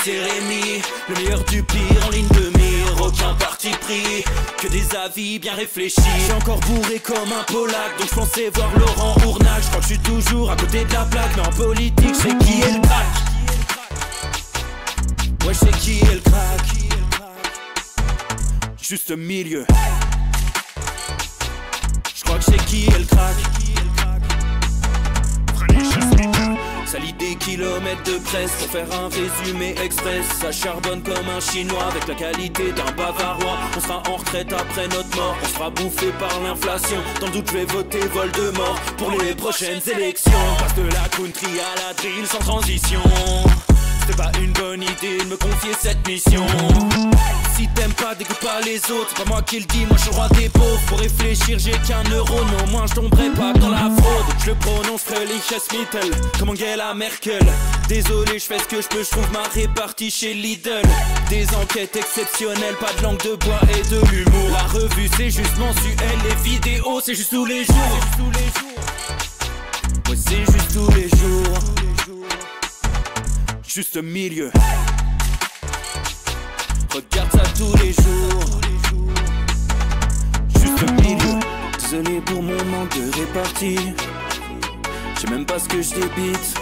c'est Rémi, le meilleur du pire en ligne de mire. Aucun parti pris, que des avis bien réfléchis. J'suis encore bourré comme un Polac, donc j'pensais voir Laurent Ournac. J'crois que j'suis toujours à côté de la plaque, mais en politique j'sais qui est le crack. Ouais, j'sais qui est le crack. Juste au milieu. J'crois que j'sais qui est le crack. Salit des kilomètres de presse pour faire un résumé express. Ça charbonne comme un chinois avec la qualité d'un bavarois. On sera en retraite après notre mort, on sera bouffé par l'inflation. Dans le doute je vais voter Voldemort pour les prochaines élections. Passe de la country à la drill sans transition. C'était pas une bonne idée de me confier cette mission. Si t'aimes pas, dégoûte pas les autres. C'est pas moi qui le dis, moi je suis le roi des pauvres. Pour réfléchir, j'ai qu'un euro, mais au moins je tomberai pas dans la fraude. Je le prononce Relichesmittel, comme Angela Merkel. Désolé, je fais ce que je peux, je trouve ma répartie chez Lidl. Des enquêtes exceptionnelles, pas de langue de bois et de l'humour. La revue c'est juste mensuel, les vidéos c'est juste tous les jours. Ouais, c'est juste tous les jours. Juste au milieu. Regarde ça tous les jours. Juste au milieu. Désolé pour mon manque de répartie. Je sais même pas ce que je débite.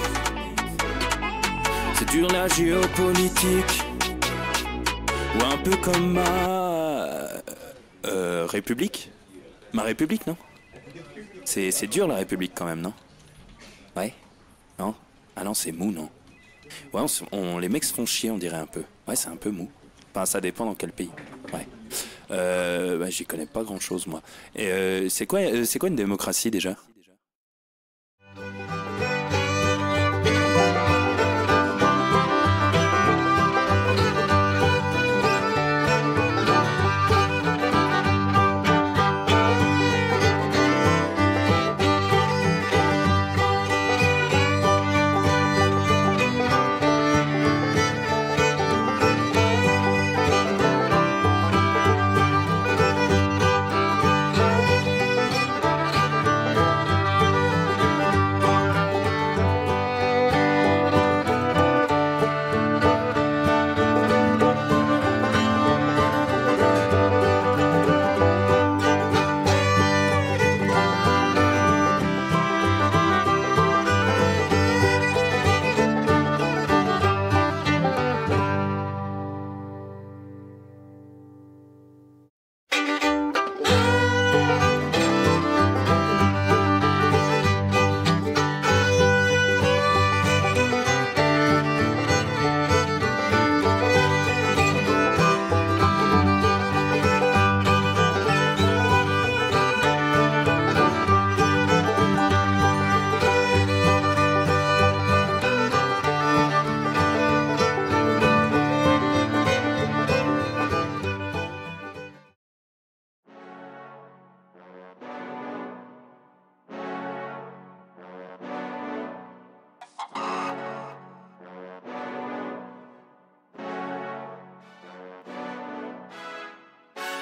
C'est dur la géopolitique. Ou un peu comme ma... République. Ma République, non? C'est dur la République quand même, non? Ouais? Non? Ah non, c'est mou, non? Ouais, les mecs se font chier, on dirait un peu. Ouais, c'est un peu mou. Enfin, ça dépend dans quel pays. Ouais. Bah, j'y connais pas grand chose, moi. Et c'est quoi une démocratie déjà?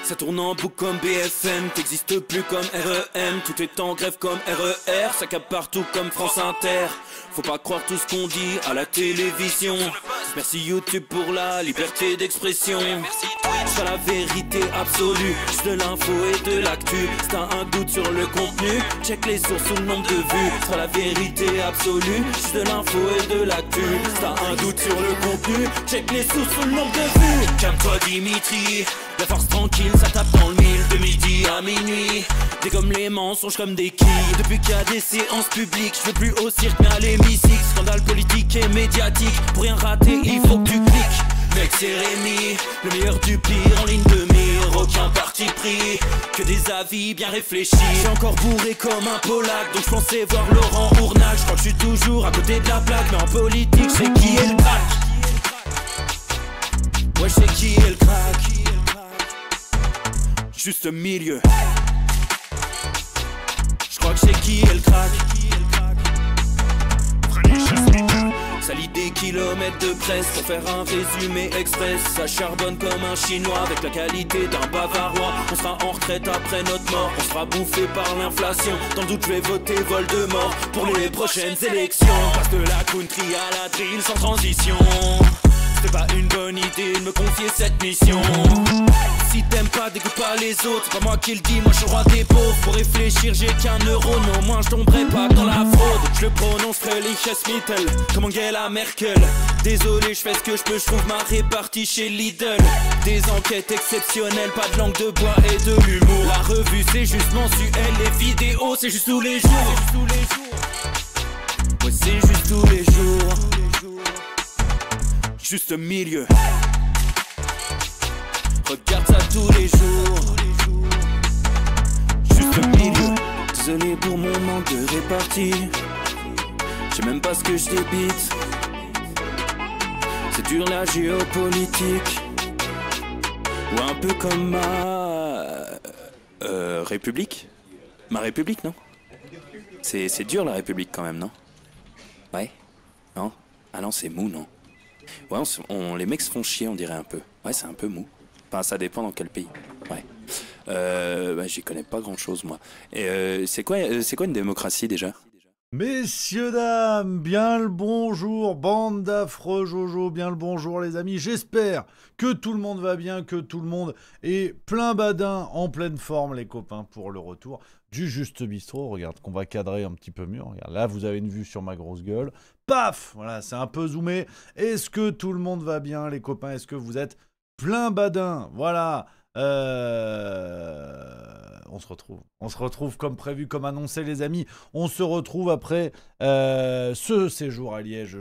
Ça tourne en boucle comme BFM, t'existes plus comme REM. Tout est en grève comme RER, ça capte partout comme France Inter. Faut pas croire tout ce qu'on dit à la télévision. Merci YouTube pour la liberté d'expression. C'est la vérité absolue, juste de l'info et de l'actu. Si t'as un doute sur le contenu, check les sources ou le nombre de vues. C'est la vérité absolue, juste de l'info et de l'actu. Si t'as un doute sur le contenu, check les sources ou le nombre de vues. Calme-toi Dimitri, la force tranquille, ça tape dans le mille. De midi à minuit, t'es comme les mensonges comme des quilles. Depuis qu'il y a des séances publiques, je veux plus au cirque mais à l'hémicycle. Scandale politique et médiatique, pour rien rater il faut que tu cliques. Mec c'est Rémi, le meilleur du pire en ligne de mire. Aucun parti pris, que des avis bien réfléchis. J'suis encore bourré comme un Polac, donc j'pensais voir Laurent Ournac. J'crois que j'suis toujours à côté de la plaque, mais en politique j'sais qui est le crack. Ouais j'sais qui est le crack. Juste au milieu. J'crois que j'sais qui est le crack. Salit des kilomètres de presse pour faire un résumé express. Ça charbonne comme un chinois avec la qualité d'un bavarois. On sera en retraite après notre mort, on sera bouffé par l'inflation. Dans le doute je vais voter Voldemort pour les prochaines élections. Passe de la country à la drill sans transition. C'était pas bonne idée de me confier cette mission. Si t'aimes pas, dégoûte pas les autres, c'est pas moi qui le dis, moi je suis roi des pauvres. Pour réfléchir, j'ai qu'un euro, non, moi je tomberai pas dans la fraude. Je le prononce Mittel, comme Angela Merkel. Désolé, je fais ce que je peux, je trouve ma répartie chez Lidl. Des enquêtes exceptionnelles, pas de langue de bois et de l'humour. La revue c'est juste mensuel, les vidéos c'est juste tous les jours. Ouais, c'est juste tous les jours. Juste milieu. Regarde ça tous les jours. Juste milieu. Désolé pour mon manque de répartie. Je sais même pas ce que je débite. C'est dur la géopolitique. Ou un peu comme ma... République. Ma République, non? C'est dur la République quand même, non? Ouais? Non? Ah non, c'est mou, non? Ouais, les mecs se font chier, on dirait un peu. Ouais, c'est un peu mou. Enfin, ça dépend dans quel pays. Ouais. Bah, j'y connais pas grand-chose, moi. Et c'est quoi une démocratie, déjà? Messieurs, dames, bien le bonjour, bande d'affreux Jojo, bien le bonjour les amis, j'espère que tout le monde va bien, que tout le monde est plein badin, en pleine forme les copains pour le retour du Juste Bistrot. Regarde qu'on va cadrer un petit peu mieux, regarde, là vous avez une vue sur ma grosse gueule, paf, voilà c'est un peu zoomé. Est-ce que tout le monde va bien les copains, est-ce que vous êtes plein badin, voilà. On se retrouve comme prévu, comme annoncé les amis. On se retrouve après ce séjour à Liège,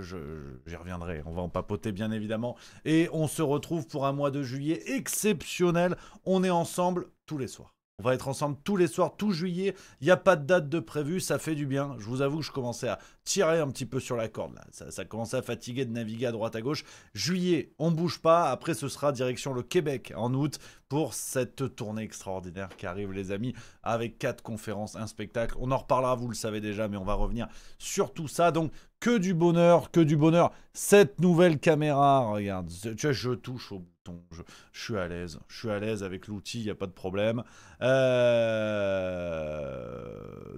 j'y reviendrai, on va en papoter bien évidemment. Et on se retrouve pour un mois de juillet exceptionnel. On est ensemble tous les soirs. On va être ensemble tous les soirs, tout juillet. Il n'y a pas de date de prévu, ça fait du bien. Je vous avoue que je commençais à tirer un petit peu sur la corde. Là. Ça commençait à fatiguer de naviguer à droite à gauche. Juillet, on bouge pas. Après, ce sera direction le Québec en août pour cette tournée extraordinaire qui arrive, les amis, avec 4 conférences, un spectacle. On en reparlera, vous le savez déjà, mais on va revenir sur tout ça. Donc, que du bonheur, que du bonheur. Cette nouvelle caméra, regarde, je touche au bouton, je suis à l'aise avec l'outil, il n'y a pas de problème.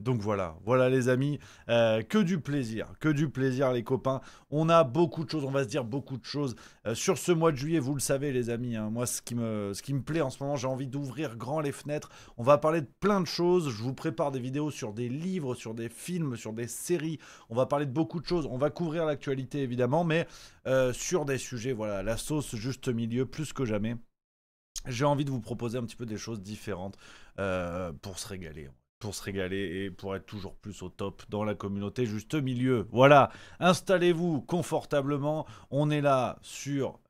Donc voilà les amis, que du plaisir les copains. On a beaucoup de choses, on va se dire beaucoup de choses sur ce mois de juillet, vous le savez les amis, hein, moi ce qui me plaît en ce moment, j'ai envie d'ouvrir grand les fenêtres. On va parler de plein de choses, je vous prépare des vidéos sur des livres, sur des films, sur des séries, on va parler de beaucoup de choses, on va couvrir l'actualité évidemment, mais sur des sujets, voilà, la sauce juste milieu, plus que jamais. J'ai envie de vous proposer un petit peu des choses différentes pour se régaler. Et pour être toujours plus au top dans la communauté juste milieu. Voilà, installez-vous confortablement. On est là sur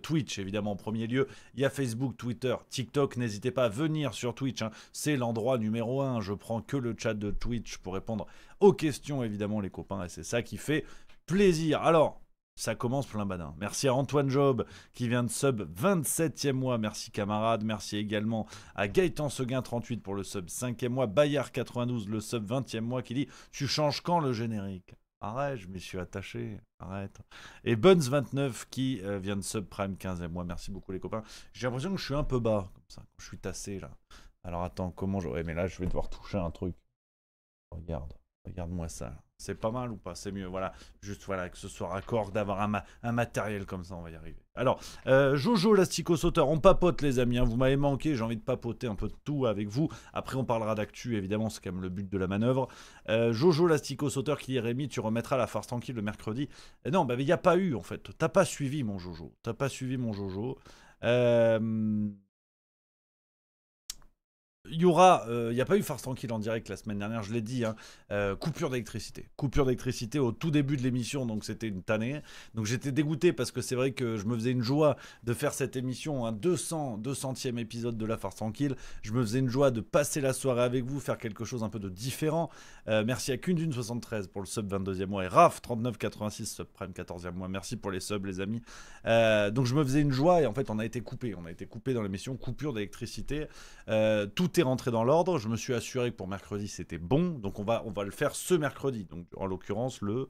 Twitch, évidemment, en premier lieu. Il y a Facebook, Twitter, TikTok. N'hésitez pas à venir sur Twitch. Hein. C'est l'endroit numéro 1. Je prends que le chat de Twitch pour répondre aux questions, évidemment, les copains. Et c'est ça qui fait plaisir. Alors... ça commence plein badin. Merci à Antoine Job qui vient de sub 27e mois. Merci camarade. Merci également à Gaëtan Seguin 38 pour le sub 5e mois. Bayard 92 le sub 20e mois qui dit « Tu changes quand le générique ?» Arrête, je m'y suis attaché. Arrête. Et Buns 29 qui vient de sub prime 15e mois. Merci beaucoup les copains. J'ai l'impression que je suis un peu bas comme ça. Je suis tassé là. Alors attends, comment je... Ouais mais là je vais devoir toucher un truc. Regarde-moi ça. C'est pas mal ou pas? C'est mieux, voilà. Juste voilà, que ce soit raccord, d'avoir un matériel comme ça, on va y arriver. Alors, Jojo l'astico-sauteur, on papote les amis, hein, vous m'avez manqué, j'ai envie de papoter un peu de tout avec vous. Après on parlera d'actu, évidemment, c'est quand même le but de la manœuvre. Jojo l'astico-sauteur qui dit Rémi, tu remettras la farce tranquille le mercredi. Non, bah il n'y a pas eu en fait, t'as pas suivi mon Jojo. Il y aura, il n'y a pas eu farce tranquille en direct la semaine dernière, je l'ai dit, hein, coupure d'électricité. Coupure d'électricité au tout début de l'émission, donc c'était une tannée. Donc j'étais dégoûté parce que c'est vrai que je me faisais une joie de faire cette émission, un 200e épisode de la farce tranquille. Je me faisais une joie de passer la soirée avec vous, faire quelque chose un peu de différent. Merci à Kundune73 pour le sub 22e mois et Raph3986 sub prime 14e mois. Merci pour les subs les amis. Donc je me faisais une joie et en fait on a été coupé dans l'émission, coupure d'électricité. Tout est rentré dans l'ordre, je me suis assuré que pour mercredi c'était bon, donc on va le faire ce mercredi, donc en l'occurrence le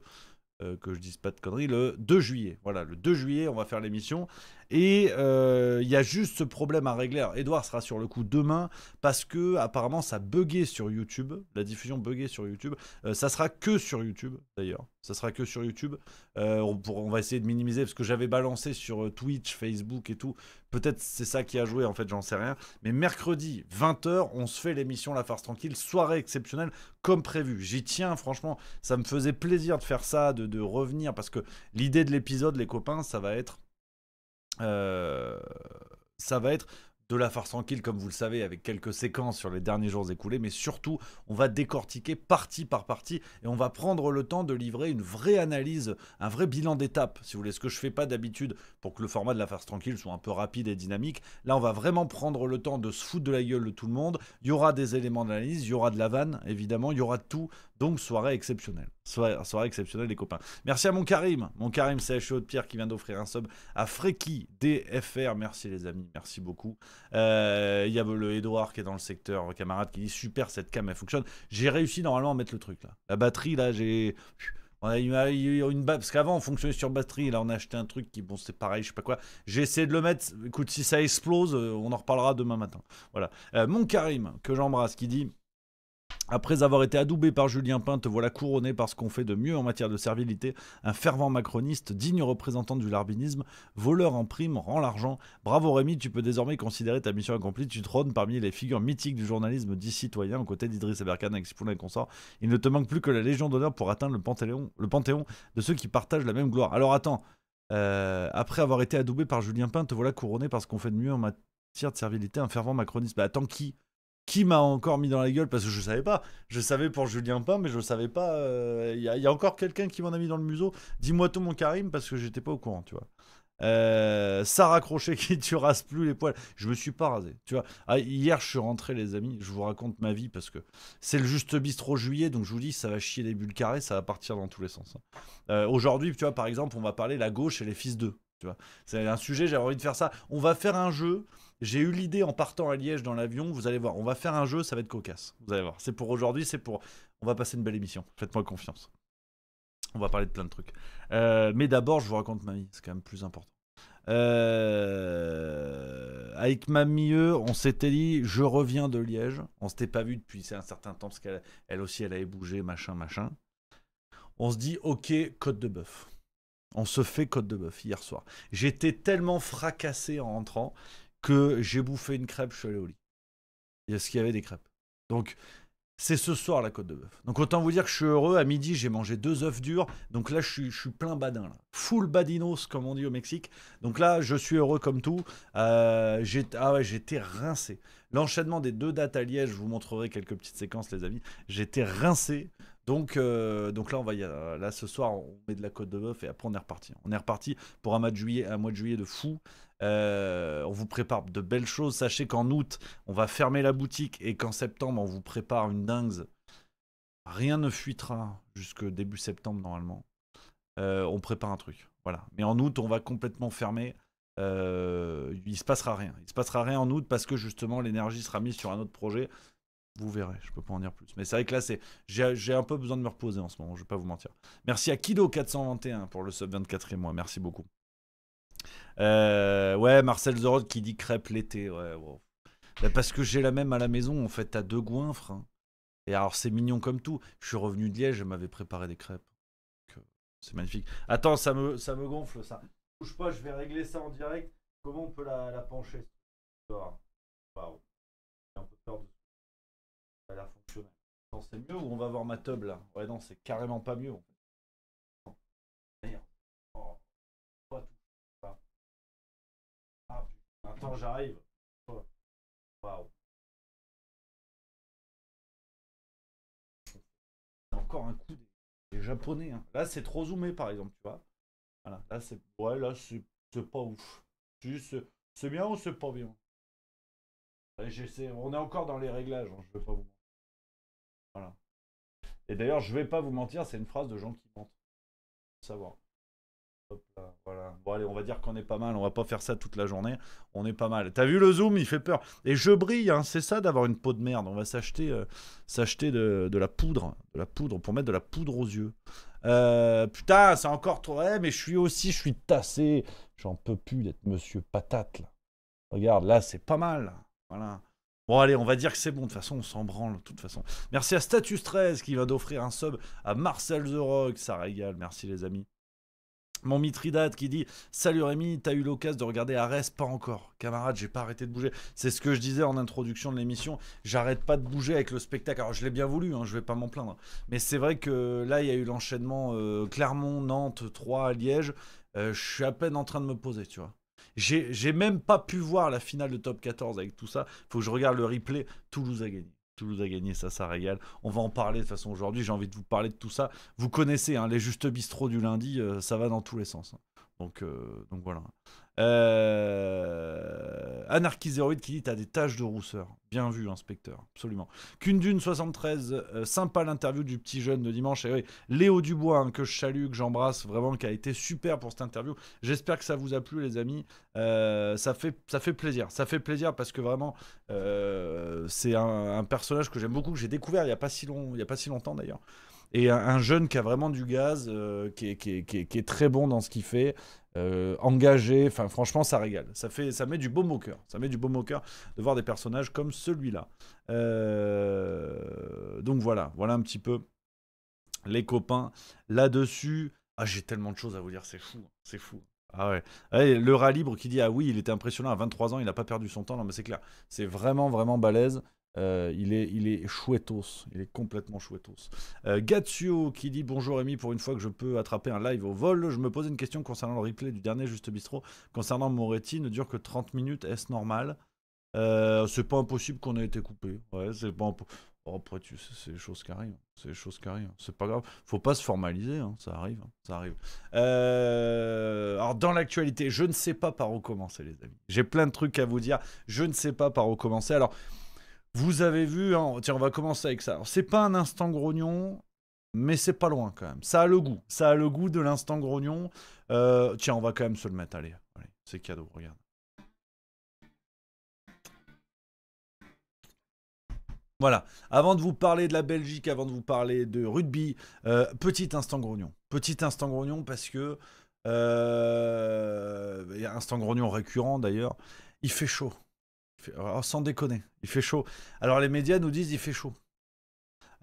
que je dise pas de conneries, le 2 juillet. Voilà, le 2 juillet, on va faire l'émission. Et il y a juste ce problème à régler. Alors, Edouard sera sur le coup demain parce que apparemment ça buguait sur YouTube. La diffusion buguait sur YouTube. Ça sera que sur YouTube d'ailleurs. Ça sera que sur YouTube. On va essayer de minimiser parce que j'avais balancé sur Twitch, Facebook et tout. Peut-être c'est ça qui a joué, en fait, j'en sais rien. Mais mercredi, 20h, on se fait l'émission La Farce Tranquille. Soirée exceptionnelle, comme prévu. J'y tiens, franchement. Ça me faisait plaisir de faire ça, de revenir. Parce que l'idée de l'épisode, les copains, ça va être de La Farce Tranquille, comme vous le savez, avec quelques séquences sur les derniers jours écoulés, mais surtout, on va décortiquer partie par partie et on va prendre le temps de livrer une vraie analyse, un vrai bilan d'étape, si vous voulez, ce que je fais pas d'habitude pour que le format de La Farce Tranquille soit un peu rapide et dynamique. Là, on va vraiment prendre le temps de se foutre de la gueule de tout le monde. Il y aura des éléments d'analyse, il y aura de la vanne, évidemment, il y aura de tout. Donc, soirée exceptionnelle. Soirée exceptionnelle, les copains. Merci à mon Karim CHO de Pierre qui vient d'offrir un sub à Freki DFR. Merci les amis, merci beaucoup. Il y a le Edouard qui est dans le secteur, camarade, qui dit super, cette cam elle fonctionne. J'ai réussi normalement à mettre le truc là. La batterie là, on a eu parce qu'avant on fonctionnait sur batterie, là on a acheté un truc qui, bon, c'est pareil, je sais pas quoi. J'ai essayé de le mettre. Écoute, si ça explose, on en reparlera demain matin. Voilà. Mon Karim, que j'embrasse, qui dit: après avoir été adoubé par Julien Pin, te voilà couronné par ce qu'on fait de mieux en matière de servilité. Un fervent macroniste, digne représentant du larbinisme, voleur en prime, rend l'argent. Bravo Rémi, tu peux désormais considérer ta mission accomplie. Tu trônes parmi les figures mythiques du journalisme dit citoyen, aux côtés d'Idriss Aberkan, avec Spoulin et consorts. Il ne te manque plus que la Légion d'honneur pour atteindre le panthéon de ceux qui partagent la même gloire. Alors attends, après avoir été adoubé par Julien Pin, te voilà couronné par ce qu'on fait de mieux en matière de servilité. Un fervent macroniste. Bah attends, qui m'a encore mis dans la gueule? Parce que je savais pas. Je savais pour Julien Pin, mais je savais pas. Il y a encore quelqu'un qui m'en a mis dans le museau. Dis-moi tout, mon Karim, parce que j'étais pas au courant, tu vois. Sarah Crochet qui tu rases plus les poils. Je me suis pas rasé, tu vois. Hier, je suis rentré, les amis. Je vous raconte ma vie parce que c'est le Juste Bistrot juillet, donc je vous dis, ça va chier des bulles carrées, ça va partir dans tous les sens. Aujourd'hui, tu vois, par exemple, on va parler la gauche et les fils d'eux. Tu vois, c'est un sujet, j'avais envie de faire ça. On va faire un jeu. J'ai eu l'idée en partant à Liège dans l'avion. Vous allez voir, on va faire un jeu, ça va être cocasse. Vous allez voir, c'est pour aujourd'hui, on va passer une belle émission. Faites-moi confiance. On va parler de plein de trucs. Mais d'abord, je vous raconte ma vie, c'est quand même plus important. Avec ma mieux, on s'était dit, je reviens de Liège. On s'était pas vu depuis un certain temps parce qu'elle aussi, elle avait bougé, machin. On se dit, ok, côte de bœuf. On se fait côte de bœuf hier soir. J'étais tellement fracassé en rentrant que j'ai bouffé une crêpe, je suis allé au lit. Est-ce qu'il y avait des crêpes? Donc, c'est ce soir la côte de bœuf. Donc, autant vous dire que je suis heureux. À midi, j'ai mangé 2 œufs durs. Donc là, je suis plein badin. Là. Full badinos, comme on dit au Mexique. Donc là, je suis heureux comme tout. J'étais rincé. L'enchaînement des 2 dates à Liège, je vous montrerai quelques petites séquences, les amis. J'étais rincé. Donc là, là, ce soir, on met de la côte de bœuf et après, on est reparti. On est reparti pour un mois de juillet de fou. On vous prépare de belles choses. Sachez qu'en août, on va fermer la boutique et qu'en septembre, on vous prépare une dingue. Rien ne fuitera jusque début septembre, normalement. On prépare un truc. Voilà. Mais en août, on va complètement fermer. Il se passera rien. Il se passera rien en août parce que justement, l'énergie sera mise sur un autre projet. Vous verrez, je peux pas en dire plus. Mais c'est vrai que là, j'ai un peu besoin de me reposer en ce moment, je vais pas vous mentir. Merci à Kido421 pour le sub 24e mois, merci beaucoup. Ouais, Marcel Zorod qui dit crêpe l'été, ouais. Wow. Bah parce que j'ai la même à la maison, en fait, t'as 2 goinfres. Hein. Et alors, c'est mignon comme tout. Je suis revenu de Liège, je m'avais préparé des crêpes. C'est magnifique. Attends, ça me gonfle, ça. Bouge pas, je vais régler ça en direct. Comment on peut la pencher? Waouh. J'ai un peu peur de... Ça a l'air fonctionnel. Non, c'est mieux ou on va voir ma tub là? Ouais, non, c'est carrément pas mieux. En fait. Merde. Oh. Pas tout. Ah, putain. Attends, j'arrive. Oh. Waouh. C'est encore un coup des japonais. Hein. Là, c'est trop zoomé par exemple, tu vois. Voilà. Là, c'est. Ouais, là, c'est pas ouf. C'est bien ou c'est pas bien? On est encore dans les réglages, hein. Je vais pas vous mentir. Voilà. Et d'ailleurs, je vais pas vous mentir, c'est une phrase de gens qui mentent. Faut savoir. Hop là, voilà. Bon allez, on va dire qu'on est pas mal, on va pas faire ça toute la journée. On est pas mal. T'as vu le zoom, il fait peur. Et je brille, hein. C'est ça d'avoir une peau de merde. On va s'acheter de la poudre pour mettre de la poudre aux yeux. Putain, c'est encore trop... Ouais, mais je suis tassé. J'en peux plus d'être Monsieur Patate, là. Regarde, là, c'est pas mal. Voilà. Bon, allez, on va dire que c'est bon. De toute façon, on s'en branle, de toute façon. Merci à Status13 qui va d'offrir un sub à Marcel The Rock. Ça régale. Merci, les amis. Mon Mithridate qui dit « Salut Rémi, t'as eu l'occasion de regarder Arès ?» Pas encore. Camarade, j'ai pas arrêté de bouger. C'est ce que je disais en introduction de l'émission. J'arrête pas de bouger avec le spectacle. Alors, je l'ai bien voulu, hein, je vais pas m'en plaindre. Mais c'est vrai que là, il y a eu l'enchaînement Clermont, Nantes, Troyes, Liège. Je suis à peine en train de me poser, tu vois. J'ai même pas pu voir la finale de Top 14 avec tout ça. Faut que je regarde le replay. Toulouse a gagné. Toulouse a gagné, ça régale. On va en parler de toute façon aujourd'hui. J'ai envie de vous parler de tout ça. Vous connaissez hein, les justes bistrots du lundi, ça va dans tous les sens. Hein. Donc voilà. Anarchiséroïde qui dit t'as des taches de rousseur. Bien vu, inspecteur, absolument. Kundune 73, sympa l'interview du petit jeune de dimanche. Et oui, Léo Dubois, hein, que je salue, que j'embrasse, vraiment, qui a été super pour cette interview. J'espère que ça vous a plu, les amis. Ça fait plaisir. Ça fait plaisir parce que vraiment, c'est un personnage que j'aime beaucoup, que j'ai découvert il n'y a pas si longtemps d'ailleurs. Et un jeune qui a vraiment du gaz, qui est très bon dans ce qu'il fait, engagé, enfin franchement ça régale. Ça met du baume au cœur. Ça met du baume au cœur de voir des personnages comme celui-là. Donc voilà un petit peu les copains là-dessus. Ah j'ai tellement de choses à vous dire, c'est fou. Ah ouais. Allez, le rat libre qui dit ah oui il était impressionnant à 23 ans, il n'a pas perdu son temps. Non mais c'est clair, c'est vraiment balèze. Il est chouettos, il est complètement chouettos. Gatsuo qui dit bonjour Rémi, pour une fois que je peux attraper un live au vol, je me posais une question concernant le replay du dernier Juste Bistrot, concernant Moretti, ne dure que 30 minutes, est-ce normal? C'est pas impossible qu'on ait été coupé, ouais, c'est pas oh, après, c'est des choses qui arrivent, c'est pas grave, faut pas se formaliser, hein. Ça arrive. Alors dans l'actualité, je ne sais pas par où commencer les amis, j'ai plein de trucs à vous dire, je ne sais pas par où commencer, alors... Vous avez vu, hein, tiens, on va commencer avec ça. Alors, c'est pas un instant grognon, mais c'est pas loin quand même. Ça a le goût de l'instant grognon. Tiens, on va quand même se le mettre. Allez, c'est cadeau, regarde. Voilà, avant de vous parler de la Belgique, avant de vous parler de rugby, petit instant grognon. Petit instant grognon parce que, il y a un instant grognon récurrent d'ailleurs, il fait chaud. Alors, sans déconner, il fait chaud. Alors les médias nous disent il fait chaud.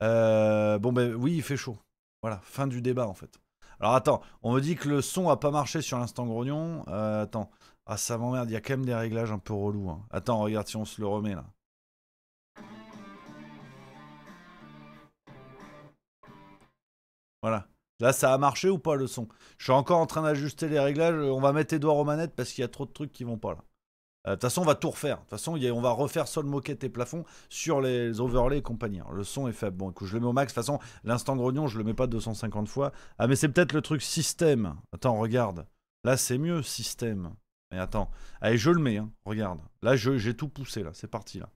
Bon ben oui, il fait chaud. Voilà, fin du débat en fait. Alors attends, on me dit que le son a pas marché sur l'instant grognon. Attends, ah ça m'emmerde, il y a quand même des réglages un peu relous. Hein. Attends, regarde si on se le remet là. Voilà. Là, ça a marché ou pas le son? Je suis encore en train d'ajuster les réglages. On va mettre Edouard aux manettes parce qu'il y a trop de trucs qui vont pas là. De toute façon, on va tout refaire. De toute façon, on va refaire sol, moquette et plafond sur les overlays et compagnie. Alors, le son est faible. Bon, écoute, je le mets au max. De toute façon, l'instant grognon, je le mets pas 250 fois. Ah, mais c'est peut-être le truc système. Attends, regarde. Là, c'est mieux, système. Mais attends. Allez, je le mets. Hein. Regarde. Là, j'ai tout poussé. Là, c'est parti. Là.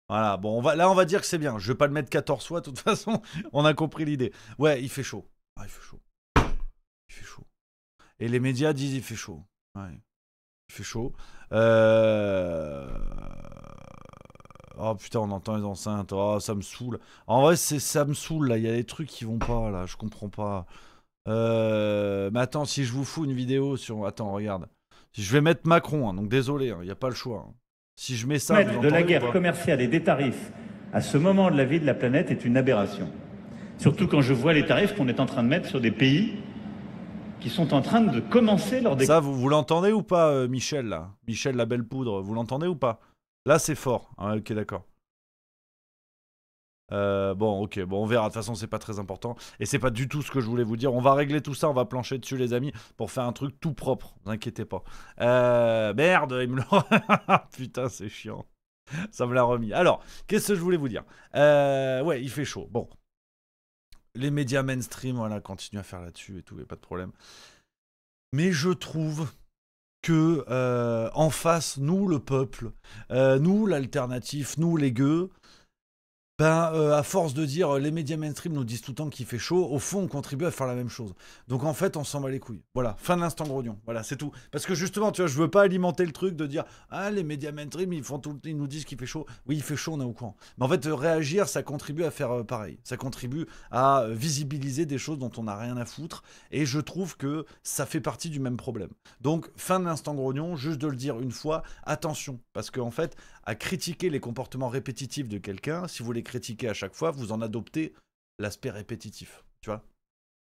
Voilà. Bon, on va dire que c'est bien. Je vais pas le mettre 14 fois. De toute façon, on a compris l'idée. Ouais, il fait chaud. Ah, il fait chaud. Il fait chaud. Et les médias disent il fait chaud. Ouais. Il fait chaud. Oh putain, on entend les enceintes. Oh, ça me saoule. En vrai, ça me saoule là. Il y a des trucs qui vont pas là. Je comprends pas. Mais attends, si je vous fous une vidéo sur. Attends, regarde. Si je vais mettre Macron, hein, donc désolé, il n'y a pas le choix. Hein. Si je mets ça. De la guerre commerciale et des tarifs à ce moment de la vie de la planète est une aberration. Surtout quand je vois les tarifs qu'on est en train de mettre sur des pays qui sont en train de commencer leur Ça, vous l'entendez ou pas, Michel, là? Michel, la belle poudre, vous l'entendez ou pas? Là, c'est fort. Ah, ok, d'accord. Bon, ok, bon, on verra. De toute façon, c'est pas très important. Et c'est pas du tout ce que je voulais vous dire. On va régler tout ça, on va plancher dessus, les amis, pour faire un truc tout propre. Ne vous inquiétez pas. Merde, il me l'a... Putain, c'est chiant. Ça me l'a remis. Alors, qu'est-ce que je voulais vous dire? Ouais, il fait chaud. Bon. Les médias mainstream, voilà, continuent à faire là-dessus et tout, et pas de problème. Mais je trouve que en face, nous, le peuple, nous, l'alternatif, nous, les gueux, À force de dire les médias mainstream nous disent tout le temps qu'il fait chaud, au fond on contribue à faire la même chose. Donc en fait on s'en bat les couilles. Voilà, fin de l'instant grognon. Voilà, c'est tout. Parce que justement, tu vois, je veux pas alimenter le truc de dire ah les médias mainstream ils nous disent qu'il fait chaud. Oui, il fait chaud, on est au courant. Mais en fait réagir, ça contribue à faire pareil. Ça contribue à visibiliser des choses dont on n'a rien à foutre. Et je trouve que ça fait partie du même problème. Donc fin de l'instant grognon, juste de le dire une fois, attention, parce qu'en fait à critiquer les comportements répétitifs de quelqu'un, si vous les critiquez à chaque fois, vous en adoptez l'aspect répétitif. Tu vois,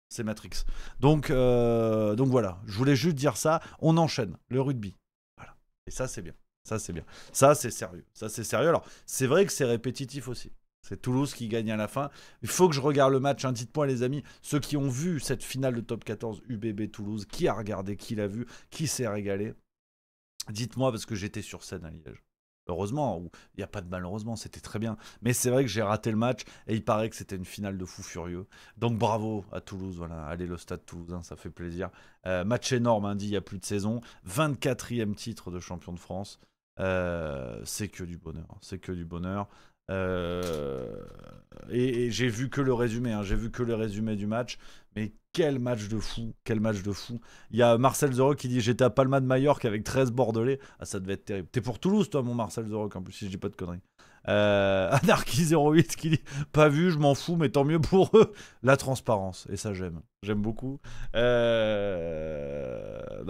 c'est Matrix. Donc voilà, je voulais juste dire ça. On enchaîne le rugby. Voilà. Et ça, c'est bien. Ça, c'est bien. Ça, c'est sérieux. Ça, c'est sérieux. Alors, c'est vrai que c'est répétitif aussi. C'est Toulouse qui gagne à la fin. Il faut que je regarde le match. Hein. Dites-moi, les amis, ceux qui ont vu cette finale de top 14 UBB Toulouse, qui a regardé, qui l'a vu, qui s'est régalé. Dites-moi, parce que j'étais sur scène à Liège. Heureusement, il n'y a pas de malheureusement, c'était très bien. Mais c'est vrai que j'ai raté le match et il paraît que c'était une finale de fou furieux. Donc bravo à Toulouse, voilà, allez le stade toulousain, ça fait plaisir. Match énorme, hein, dit il y a plus de saison. 24e titre de champion de France. C'est que du bonheur, c'est que du bonheur. Et j'ai vu que le résumé, hein, j'ai vu que le résumé du match. Mais quel match de fou, quel match de fou. Il y a Marcel Zorro qui dit j'étais à Palma de Majorque avec 13 Bordelais. Ah, ça devait être terrible. T'es pour Toulouse, toi, mon Marcel Zorro, en plus, si je dis pas de conneries. Anarchy08 qui dit pas vu, je m'en fous, mais tant mieux pour eux. La transparence, et ça j'aime beaucoup. Non,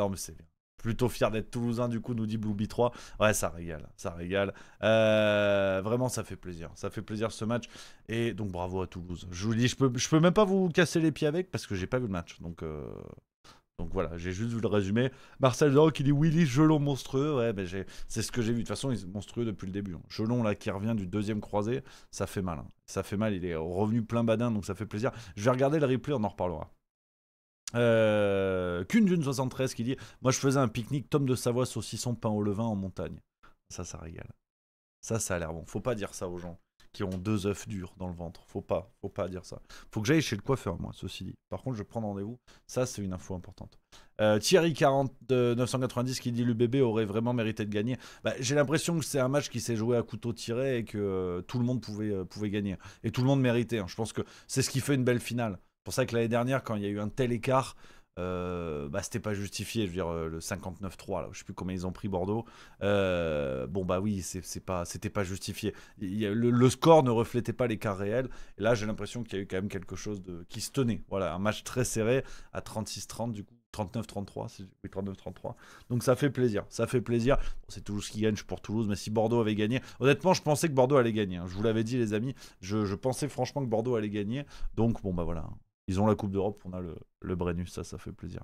mais c'est bien. Plutôt fier d'être toulousain, du coup, nous dit Blueby 3. Ouais, ça régale, ça régale. Vraiment, ça fait plaisir. Ça fait plaisir ce match. Et donc, bravo à Toulouse. Je vous dis, je peux même pas vous casser les pieds avec parce que j'ai pas vu le match. Donc voilà, j'ai juste vu le résumé. Marcel Zorro qui dit Willy Gelon monstrueux. Ouais, ben c'est ce que j'ai vu. De toute façon, il est monstrueux depuis le début. Gelon, là, qui revient du deuxième croisé, ça fait mal. Hein. Ça fait mal. Il est revenu plein badin, donc ça fait plaisir. Je vais regarder le replay, on en reparlera. Qu'une d'une 73 qui dit moi je faisais un pique-nique tome de Savoie saucisson pain au levain en montagne. Ça régale. Ça a l'air bon. Faut pas dire ça aux gens qui ont 2 œufs durs dans le ventre. Faut pas dire ça. Faut que j'aille chez le coiffeur, moi, ceci dit. Par contre, je vais prendre rendez-vous. Ça, c'est une info importante. Thierry 40 de 990 qui dit le bébé aurait vraiment mérité de gagner. J'ai l'impression que c'est un match qui s'est joué à couteau tiré et que tout le monde pouvait gagner. Et tout le monde méritait. Hein. Je pense que c'est ce qui fait une belle finale. C'est pour ça que l'année dernière, quand il y a eu un tel écart, c'était pas justifié. Je veux dire, le 59-3, là, je sais plus combien ils ont pris Bordeaux. Oui, c'était pas justifié. Le score ne reflétait pas l'écart réel. Et là, j'ai l'impression qu'il y a eu quand même quelque chose qui se tenait. Voilà, un match très serré à 36-30, du coup. 39-33, oui, 39-33. Donc ça fait plaisir, Bon, c'est Toulouse qui gagne, je suis pour Toulouse, mais si Bordeaux avait gagné, honnêtement, je pensais que Bordeaux allait gagner. Hein. Je vous l'avais dit, les amis, je pensais franchement que Bordeaux allait gagner. Donc voilà, ils ont la Coupe d'Europe, on a le Brennus, ça fait plaisir.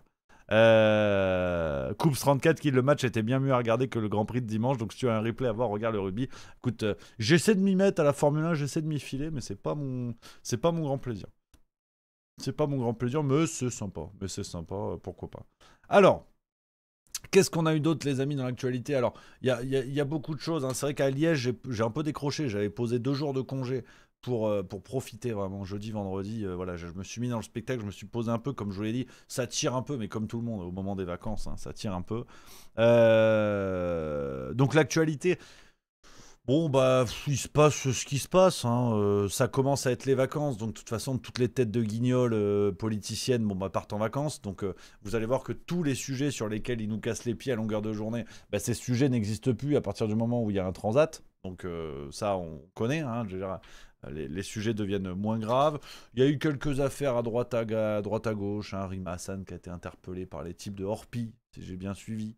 Coupe 34 qui le match était bien mieux à regarder que le Grand Prix de dimanche, donc si tu as un replay à voir, regarde le rugby. Écoute, j'essaie de m'y mettre à la Formule 1, j'essaie de m'y filer, mais c'est pas mon grand plaisir. C'est pas mon grand plaisir, mais c'est sympa. Pourquoi pas. Alors, qu'est-ce qu'on a eu d'autre, les amis, dans l'actualité? Alors, il y a beaucoup de choses. Hein. C'est vrai qu'à Liège, j'ai un peu décroché. J'avais posé 2 jours de congé pour profiter vraiment. Jeudi, vendredi, voilà, je me suis mis dans le spectacle. Je me suis posé un peu, comme je vous l'ai dit. Ça tire un peu, mais comme tout le monde, au moment des vacances, hein, ça tire un peu. Donc, l'actualité... Bon, il se passe ce qui se passe. Hein. Ça commence à être les vacances. Donc, de toute façon, toutes les têtes de guignols politiciennes partent en vacances. Donc, vous allez voir que tous les sujets sur lesquels ils nous cassent les pieds à longueur de journée, ces sujets n'existent plus à partir du moment où il y a un transat. Donc, ça, on connaît. Hein, je veux dire, les sujets deviennent moins graves. Il y a eu quelques affaires à droite à gauche. Hein. Rima Hassan qui a été interpellé par les types de Orpi, si j'ai bien suivi.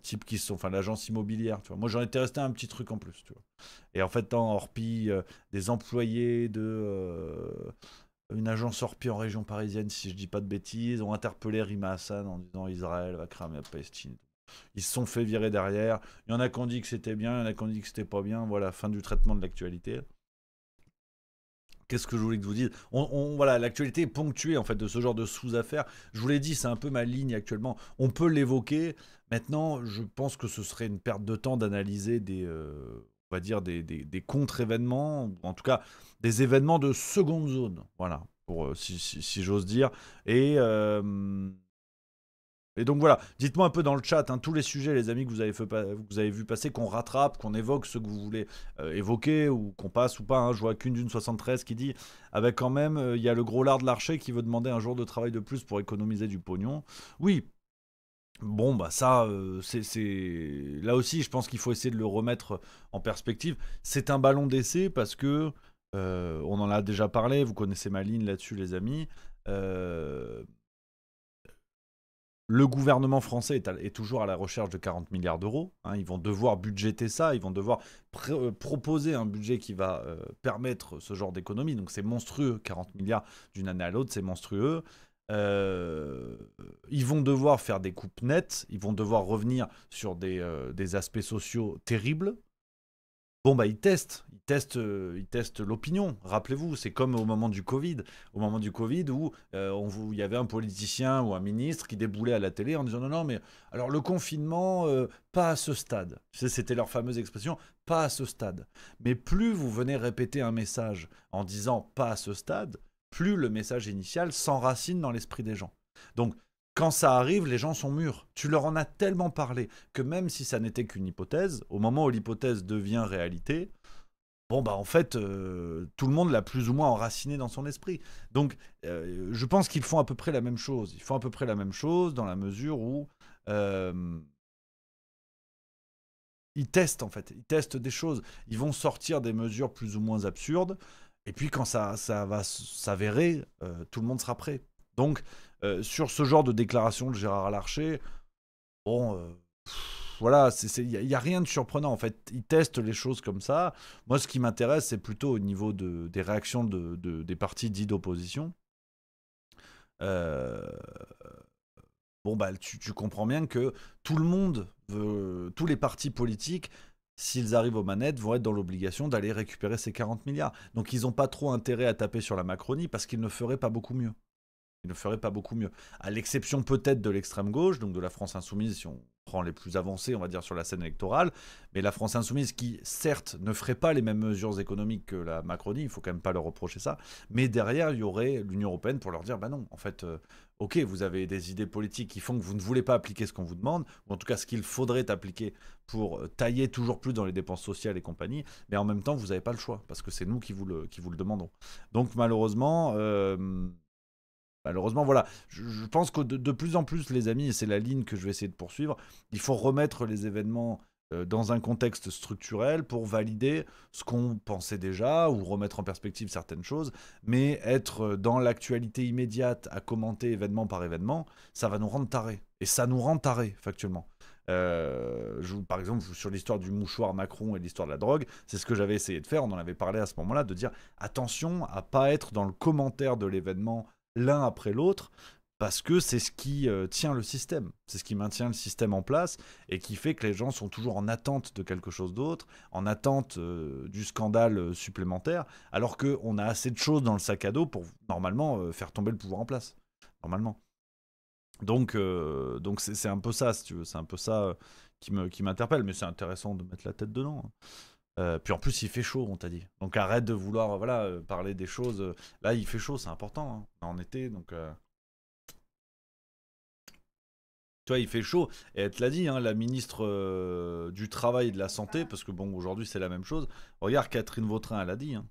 Types qui sont, l'agence immobilière, tu vois. Moi, j'en étais resté un petit truc en plus, tu vois. Et en fait, dans Orpi, des employés de une agence Orpi en région parisienne, si je dis pas de bêtises, ont interpellé Rima Hassan en disant Israël va cramer la Palestine. Ils se sont fait virer derrière. Il y en a qui ont dit que c'était bien, il y en a qui ont dit que c'était pas bien. Voilà, fin du traitement de l'actualité. Qu'est-ce que je voulais que je vous dise? Voilà, l'actualité est ponctuée en fait de ce genre de sous-affaires. Je vous l'ai dit, c'est un peu ma ligne actuellement. On peut l'évoquer. Maintenant, je pense que ce serait une perte de temps d'analyser on va dire des contre-événements, ou en tout cas des événements de seconde zone. Voilà, si j'ose dire. Et Et donc voilà, dites-moi un peu dans le chat, hein, tous les sujets, les amis, que vous avez vu passer, qu'on rattrape, qu'on évoque, ceux que vous voulez évoquer, ou qu'on passe ou pas. Hein. Je vois qu'une d'une 73 qui dit, avec quand même, il y a le gros lard de l'archer qui veut demander un jour de travail de plus pour économiser du pognon. Oui, bon, bah ça, là aussi, je pense qu'il faut essayer de le remettre en perspective. C'est un ballon d'essai parce que, on en a déjà parlé, vous connaissez ma ligne là-dessus, les amis. Le gouvernement français est toujours à la recherche de 40 milliards d'euros. Hein, ils vont devoir budgéter ça, ils vont devoir proposer un budget qui va permettre ce genre d'économie. Donc c'est monstrueux, 40 milliards d'une année à l'autre, c'est monstrueux. Ils vont devoir faire des coupes nettes, ils vont devoir revenir sur des aspects sociaux terribles. Bon, bah, ils testent l'opinion. Rappelez-vous, c'est comme au moment du Covid. Au moment du Covid où il y avait un politicien ou un ministre qui déboulait à la télé en disant non, non, mais alors le confinement, pas à ce stade. C'était leur fameuse expression, pas à ce stade. Mais plus vous venez répéter un message en disant pas à ce stade, plus le message initial s'enracine dans l'esprit des gens. Donc, quand ça arrive, les gens sont mûrs. Tu leur en as tellement parlé que même si ça n'était qu'une hypothèse, au moment où l'hypothèse devient réalité, bon bah en fait, tout le monde l'a plus ou moins enraciné dans son esprit. Donc je pense qu'ils font à peu près la même chose. Ils font à peu près la même chose dans la mesure où ils testent en fait. Ils testent des choses. Ils vont sortir des mesures plus ou moins absurdes. Et puis quand ça va s'avérer, tout le monde sera prêt. Donc, sur ce genre de déclaration de Gérard Larcher, bon, voilà, il n'y a rien de surprenant en fait. Ils testent les choses comme ça. Moi, ce qui m'intéresse, c'est plutôt au niveau des réactions des partis dits d'opposition. Bon, bah, tu comprends bien que tout le monde tous les partis politiques, s'ils arrivent aux manettes, vont être dans l'obligation d'aller récupérer ces 40 milliards. Donc, ils n'ont pas trop intérêt à taper sur la Macronie parce qu'ils ne feraient pas beaucoup mieux. Il ne ferait pas beaucoup mieux. À l'exception peut-être de l'extrême gauche, donc de la France Insoumise, si on prend les plus avancés, on va dire, sur la scène électorale. Mais la France Insoumise qui, certes, ne ferait pas les mêmes mesures économiques que la Macronie, il ne faut quand même pas leur reprocher ça. Mais derrière, il y aurait l'Union européenne pour leur dire, bah non, en fait, ok, vous avez des idées politiques qui font que vous ne voulez pas appliquer ce qu'on vous demande, ou en tout cas ce qu'il faudrait appliquer pour tailler toujours plus dans les dépenses sociales et compagnie, mais en même temps, vous n'avez pas le choix, parce que c'est nous qui vous le demandons. Donc malheureusement... Malheureusement, voilà, je pense que de plus en plus, les amis, et c'est la ligne que je vais essayer de poursuivre, il faut remettre les événements dans un contexte structurel pour valider ce qu'on pensait déjà ou remettre en perspective certaines choses, mais être dans l'actualité immédiate à commenter événement par événement, ça va nous rendre tarés. Et ça nous rend tarés, factuellement. Par exemple, sur l'histoire du mouchoir Macron et l'histoire de la drogue, c'est ce que j'avais essayé de faire, on en avait parlé à ce moment-là, de dire attention à pas être dans le commentaire de l'événement l'un après l'autre, parce que c'est ce qui tient le système, c'est ce qui maintient le système en place et qui fait que les gens sont toujours en attente de quelque chose d'autre, en attente du scandale supplémentaire, alors qu'on a assez de choses dans le sac à dos pour normalement faire tomber le pouvoir en place, normalement. Donc c'est un peu ça, si tu veux, c'est un peu ça qui m'interpelle, mais c'est intéressant de mettre la tête dedans. Puis en plus il fait chaud, on t'a dit. Donc arrête de vouloir parler des choses. Là il fait chaud, c'est important. Hein. En été, donc tu vois, il fait chaud. Et elle te l'a dit, hein, la ministre du Travail et de la Santé, parce que bon, aujourd'hui c'est la même chose. Regarde, Catherine Vautrin, elle a dit. Hein.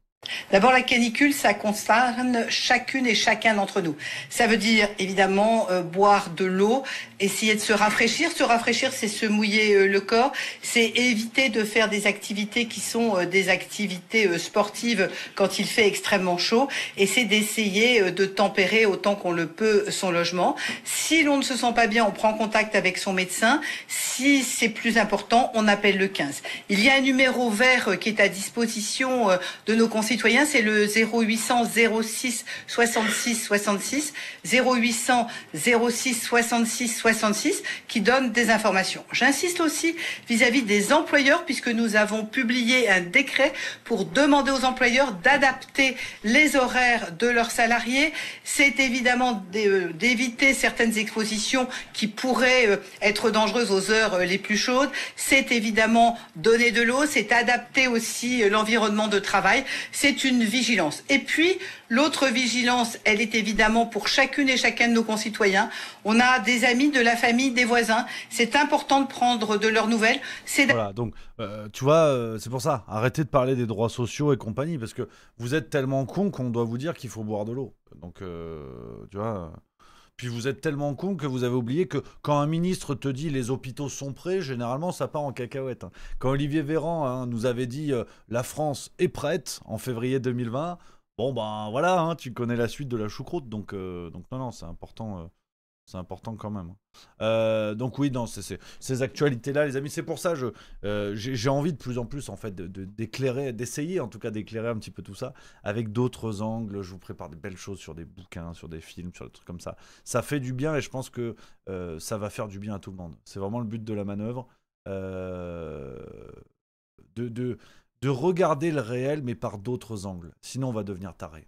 D'abord, la canicule, ça concerne chacune et chacun d'entre nous. Ça veut dire, évidemment, boire de l'eau, essayer de se rafraîchir. Se rafraîchir, c'est se mouiller le corps. C'est éviter de faire des activités qui sont des activités sportives quand il fait extrêmement chaud. Et c'est d'essayer de tempérer autant qu'on le peut son logement. Si l'on ne se sent pas bien, on prend contact avec son médecin. Si c'est plus important, on appelle le 15. Il y a un numéro vert qui est à disposition de nos concitoyens, c'est le 0800 06 66 66, 0800 06 66 66, qui donne des informations. J'insiste aussi vis-à-vis des employeurs, puisque nous avons publié un décret pour demander aux employeurs d'adapter les horaires de leurs salariés. C'est évidemment d'éviter certaines expositions qui pourraient être dangereuses aux heures les plus chaudes. C'est évidemment donner de l'eau, c'est adapter aussi l'environnement de travail. c'est une vigilance. Et puis, l'autre vigilance, elle est évidemment pour chacune et chacun de nos concitoyens. On a des amis, de la famille, des voisins. C'est important de prendre de leurs nouvelles. Voilà, donc tu vois, c'est pour ça, arrêtez de parler des droits sociaux et compagnie, parce que vous êtes tellement cons qu'on doit vous dire qu'il faut boire de l'eau. Donc, tu vois... Puis vous êtes tellement con que vous avez oublié que quand un ministre te dit les hôpitaux sont prêts, généralement ça part en cacahuète. Hein. Quand Olivier Véran nous avait dit la France est prête en février 2020, bon ben voilà, hein, tu connais la suite de la choucroute, donc non, c'est important. C'est important quand même. Donc oui, non, ces actualités-là, les amis, c'est pour ça j'ai envie de plus en plus en fait d'éclairer, d'essayer en tout cas d'éclairer un petit peu tout ça avec d'autres angles. Je vous prépare des belles choses sur des bouquins, sur des films, sur des trucs comme ça. Ça fait du bien et je pense que ça va faire du bien à tout le monde. C'est vraiment le but de la manœuvre. De regarder le réel mais par d'autres angles. Sinon on va devenir taré.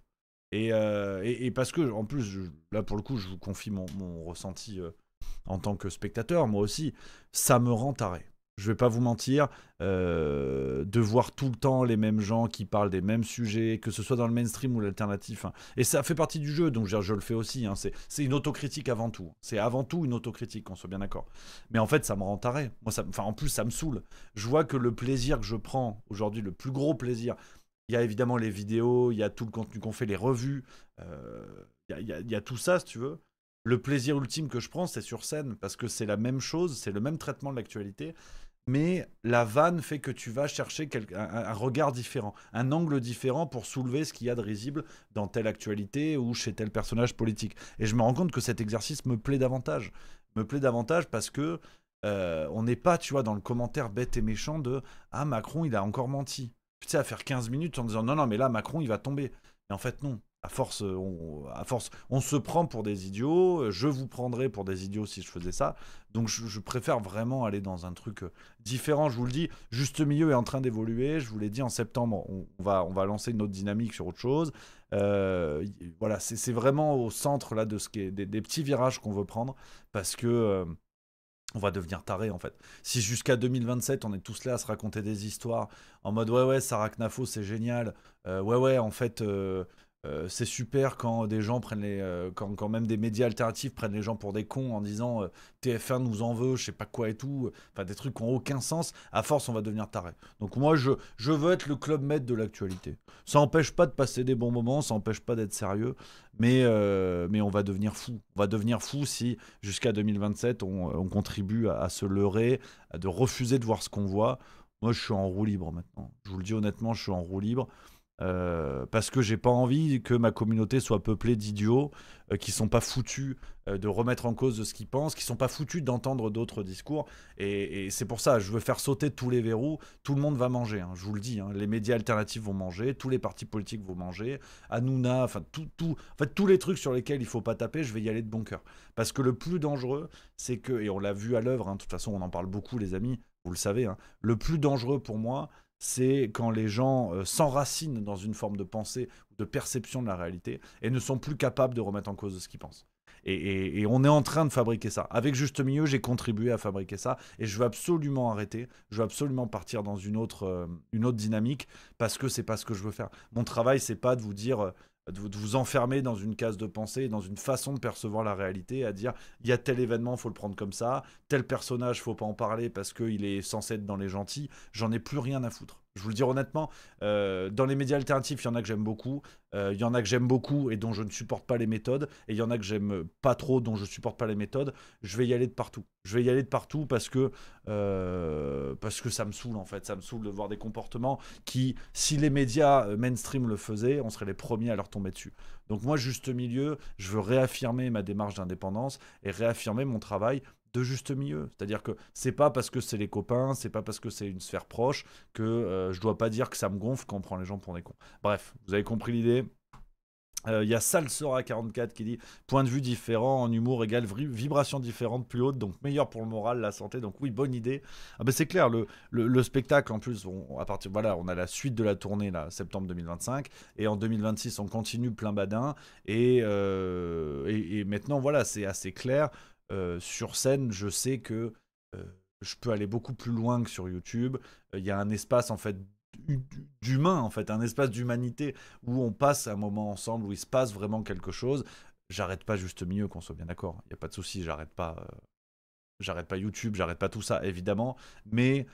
Et parce que, en plus, là pour le coup, je vous confie mon ressenti en tant que spectateur, moi aussi, ça me rend taré. Je vais pas vous mentir, de voir tout le temps les mêmes gens qui parlent des mêmes sujets, que ce soit dans le mainstream ou l'alternatif. Hein. Et ça fait partie du jeu, donc je le fais aussi. Hein. C'est une autocritique avant tout. C'est avant tout une autocritique, qu'on soit bien d'accord. Mais en fait, ça me rend taré. Moi, en plus, ça me saoule. Je vois que le plaisir que je prends aujourd'hui, le plus gros plaisir... Il y a évidemment les vidéos, il y a tout le contenu qu'on fait, les revues, il y a tout ça, si tu veux. Le plaisir ultime que je prends, c'est sur scène, parce que c'est la même chose, c'est le même traitement de l'actualité, mais la vanne fait que tu vas chercher un regard différent, un angle différent pour soulever ce qu'il y a de risible dans telle actualité ou chez tel personnage politique. Et je me rends compte que cet exercice me plaît davantage. Me plaît davantage parce que on n'est pas, tu vois, dans le commentaire bête et méchant de « Ah, Macron, il a encore menti ». Tu sais, à faire 15 minutes en disant non, mais là, Macron, il va tomber. Et en fait, non. À force, on se prend pour des idiots. Je vous prendrais pour des idiots si je faisais ça. Donc, je préfère vraiment aller dans un truc différent. Je vous le dis, Juste Milieu est en train d'évoluer. Je vous l'ai dit, en septembre, on va lancer une autre dynamique sur autre chose. Voilà, c'est vraiment au centre là, de ce qui est des petits virages qu'on veut prendre. Parce que... on va devenir taré en fait. Si jusqu'à 2027, on est tous là à se raconter des histoires en mode ouais, Sarah Knafo, c'est génial. Ouais, en fait, c'est super quand des gens prennent quand même des médias alternatifs prennent les gens pour des cons en disant TF1 nous en veut, je sais pas quoi et tout. Enfin, des trucs qui n'ont aucun sens. À force, on va devenir taré. Donc moi, je veux être le club maître de l'actualité. Ça n'empêche pas de passer des bons moments, ça n'empêche pas d'être sérieux. Mais on va devenir fou. On va devenir fou si, jusqu'à 2027, on contribue à se leurrer, de refuser de voir ce qu'on voit. Moi, je suis en roue libre maintenant. Je vous le dis honnêtement, je suis en roue libre. Parce que j'ai pas envie que ma communauté soit peuplée d'idiots qui sont pas foutus de remettre en cause de ce qu'ils pensent, qui sont pas foutus d'entendre d'autres discours. Et c'est pour ça, je veux faire sauter tous les verrous. Tout le monde va manger, hein, je vous le dis. Hein, les médias alternatifs vont manger, tous les partis politiques vont manger, Hanouna, enfin en fait, tous les trucs sur lesquels il faut pas taper, je vais y aller de bon cœur. Parce que le plus dangereux, c'est que, et on l'a vu à l'œuvre, hein, de toute façon on en parle beaucoup les amis, vous le savez, hein, le plus dangereux pour moi, c'est quand les gens s'enracinent dans une forme de pensée ou de perception de la réalité et ne sont plus capables de remettre en cause ce qu'ils pensent. Et on est en train de fabriquer ça. Avec Juste Milieu, j'ai contribué à fabriquer ça et je veux absolument arrêter. Je veux absolument partir dans une autre dynamique parce que c'est pas ce que je veux faire. Mon travail, c'est pas de vous dire... de vous enfermer dans une case de pensée, dans une façon de percevoir la réalité, à dire il y a tel événement, faut le prendre comme ça, tel personnage, faut pas en parler parce qu'il est censé être dans les gentils, j'en ai plus rien à foutre. Je vous le dis honnêtement, dans les médias alternatifs, il y en a que j'aime beaucoup, il y en a que j'aime beaucoup et dont je ne supporte pas les méthodes, et il y en a que j'aime pas trop, dont je supporte pas les méthodes. Je vais y aller de partout. Je vais y aller de partout parce que ça me saoule en fait. Ça me saoule de voir des comportements qui, si les médias mainstream le faisaient, on serait les premiers à leur tomber dessus. Donc moi, Juste Milieu, je veux réaffirmer ma démarche d'indépendance et réaffirmer mon travail de juste milieu. C'est-à-dire que c'est pas parce que c'est les copains, c'est pas parce que c'est une sphère proche que je dois pas dire que ça me gonfle quand on prend les gens pour des cons. Bref, vous avez compris l'idée. Il y a Salsora44 qui dit point de vue différent en humour égale vibration différente plus haute, donc meilleur pour le moral, la santé. Donc oui, bonne idée. Ah ben c'est clair, le spectacle en plus, voilà, on a la suite de la tournée là, septembre 2025, et en 2026 on continue plein badin, et maintenant voilà, c'est assez clair. Sur scène, je sais que je peux aller beaucoup plus loin que sur YouTube. Il y a un espace en fait d'humain, en fait, un espace d'humanité où on passe un moment ensemble, où il se passe vraiment quelque chose. J'arrête pas Juste Milieu, qu'on soit bien d'accord. Il n'y a pas de souci, j'arrête pas YouTube, j'arrête pas tout ça, évidemment. Mais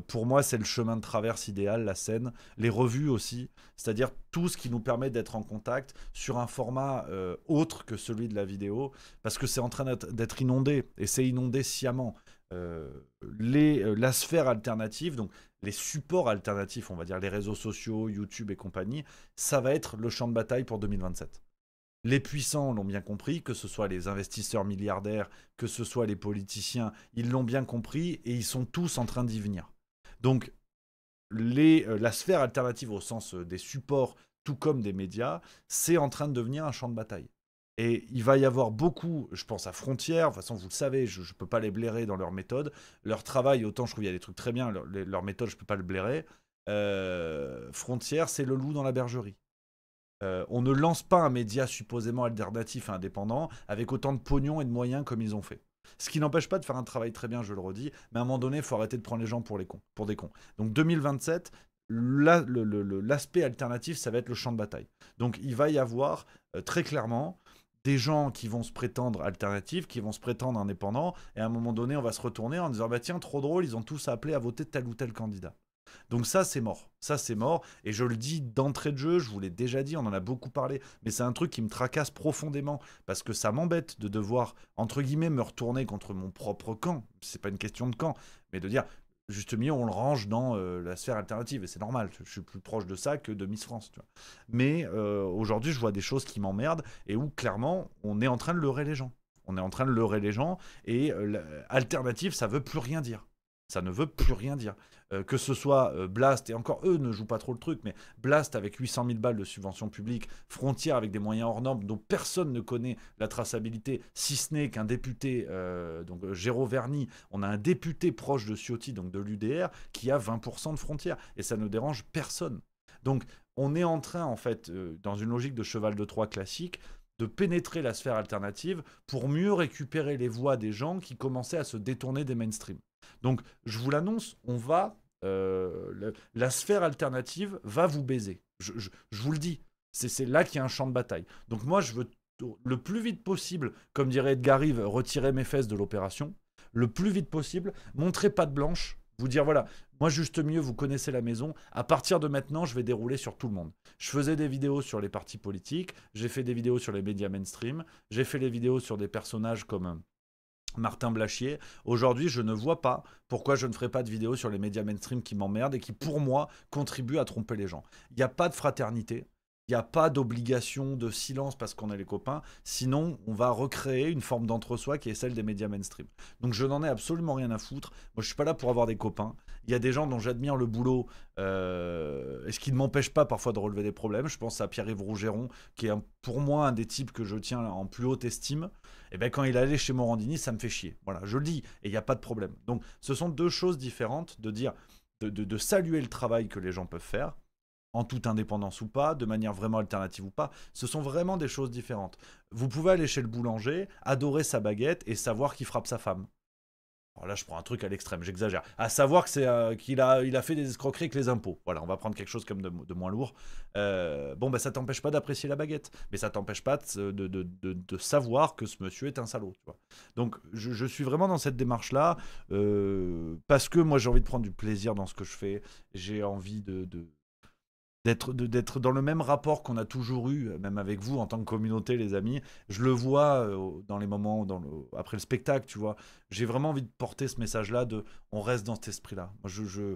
pour moi, c'est le chemin de traverse idéal, la scène. Les revues aussi, c'est-à-dire tout ce qui nous permet d'être en contact sur un format autre que celui de la vidéo, parce que c'est en train d'être inondé, et c'est inondé sciemment. La sphère alternative, donc les supports alternatifs, on va dire les réseaux sociaux, YouTube et compagnie, ça va être le champ de bataille pour 2027. Les puissants l'ont bien compris, que ce soit les investisseurs milliardaires, que ce soit les politiciens, ils l'ont bien compris et ils sont tous en train d'y venir. Donc, la sphère alternative au sens des supports, tout comme des médias, c'est en train de devenir un champ de bataille. Et il va y avoir beaucoup, je pense à Frontières, de toute façon vous le savez, je ne peux pas les blairer dans leur méthode. Leur travail, autant je trouve qu'il y a des trucs très bien, leur méthode je ne peux pas le blairer. Frontières, c'est le loup dans la bergerie. On ne lance pas un média supposément alternatif et indépendant avec autant de pognon et de moyens comme ils ont fait. Ce qui n'empêche pas de faire un travail très bien, je le redis, mais à un moment donné, il faut arrêter de prendre les gens pour des cons. Donc 2027, l'aspect alternatif, ça va être le champ de bataille. Donc il va y avoir très clairement des gens qui vont se prétendre alternatifs, qui vont se prétendre indépendants, et à un moment donné, on va se retourner en disant, bah tiens, trop drôle, ils ont tous appelé à voter tel ou tel candidat. Donc ça, c'est mort. Ça, c'est mort. Et je le dis d'entrée de jeu, je vous l'ai déjà dit, on en a beaucoup parlé, mais c'est un truc qui me tracasse profondément, parce que ça m'embête de devoir, entre guillemets, me retourner contre mon propre camp. C'est pas une question de camp, mais de dire, Juste Milieu, on le range dans la sphère alternative, et c'est normal, je suis plus proche de ça que de Miss France. Tu vois. Mais aujourd'hui, je vois des choses qui m'emmerdent, et où, clairement, on est en train de leurrer les gens. On est en train de leurrer les gens, et alternative, ça veut plus rien dire. Ça ne veut plus rien dire. Que ce soit Blast, et encore eux ne jouent pas trop le truc, mais Blast avec 800 000 balles de subvention publique, Frontières avec des moyens hors normes dont personne ne connaît la traçabilité, si ce n'est qu'un député, donc Géraud Verny, on a un député proche de Ciotti, donc de l'UDR, qui a 20% de Frontières, et ça ne dérange personne. Donc on est en train, en fait, dans une logique de cheval de Troie classique, de pénétrer la sphère alternative pour mieux récupérer les voix des gens qui commençaient à se détourner des mainstream. Donc, je vous l'annonce, la sphère alternative va vous baiser. Je vous le dis, c'est là qu'il y a un champ de bataille. Donc moi, je veux le plus vite possible, comme dirait Edgar Rive, retirer mes fesses de l'opération. Le plus vite possible, montrer patte blanche, vous dire voilà, moi Juste Milieu, vous connaissez la maison. À partir de maintenant, je vais dérouler sur tout le monde. Je faisais des vidéos sur les partis politiques, j'ai fait des vidéos sur les médias mainstream, j'ai fait les vidéos sur des personnages comme Martin Blachier. Aujourd'hui, je ne vois pas pourquoi je ne ferai pas de vidéos sur les médias mainstream qui m'emmerdent et qui, pour moi, contribuent à tromper les gens. Il n'y a pas de fraternité. Il n'y a pas d'obligation de silence parce qu'on est les copains. Sinon, on va recréer une forme d'entre-soi qui est celle des médias mainstream. Donc, je n'en ai absolument rien à foutre. Moi, je ne suis pas là pour avoir des copains. Il y a des gens dont j'admire le boulot, et ce qui ne m'empêche pas parfois de relever des problèmes. Je pense à Pierre-Yves Rougeron, qui est pour moi un des types que je tiens en plus haute estime. Et bien, quand il allait chez Morandini, ça me fait chier. Voilà, je le dis, et il n'y a pas de problème. Donc, ce sont deux choses différentes de dire, de saluer le travail que les gens peuvent faire, en toute indépendance ou pas, de manière vraiment alternative ou pas, ce sont vraiment des choses différentes. Vous pouvez aller chez le boulanger, adorer sa baguette et savoir qu'il frappe sa femme. Alors là, je prends un truc à l'extrême, j'exagère. À savoir que qu'il a fait des escroqueries avec les impôts. Voilà, on va prendre quelque chose comme de moins lourd. Bon, bah ça t'empêche pas d'apprécier la baguette, mais ça t'empêche pas de savoir que ce monsieur est un salaud. Tu vois. Donc, je suis vraiment dans cette démarche-là, parce que moi, j'ai envie de prendre du plaisir dans ce que je fais. J'ai envie d'être dans le même rapport qu'on a toujours eu, même avec vous en tant que communauté, les amis. Je le vois dans les moments, après le spectacle, tu vois. J'ai vraiment envie de porter ce message-là on reste dans cet esprit-là. Moi, je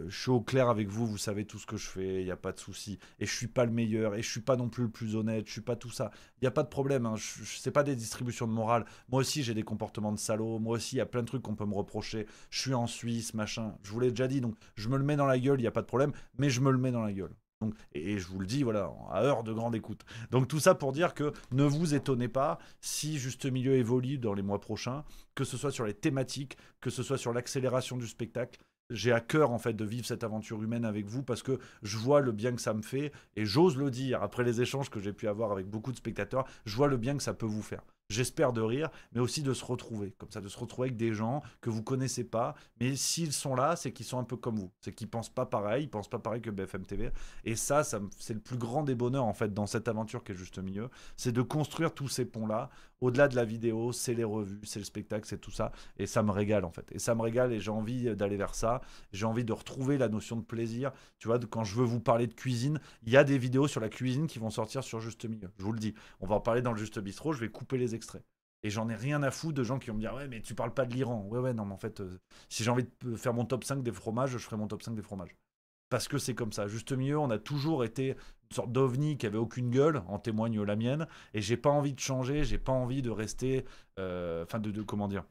suis au clair avec vous, vous savez tout ce que je fais, il n'y a pas de souci. Et je suis pas le meilleur, et je suis pas non plus le plus honnête, je suis pas tout ça. Il n'y a pas de problème, hein. C'est pas des distributions de morale. Moi aussi, j'ai des comportements de salaud. Moi aussi, il y a plein de trucs qu'on peut me reprocher. Je suis en Suisse, machin. Je vous l'ai déjà dit, donc je me le mets dans la gueule, il n'y a pas de problème, mais je me le mets dans la gueule. Donc, et je vous le dis, voilà, à heure de grande écoute. Donc tout ça pour dire que ne vous étonnez pas si Juste Milieu évolue dans les mois prochains, que ce soit sur les thématiques, que ce soit sur l'accélération du spectacle. J'ai à cœur en fait de vivre cette aventure humaine avec vous parce que je vois le bien que ça me fait et j'ose le dire après les échanges que j'ai pu avoir avec beaucoup de spectateurs, je vois le bien que ça peut vous faire. j'espère de rire, mais aussi de se retrouver, comme ça, de se retrouver avec des gens que vous connaissez pas, mais s'ils sont là, c'est qu'ils sont un peu comme vous, c'est qu'ils pensent pas pareil, ils pensent pas pareil que BFM TV, et ça c'est le plus grand des bonheurs en fait dans cette aventure qui est juste milieu, c'est de construire tous ces ponts-là, au-delà de la vidéo, c'est les revues, c'est le spectacle, c'est tout ça, et ça me régale en fait, et ça me régale, et j'ai envie d'aller vers ça, j'ai envie de retrouver la notion de plaisir, tu vois, quand je veux vous parler de cuisine, il y a des vidéos sur la cuisine qui vont sortir sur Juste Milieu, je vous le dis, on va en parler dans le Juste Bistrot, je vais couper les extraits. Et j'en ai rien à foutre de gens qui vont me dire ouais mais tu parles pas de l'Iran. Ouais non mais en fait si j'ai envie de faire mon top 5 des fromages, je ferai mon top 5 des fromages. Parce que c'est comme ça. Juste milieu, on a toujours été une sorte d'ovni qui avait aucune gueule, en témoigne la mienne, et j'ai pas envie de changer, j'ai pas envie de rester enfin comment dire,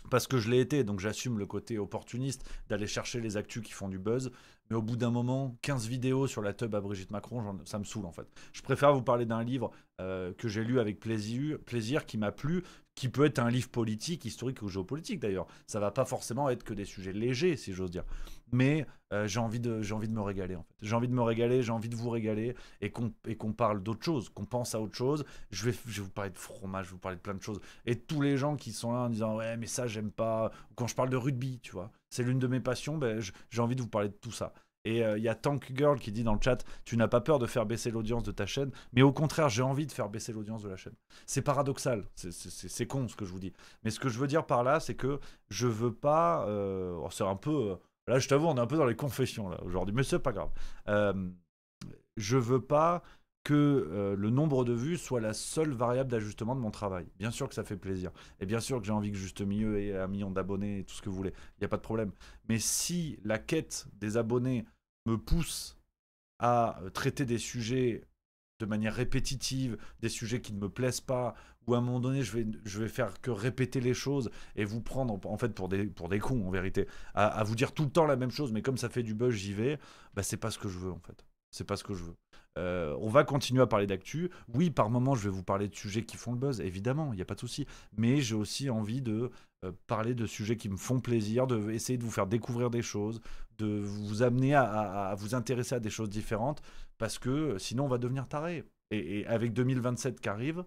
parce que je l'ai été, donc j'assume le côté opportuniste d'aller chercher les actus qui font du buzz. Mais au bout d'un moment, 15 vidéos sur la teub à Brigitte Macron, ça me saoule en fait. Je préfère vous parler d'un livre que j'ai lu avec plaisir, qui m'a plu, qui peut être un livre politique, historique ou géopolitique d'ailleurs. Ça va pas forcément être que des sujets légers, si j'ose dire. Mais j'ai envie de me régaler en fait. J'ai envie de me régaler, j'ai envie de vous régaler et qu'on parle d'autre chose, qu'on pense à autre chose. Je vais vous parler de fromage, je vais vous parler de plein de choses. Et tous les gens qui sont là en disant ouais mais ça j'aime pas, ou quand je parle de rugby, tu vois, c'est l'une de mes passions, ben, j'ai envie de vous parler de tout ça. Et il y a Tank Girl qui dit dans le chat, tu n'as pas peur de faire baisser l'audience de ta chaîne, mais au contraire, j'ai envie de faire baisser l'audience de la chaîne. C'est paradoxal, c'est con ce que je vous dis. Mais ce que je veux dire par là, c'est que je veux pas... c'est un peu... là, je t'avoue, on est un peu dans les confessions là aujourd'hui, mais c'est pas grave. Je veux pas que le nombre de vues soit la seule variable d'ajustement de mon travail. Bien sûr que ça fait plaisir. Et bien sûr que j'ai envie que Juste Milieu ait 1 million d'abonnés et tout ce que vous voulez. Il n'y a pas de problème. Mais si la quête des abonnés me pousse à traiter des sujets de manière répétitive, des sujets qui ne me plaisent pas, ou à un moment donné, je vais faire que répéter les choses et vous prendre en fait pour des cons en vérité, à vous dire tout le temps la même chose, mais comme ça fait du buzz, j'y vais, bah c'est pas ce que je veux en fait. C'est pas ce que je veux. On va continuer à parler d'actu. Oui, par moment, je vais vous parler de sujets qui font le buzz, évidemment, il n'y a pas de souci. Mais j'ai aussi envie de parler de sujets qui me font plaisir, de essayer de vous faire découvrir des choses, de vous amener à vous intéresser à des choses différentes, parce que sinon, on va devenir taré. Et avec 2027 qui arrive,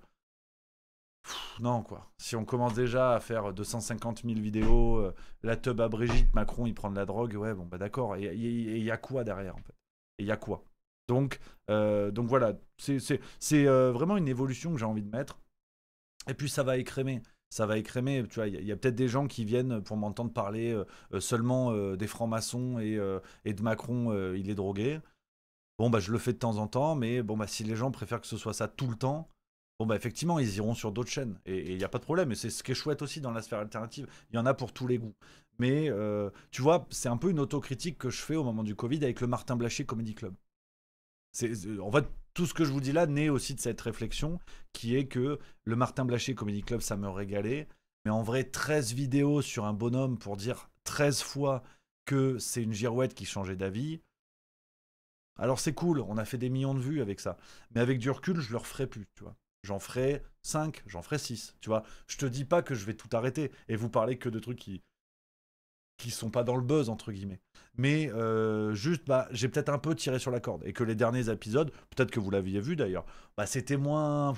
non quoi. Si on commence déjà à faire 250 000 vidéos, la teub à Brigitte, Macron, il prend de la drogue, ouais, bon, bah d'accord. Et il y a quoi derrière, en fait? Et il y a quoi? Donc voilà, c'est vraiment une évolution que j'ai envie de mettre. Et puis ça va écrémer. Ça va écrémer. Tu vois, il y a peut-être des gens qui viennent pour m'entendre parler seulement des francs-maçons et de Macron, il est drogué. Bon, bah je le fais de temps en temps, mais bon, bah si les gens préfèrent que ce soit ça tout le temps, bon, bah effectivement, ils iront sur d'autres chaînes. Et il n'y a pas de problème. Et c'est ce qui est chouette aussi dans la sphère alternative. Il y en a pour tous les goûts. Mais tu vois, c'est un peu une autocritique que je fais au moment du Covid avec le Martin Blachier Comedy Club. En fait, tout ce que je vous dis là naît aussi de cette réflexion qui est que le Martin Blachier Comedy Club, ça me régalait. Mais en vrai, 13 vidéos sur un bonhomme pour dire 13 fois que c'est une girouette qui changeait d'avis. Alors c'est cool, on a fait des millions de vues avec ça. Mais avec du recul, je le referai plus, tu vois. J'en ferai 5, j'en ferai 6, tu vois. Je te dis pas que je vais tout arrêter et vous parler que de trucs qui sont pas dans le buzz entre guillemets, mais juste bah j'ai peut-être un peu tiré sur la corde et que les derniers épisodes, peut-être que vous l'aviez vu d'ailleurs, bah c'était moins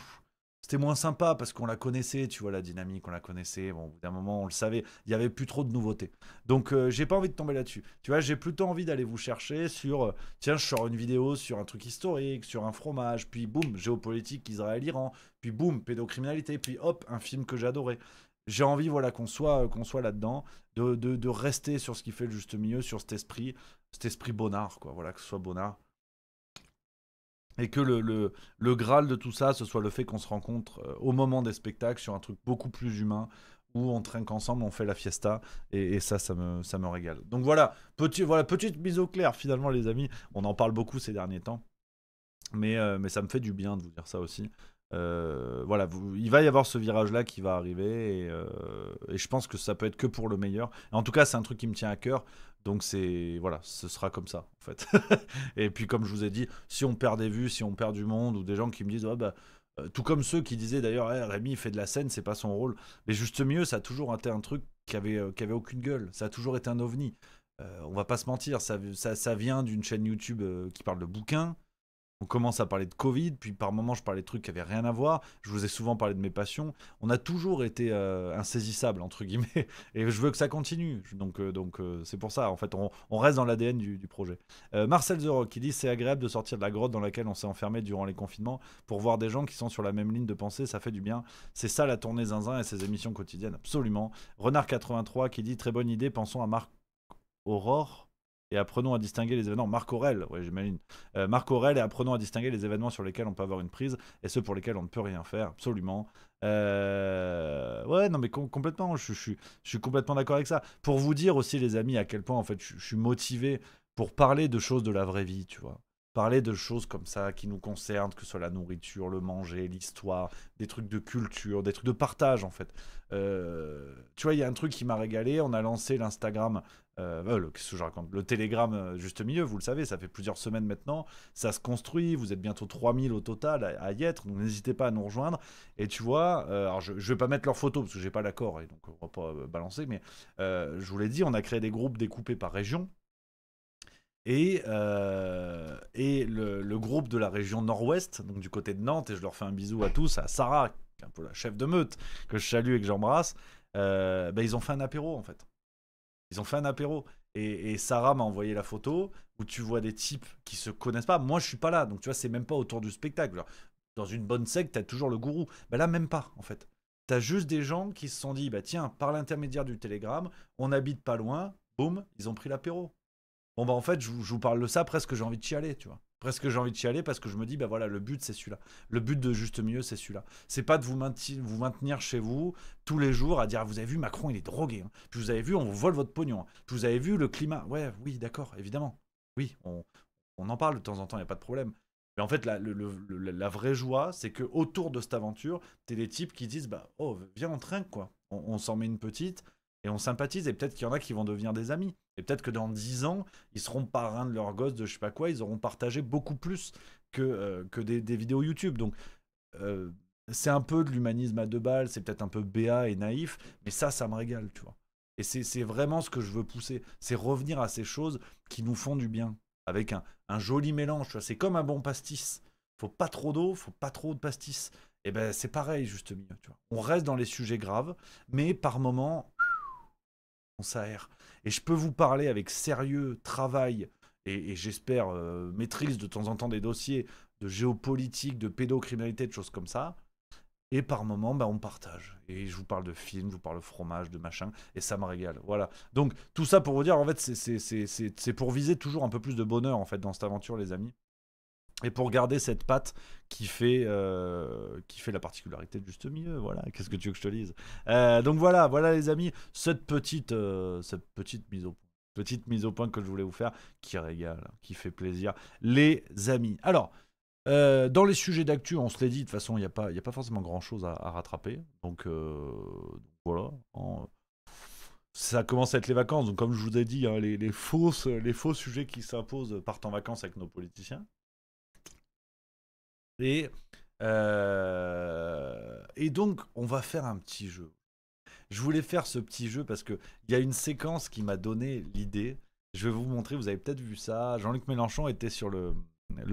sympa parce qu'on la connaissait, tu vois, la dynamique, on la connaissait, bon au bout d'un moment on le savait, il y avait plus trop de nouveautés, donc j'ai pas envie de tomber là-dessus, tu vois, j'ai plutôt envie d'aller vous chercher sur tiens, je sors une vidéo sur un truc historique, sur un fromage, puis boum, géopolitique, Israël-Iran, puis boum, pédocriminalité, puis hop, un film que j'adorais. J'ai envie voilà, qu'on soit là-dedans, de rester sur ce qui fait le juste milieu, sur cet esprit bonnard, quoi. Voilà, que ce soit bonnard. Et que le Graal de tout ça, ce soit le fait qu'on se rencontre au moment des spectacles sur un truc beaucoup plus humain, où on trinque ensemble, on fait la fiesta, et ça me régale. Donc voilà, petite mise au clair finalement les amis, on en parle beaucoup ces derniers temps, mais ça me fait du bien de vous dire ça aussi. Voilà, il va y avoir ce virage-là qui va arriver et je pense que ça peut être que pour le meilleur. Et en tout cas, c'est un truc qui me tient à cœur. Donc voilà, ce sera comme ça en fait. Et puis comme je vous ai dit, si on perd des vues, si on perd du monde ou des gens qui me disent tout comme ceux qui disaient d'ailleurs Rémi il fait de la scène, c'est pas son rôle. Mais juste mieux, ça a toujours été un truc qui avait aucune gueule. Ça a toujours été un ovni. On va pas se mentir, ça vient d'une chaîne YouTube qui parle de bouquins. On commence à parler de Covid, puis par moments je parlais de trucs qui avaient rien à voir. Je vous ai souvent parlé de mes passions. On a toujours été insaisissable entre guillemets, et je veux que ça continue. Donc c'est pour ça. En fait, on reste dans l'ADN du projet. Marcel The Rock qui dit c'est agréable de sortir de la grotte dans laquelle on s'est enfermé durant les confinements pour voir des gens qui sont sur la même ligne de pensée. Ça fait du bien. C'est ça la tournée zinzin et ses émissions quotidiennes. Absolument. Renard 83 qui dit très bonne idée. Pensons à Marc Aurore. Et apprenons à distinguer les événements. Marc Aurèle, ouais, j'imagine. Marc Aurèle, et apprenons à distinguer les événements sur lesquels on peut avoir une prise et ceux pour lesquels on ne peut rien faire. Absolument. Ouais, non, mais complètement. Je suis complètement d'accord avec ça. Pour vous dire aussi, les amis, à quel point, en fait, je suis motivé pour parler de choses de la vraie vie, tu vois. Parler de choses comme ça qui nous concernent, que ce soit la nourriture, le manger, l'histoire, des trucs de culture, des trucs de partage, en fait. Tu vois, il y a un truc qui m'a régalé. On a lancé l'Instagram. Qu'est-ce que je raconte ? Le Telegram Juste Milieu, vous le savez, ça fait plusieurs semaines maintenant, ça se construit, vous êtes bientôt 3000 au total à y être, donc n'hésitez pas à nous rejoindre. Et tu vois, alors je vais pas mettre leurs photos parce que j'ai pas l'accord et donc on va pas balancer, mais je vous l'ai dit, on a créé des groupes découpés par région. Et le groupe de la région nord-ouest, donc du côté de Nantes, et je leur fais un bisou à tous, à Sarah, qui est un peu la chef de meute, que je salue et que j'embrasse, ils ont fait un apéro en fait. Ils ont fait un apéro. Et Sarah m'a envoyé la photo où tu vois des types qui se connaissent pas. Moi, je suis pas là. Donc, tu vois, c'est même pas autour du spectacle. Genre, dans une bonne secte, t'as toujours le gourou. Là, même pas, en fait. T'as juste des gens qui se sont dit, tiens, par l'intermédiaire du Telegram, on habite pas loin. Boum, ils ont pris l'apéro. Bon, en fait, je vous parle de ça, presque j'ai envie de chialer, tu vois. Presque j'ai envie de chialer parce que je me dis, voilà, le but, c'est celui-là. Le but de Juste Milieu, c'est celui-là. C'est pas de vous maintenir chez vous tous les jours à dire, vous avez vu, Macron, il est drogué. Hein. Puis vous avez vu, on vous vole votre pognon. Hein. Puis vous avez vu, le climat. Ouais, oui, d'accord, évidemment. Oui, on en parle de temps en temps, il n'y a pas de problème. Mais en fait, la vraie joie, c'est que autour de cette aventure, t'es des types qui disent, viens, on trinque, quoi. On s'en met une petite. Et on sympathise, et peut-être qu'il y en a qui vont devenir des amis. Et peut-être que dans 10 ans, ils seront parrains de leur gosse, de je sais pas quoi, ils auront partagé beaucoup plus que des vidéos YouTube. Donc, c'est un peu de l'humanisme à deux balles, c'est peut-être un peu béat et naïf, mais ça me régale, tu vois. Et c'est vraiment ce que je veux pousser, c'est revenir à ces choses qui nous font du bien, avec un joli mélange, tu vois. C'est comme un bon pastis. Faut pas trop d'eau, faut pas trop de pastis. Et c'est pareil, Juste Milieu, tu vois. On reste dans les sujets graves, mais par moments... on s'aère. Et je peux vous parler avec sérieux, travail, et j'espère maîtrise de temps en temps des dossiers de géopolitique, de pédocriminalité, de choses comme ça. Et par moments, on partage. Et je vous parle de films, je vous parle de fromage, de machin, et ça me régale. Voilà. Donc, tout ça pour vous dire, en fait, c'est pour viser toujours un peu plus de bonheur, en fait, dans cette aventure, les amis. Et pour garder cette patte qui fait la particularité de Juste Milieu, voilà, qu'est-ce que tu veux que je te dise. Donc voilà les amis, cette petite mise au point que je voulais vous faire, qui régale, qui fait plaisir, les amis. Alors, dans les sujets d'actu, on se l'est dit, de toute façon, il n'y a pas forcément grand-chose à rattraper, donc voilà. Ça commence à être les vacances, donc comme je vous ai dit, hein, les faux sujets qui s'imposent partent en vacances avec nos politiciens. Et donc, on va faire un petit jeu. Je voulais faire ce petit jeu parce qu'il y a une séquence qui m'a donné l'idée. Je vais vous montrer, vous avez peut-être vu ça. Jean-Luc Mélenchon était sur le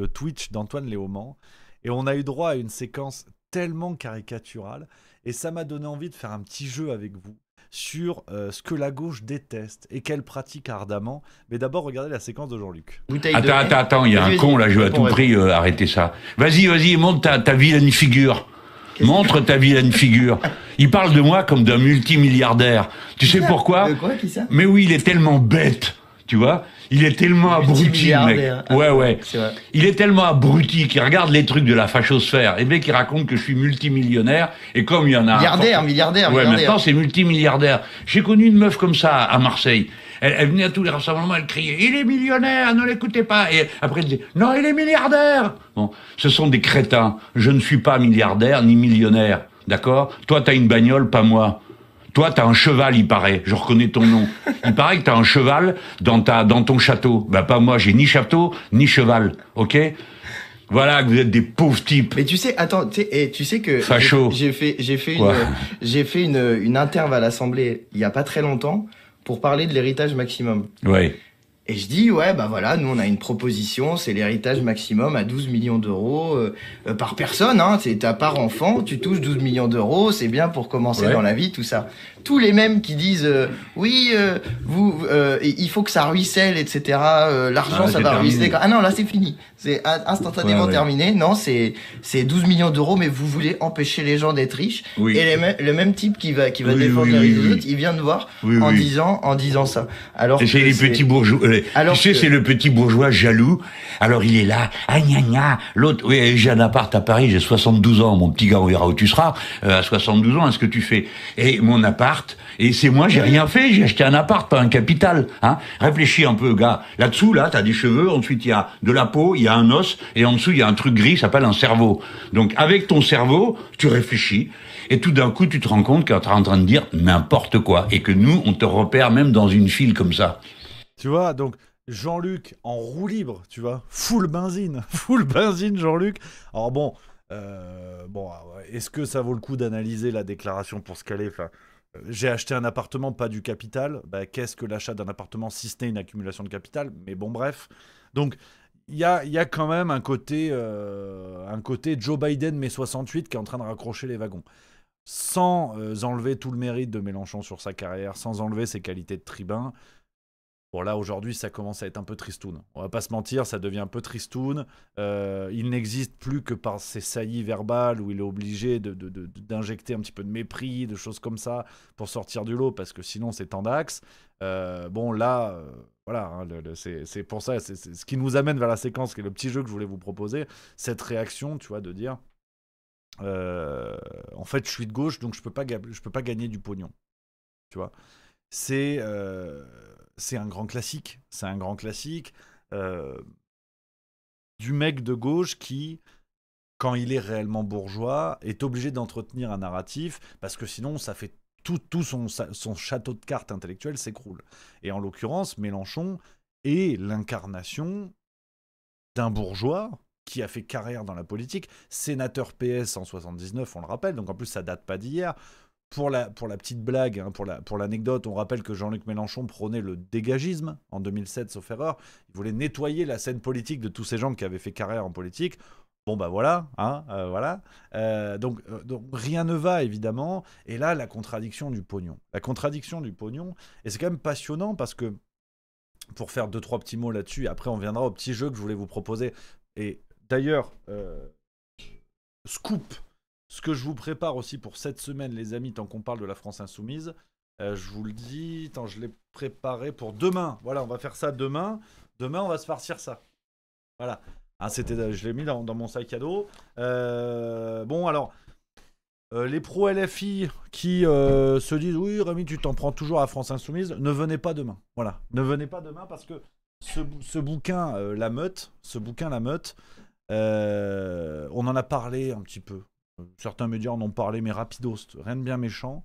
Twitch d'Antoine Léaumont. Et on a eu droit à une séquence tellement caricaturale. Et ça m'a donné envie de faire un petit jeu avec vous sur ce que la gauche déteste et qu'elle pratique ardemment. Mais d'abord, regardez la séquence de Jean-Luc. Attends, il y a un con là, je veux à tout prix arrêter ça. Vas-y, montre ta vilaine figure. Montre ta vilaine figure. Il parle de moi comme d'un multimilliardaire. Tu sais pourquoi ? De quoi, qui ça ? Mais oui, il est tellement bête, tu vois ? Il est tellement abruti, le mec. Ouais. Il est tellement abruti qu'il regarde les trucs de la fachosphère. Et bien qu'il raconte que je suis multimillionnaire. Et comme il y en a... Milliardaire. Ouais, maintenant c'est multimilliardaire. J'ai connu une meuf comme ça à Marseille. Elle venait à tous les rassemblements, elle criait « Il est millionnaire, ne l'écoutez pas !» Et après elle disait « Non, il est milliardaire !» Bon, ce sont des crétins. Je ne suis pas milliardaire ni millionnaire. D'accord ? Toi, t'as une bagnole, pas moi. Toi, t'as un cheval, il paraît. Je reconnais ton nom. Il paraît que t'as un cheval dans ton château. Pas moi, j'ai ni château, ni cheval. Ok ? Voilà, que vous êtes des pauvres types. Mais tu sais, attends, tu sais que... Facho. J'ai fait une interve à l'Assemblée il y a pas très longtemps pour parler de l'héritage maximum. Ouais. Et je dis, ouais, bah voilà, nous on a une proposition, c'est l'héritage maximum à 12 millions d'euros par personne. Hein, c'est ta part enfant, tu touches 12 millions d'euros, c'est bien pour commencer dans la vie, tout ça. Tous les mêmes qui disent, oui, il faut que ça ruisselle, etc. L'argent, ça va ruisseler. Ah non, là c'est fini. C'est instantanément terminé. Non, c'est 12 millions d'euros, mais vous voulez empêcher les gens d'être riches. Oui. Et le même type qui va défendre les riches des autres, il vient de voir en disant ça. Alors c'est les petits bourgeois. Alors tu sais, c'est le petit bourgeois jaloux. Alors il est là, ah gna gna. L'autre, oui, j'ai un appart à Paris, j'ai 72 ans. Mon petit gars, on verra où tu seras. À 72 ans, est-ce que tu fais? Et mon appart, et c'est moi, j'ai rien fait. J'ai acheté un appart, pas un capital. Hein. Réfléchis un peu, gars. Là-dessous, là, t'as des cheveux. Ensuite, il y a de la peau, il y a un os, et en dessous, il y a un truc gris, ça s'appelle un cerveau. Donc, avec ton cerveau, tu réfléchis. Et tout d'un coup, tu te rends compte que tu es en train de dire n'importe quoi. Et que nous, on te repère même dans une file comme ça. Tu vois, donc Jean-Luc en roue libre, tu vois, full benzine Jean-Luc. Alors bon, est-ce que ça vaut le coup d'analyser la déclaration pour ce qu'elle est? Enfin, j'ai acheté un appartement, pas du capital. Bah, qu'est-ce que l'achat d'un appartement si ce n'est une accumulation de capital? Mais bon, bref. Donc, il y a quand même un côté Joe Biden mai 68 qui est en train de raccrocher les wagons. Sans enlever tout le mérite de Mélenchon sur sa carrière, sans enlever ses qualités de tribun. Bon, là, aujourd'hui, ça commence à être un peu tristoun. On va pas se mentir, ça devient un peu tristoun. Il n'existe plus que par ses saillies verbales où il est obligé d'injecter un petit peu de mépris, de choses comme ça, pour sortir du lot, parce que sinon, c'est tendax. Voilà, hein, c'est pour ça, c'est ce qui nous amène vers la séquence, qui est le petit jeu que je voulais vous proposer. Cette réaction, tu vois, de dire, en fait, je suis de gauche, donc je peux pas gagner du pognon. Tu vois, c'est un grand classique. C'est un grand classique du mec de gauche qui, quand il est réellement bourgeois, est obligé d'entretenir un narratif parce que sinon, ça fait tout son château de cartes intellectuel s'écroule. Et en l'occurrence, Mélenchon est l'incarnation d'un bourgeois qui a fait carrière dans la politique, sénateur PS en 79, on le rappelle, donc en plus ça date pas d'hier. Pour la petite blague, hein, pour l'anecdote, on rappelle que Jean-Luc Mélenchon prônait le dégagisme en 2007, sauf erreur. Il voulait nettoyer la scène politique de tous ces gens qui avaient fait carrière en politique. Bon, bah voilà. Hein, voilà. Donc, rien ne va, évidemment. Et là, la contradiction du pognon. La contradiction du pognon. Et c'est quand même passionnant parce que, pour faire 2-3 petits mots là-dessus, et après on viendra au petit jeu que je voulais vous proposer. Et d'ailleurs, scoop. Ce que je vous prépare aussi pour cette semaine, les amis, tant qu'on parle de la France Insoumise, je vous le dis, je l'ai préparé pour demain. Voilà, on va faire ça demain. Demain, on va se farcir ça. Voilà. Hein, je l'ai mis dans mon sac à dos. Bon, alors, les pros LFI qui se disent « Oui, Rémi, tu t'en prends toujours à France Insoumise », ne venez pas demain. Voilà, ne venez pas demain parce que ce bouquin, La Meute, on en a parlé un petit peu. Certains médias en ont parlé, mais rapidos, rien de bien méchant.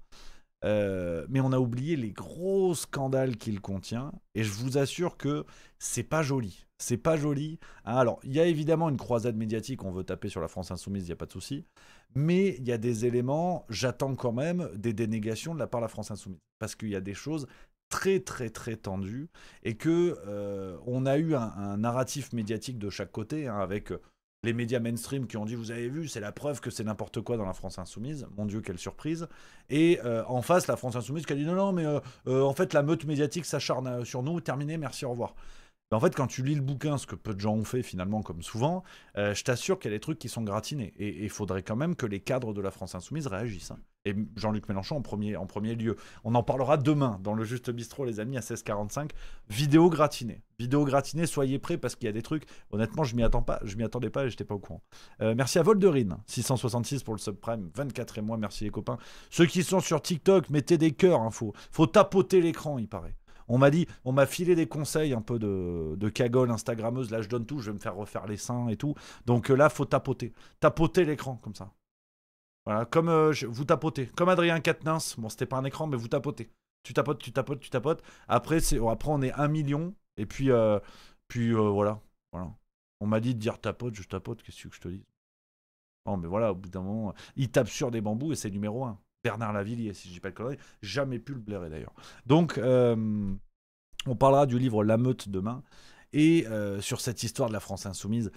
Mais on a oublié les gros scandales qu'il contient. Et je vous assure que c'est pas joli. C'est pas joli. Hein, alors, il y a évidemment une croisade médiatique. On veut taper sur la France Insoumise, il n'y a pas de souci. Mais il y a des éléments, j'attends quand même des dénégations de la part de la France Insoumise. Parce qu'il y a des choses très très très tendues. Et que on a eu un narratif médiatique de chaque côté, hein, avec les médias mainstream qui ont dit « Vous avez vu, c'est la preuve que c'est n'importe quoi dans la France Insoumise. » Mon Dieu, quelle surprise. Et en face, la France Insoumise qui a dit « Non, mais en fait, la meute médiatique s'acharne sur nous. Terminé, merci, au revoir. » Mais en fait, quand tu lis le bouquin, ce que peu de gens ont fait finalement, comme souvent, je t'assure qu'il y a des trucs qui sont gratinés. Et il faudrait quand même que les cadres de la France Insoumise réagissent. Hein. Et Jean-Luc Mélenchon en premier lieu. On en parlera demain dans le Juste Bistrot, les amis, à 16h45. Vidéo gratinée. Vidéo gratinée, soyez prêts parce qu'il y a des trucs. Honnêtement, je m'y attendais pas et j'étais pas au courant. Merci à Volderine, 666 pour le subprime, 24e mois, merci les copains. Ceux qui sont sur TikTok, mettez des cœurs. Hein, faut tapoter l'écran, il paraît. On m'a filé des conseils un peu de cagole instagrammeuse. Là, je donne tout, je vais me faire refaire les seins et tout. Donc là, faut tapoter. Tapoter l'écran, comme ça. Voilà, comme vous tapotez. Comme Adrien Quatennens. Bon, c'était pas un écran, mais vous tapotez. Tu tapotes. Après, on est 1 million. Et puis voilà. On m'a dit de dire tapote, je tapote. Qu'est-ce que je te dis? Non, mais voilà, au bout d'un moment, il tape sur des bambous et c'est numéro 1. Bernard Lavillier, si je dis pas de conneries, jamais pu le blairer d'ailleurs. Donc On parlera du livre La Meute demain. Et sur cette histoire de la France insoumise,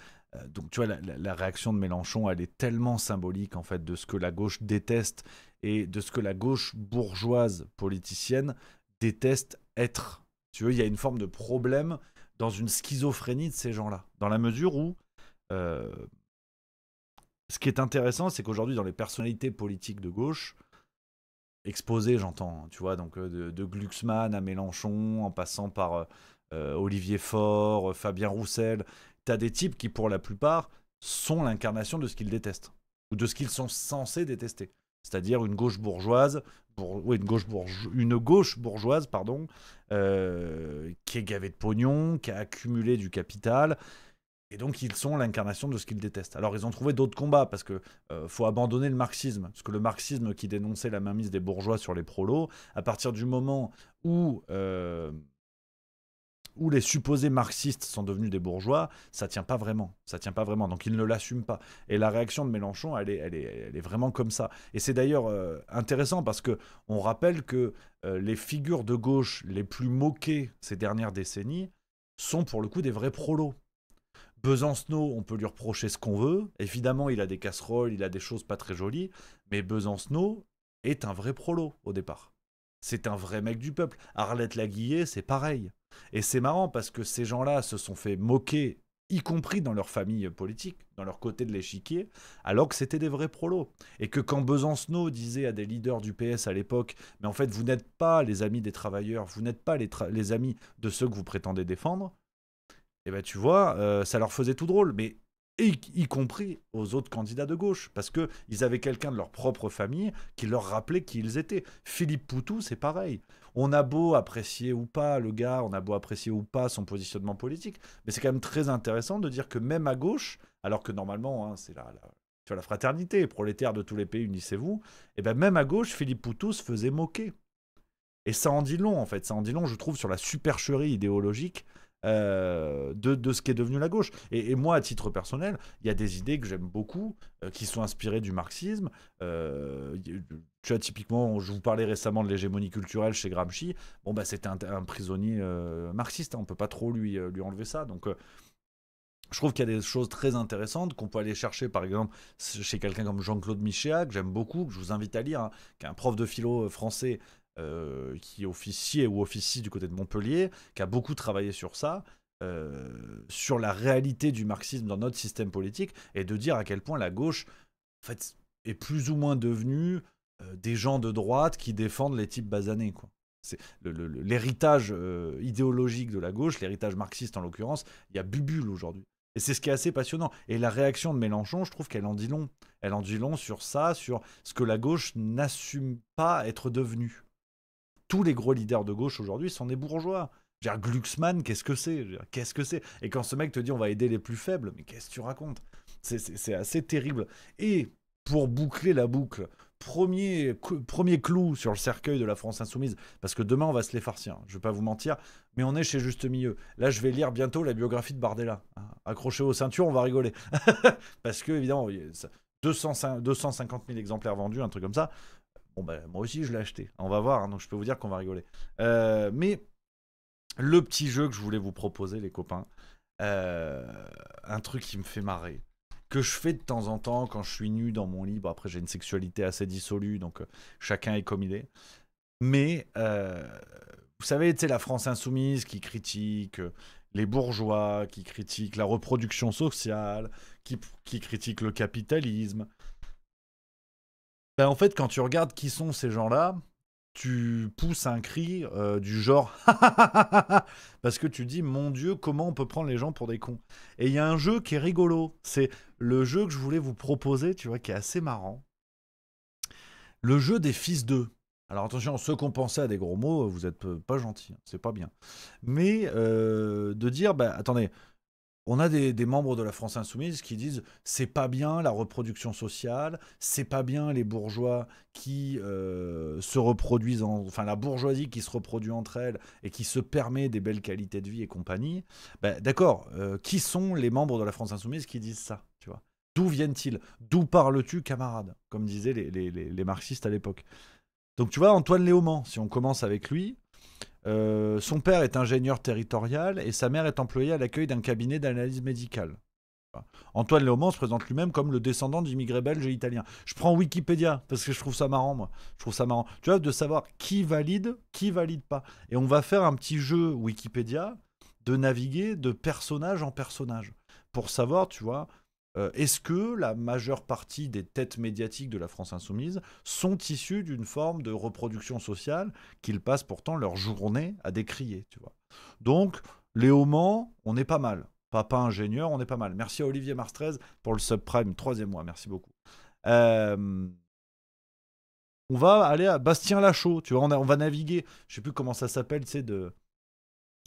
donc tu vois, la réaction de Mélenchon, elle est tellement symbolique en fait de ce que la gauche déteste et de ce que la gauche bourgeoise politicienne déteste être. Tu vois, il y a une forme de problème dans une schizophrénie de ces gens-là, dans la mesure où ce qui est intéressant, c'est qu'aujourd'hui, dans les personnalités politiques de gauche, exposées, j'entends, tu vois, donc de Glucksmann à Mélenchon, en passant par Olivier Faure, Fabien Roussel, t'as des types qui, pour la plupart, sont l'incarnation de ce qu'ils détestent, ou de ce qu'ils sont censés détester. C'est-à-dire une gauche bourgeoise, une gauche bourgeoise, pardon, qui est gavée de pognon, qui a accumulé du capital, et donc ils sont l'incarnation de ce qu'ils détestent. Alors ils ont trouvé d'autres combats, parce que faut abandonner le marxisme, parce que le marxisme qui dénonçait la mainmise des bourgeois sur les prolos, à partir du moment où les supposés marxistes sont devenus des bourgeois, ça tient pas vraiment. Ça tient pas vraiment. Donc ils ne l'assument pas. Et la réaction de Mélenchon, elle est vraiment comme ça. Et c'est d'ailleurs intéressant parce que on rappelle que les figures de gauche les plus moquées ces dernières décennies sont pour le coup des vrais prolos. Besancenot, on peut lui reprocher ce qu'on veut. Évidemment, il a des casseroles, il a des choses pas très jolies. Mais Besancenot est un vrai prolo au départ. C'est un vrai mec du peuple. Arlette Laguillet, c'est pareil. Et c'est marrant parce que ces gens-là se sont fait moquer, y compris dans leur famille politique, dans leur côté de l'échiquier, alors que c'était des vrais prolos. Et que quand Besancenot disait à des leaders du PS à l'époque, mais en fait, vous n'êtes pas les amis des travailleurs, vous n'êtes pas les amis de ceux que vous prétendez défendre, et ben tu vois, ça leur faisait tout drôle. Mais y compris aux autres candidats de gauche, parce qu'ils avaient quelqu'un de leur propre famille qui leur rappelait qui ils étaient. Philippe Poutou, c'est pareil. On a beau apprécier ou pas le gars, on a beau apprécier ou pas son positionnement politique, mais c'est quand même très intéressant de dire que même à gauche, alors que normalement, hein, c'est la fraternité, prolétaires de tous les pays, unissez-vous, et ben même à gauche, Philippe Poutou se faisait moquer. Et ça en dit long, en fait. Ça en dit long, je trouve, sur la supercherie idéologique de ce qui est devenu la gauche. Et moi, à titre personnel, il y a des idées que j'aime beaucoup, qui sont inspirées du marxisme. Tu vois, typiquement, je vous parlais récemment de l'hégémonie culturelle chez Gramsci. Bon, bah, c'était un prisonnier marxiste, hein, on peut pas trop lui enlever ça. Donc, je trouve qu'il y a des choses très intéressantes qu'on peut aller chercher, par exemple, chez quelqu'un comme Jean-Claude Michéa, que j'aime beaucoup, que je vous invite à lire, hein, qui est un prof de philo français qui officie du côté de Montpellier, qui a beaucoup travaillé sur ça, sur la réalité du marxisme dans notre système politique, et de dire à quel point la gauche, en fait, est plus ou moins devenue des gens de droite qui défendent les types basanés, quoi. C'est l'héritage idéologique de la gauche, l'héritage marxiste en l'occurrence, il y a bubule aujourd'hui. Et c'est ce qui est assez passionnant. Et la réaction de Mélenchon, je trouve qu'elle en dit long. Elle en dit long sur ça, sur ce que la gauche n'assume pas être devenue. Tous les gros leaders de gauche aujourd'hui sont des bourgeois. Je veux dire, Glucksmann, qu'est-ce que c'est ? Qu'est-ce que c'est ? Et quand ce mec te dit on va aider les plus faibles, mais qu'est-ce que tu racontes ? C'est assez terrible. Et pour boucler la boucle, premier clou sur le cercueil de la France insoumise, parce que demain on va se les farcir, je vais pas vous mentir, mais on est chez Juste Milieu. Là je vais lire bientôt la biographie de Bardella. Accrochez aux ceintures, on va rigoler. Parce que évidemment, 250 000 exemplaires vendus, un truc comme ça. Bon ben moi aussi je l'ai acheté, on va voir, hein, donc je peux vous dire qu'on va rigoler. Mais le petit jeu que je voulais vous proposer les copains, un truc qui me fait marrer, que je fais de temps en temps quand je suis nu dans mon lit. Bon, après j'ai une sexualité assez dissolue, donc chacun est comme il est. Mais vous savez, tu sais, la France insoumise qui critique les bourgeois, qui critique la reproduction sociale, qui critique le capitalisme. Ben, en fait, quand tu regardes qui sont ces gens-là, tu pousses un cri du genre parce que tu dis mon Dieu, comment on peut prendre les gens pour des cons. Et il y a un jeu qui est rigolo, c'est le jeu que je voulais vous proposer, tu vois, qui est assez marrant, le jeu des fils d'eux. Alors attention, ceux qui ont pensé à des gros mots, vous êtes pas gentils, c'est pas bien, mais de dire bah attendez, on a des membres de la France insoumise qui disent c'est pas bien la reproduction sociale, c'est pas bien les bourgeois qui se reproduisent, enfin la bourgeoisie qui se reproduit entre elles et qui se permet des belles qualités de vie et compagnie. Ben, d'accord, qui sont les membres de la France insoumise qui disent ça, tu vois ? D'où viennent-ils ? D'où parles-tu, camarade ? Comme disaient les marxistes à l'époque. Donc tu vois, Antoine Léaumont, si on commence avec lui, Son père est ingénieur territorial et sa mère est employée à l'accueil d'un cabinet d'analyse médicale. Antoine Léaumont se présente lui-même comme le descendant d'immigrés belges et italiens. Je prends Wikipédia parce que je trouve ça marrant, moi. Je trouve ça marrant. Tu vois, de savoir qui valide pas. Et on va faire un petit jeu Wikipédia de naviguer de personnage en personnage pour savoir, tu vois, est-ce que la majeure partie des têtes médiatiques de la France insoumise sont issues d'une forme de reproduction sociale qu'ils passent pourtant leur journée à décrier, tu vois. Donc, Léaumont, on est pas mal. Papa ingénieur, on est pas mal. Merci à Olivier Mars 13 pour le subprime, 3e mois, merci beaucoup. On va aller à Bastien Lachaud, tu vois, on va naviguer, je sais plus comment ça s'appelle, tu sais,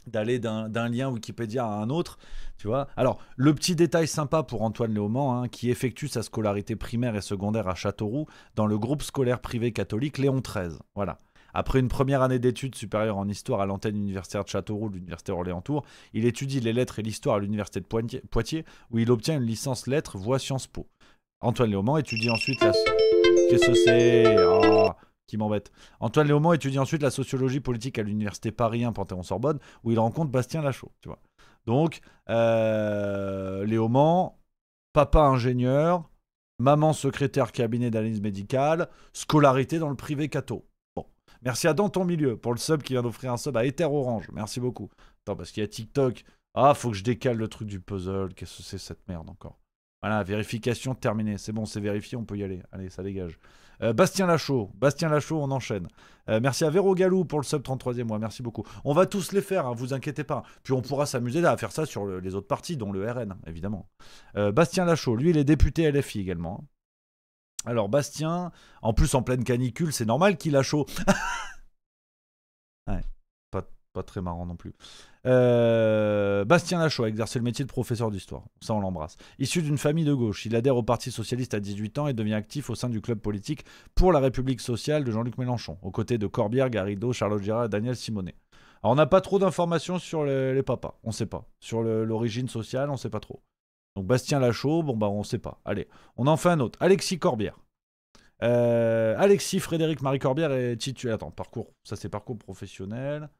d'aller d'un lien Wikipédia à un autre, tu vois. Alors, le petit détail sympa pour Antoine Léaumont, hein, qui effectue sa scolarité primaire et secondaire à Châteauroux, dans le groupe scolaire privé catholique Léon XIII, voilà. Après une première année d'études supérieures en histoire à l'antenne universitaire de Châteauroux, l'université Orléans-Tours, il étudie les lettres et l'histoire à l'université de Poitiers, où il obtient une licence lettres voie Sciences Po. Antoine Léaumont étudie ensuite la... Qu'est-ce que c'est ? Qui m'embête. Antoine Léaumont étudie ensuite la sociologie politique à l'université Paris 1 Panthéon-Sorbonne, où il rencontre Bastien Lachaud, tu vois. Donc, Léaumont, papa ingénieur, maman secrétaire cabinet d'analyse médicale, scolarité dans le privé catho. Merci à Dans ton milieu pour le sub qui vient d'offrir un sub à Ether Orange. Merci beaucoup. Attends, parce qu'il y a TikTok. Ah, faut que je décale le truc du puzzle. Qu'est-ce que c'est cette merde encore ? Voilà, vérification terminée. C'est bon, c'est vérifié, on peut y aller. Allez, ça dégage. Bastien Lachaud, on enchaîne. Merci à Véro Galou pour le sub 33e mois. Merci beaucoup. On va tous les faire, hein, vous inquiétez pas. Puis on pourra s'amuser à faire ça sur les autres partis, dont le RN, évidemment. Bastien Lachaud, lui, il est député LFI également. Alors Bastien, en plus en pleine canicule, c'est normal qu'il a chaud. Ouais, pas très marrant non plus. Bastien Lachaud a exercé le métier de professeur d'histoire. Ça, on l'embrasse. Issu d'une famille de gauche, il adhère au Parti Socialiste à 18 ans et devient actif au sein du club politique pour la République Sociale de Jean-Luc Mélenchon, aux côtés de Corbière, Garrido, Charlotte Girard et Daniel Simonet. Alors, on n'a pas trop d'informations sur les papas. On ne sait pas. Sur l'origine sociale, on ne sait pas trop. Donc Bastien Lachaud, bon bah on sait pas. Allez, on en fait un autre. Alexis Corbière. Alexis Frédéric Marie Corbière est titulaire. Attends, parcours. Ça c'est parcours professionnel.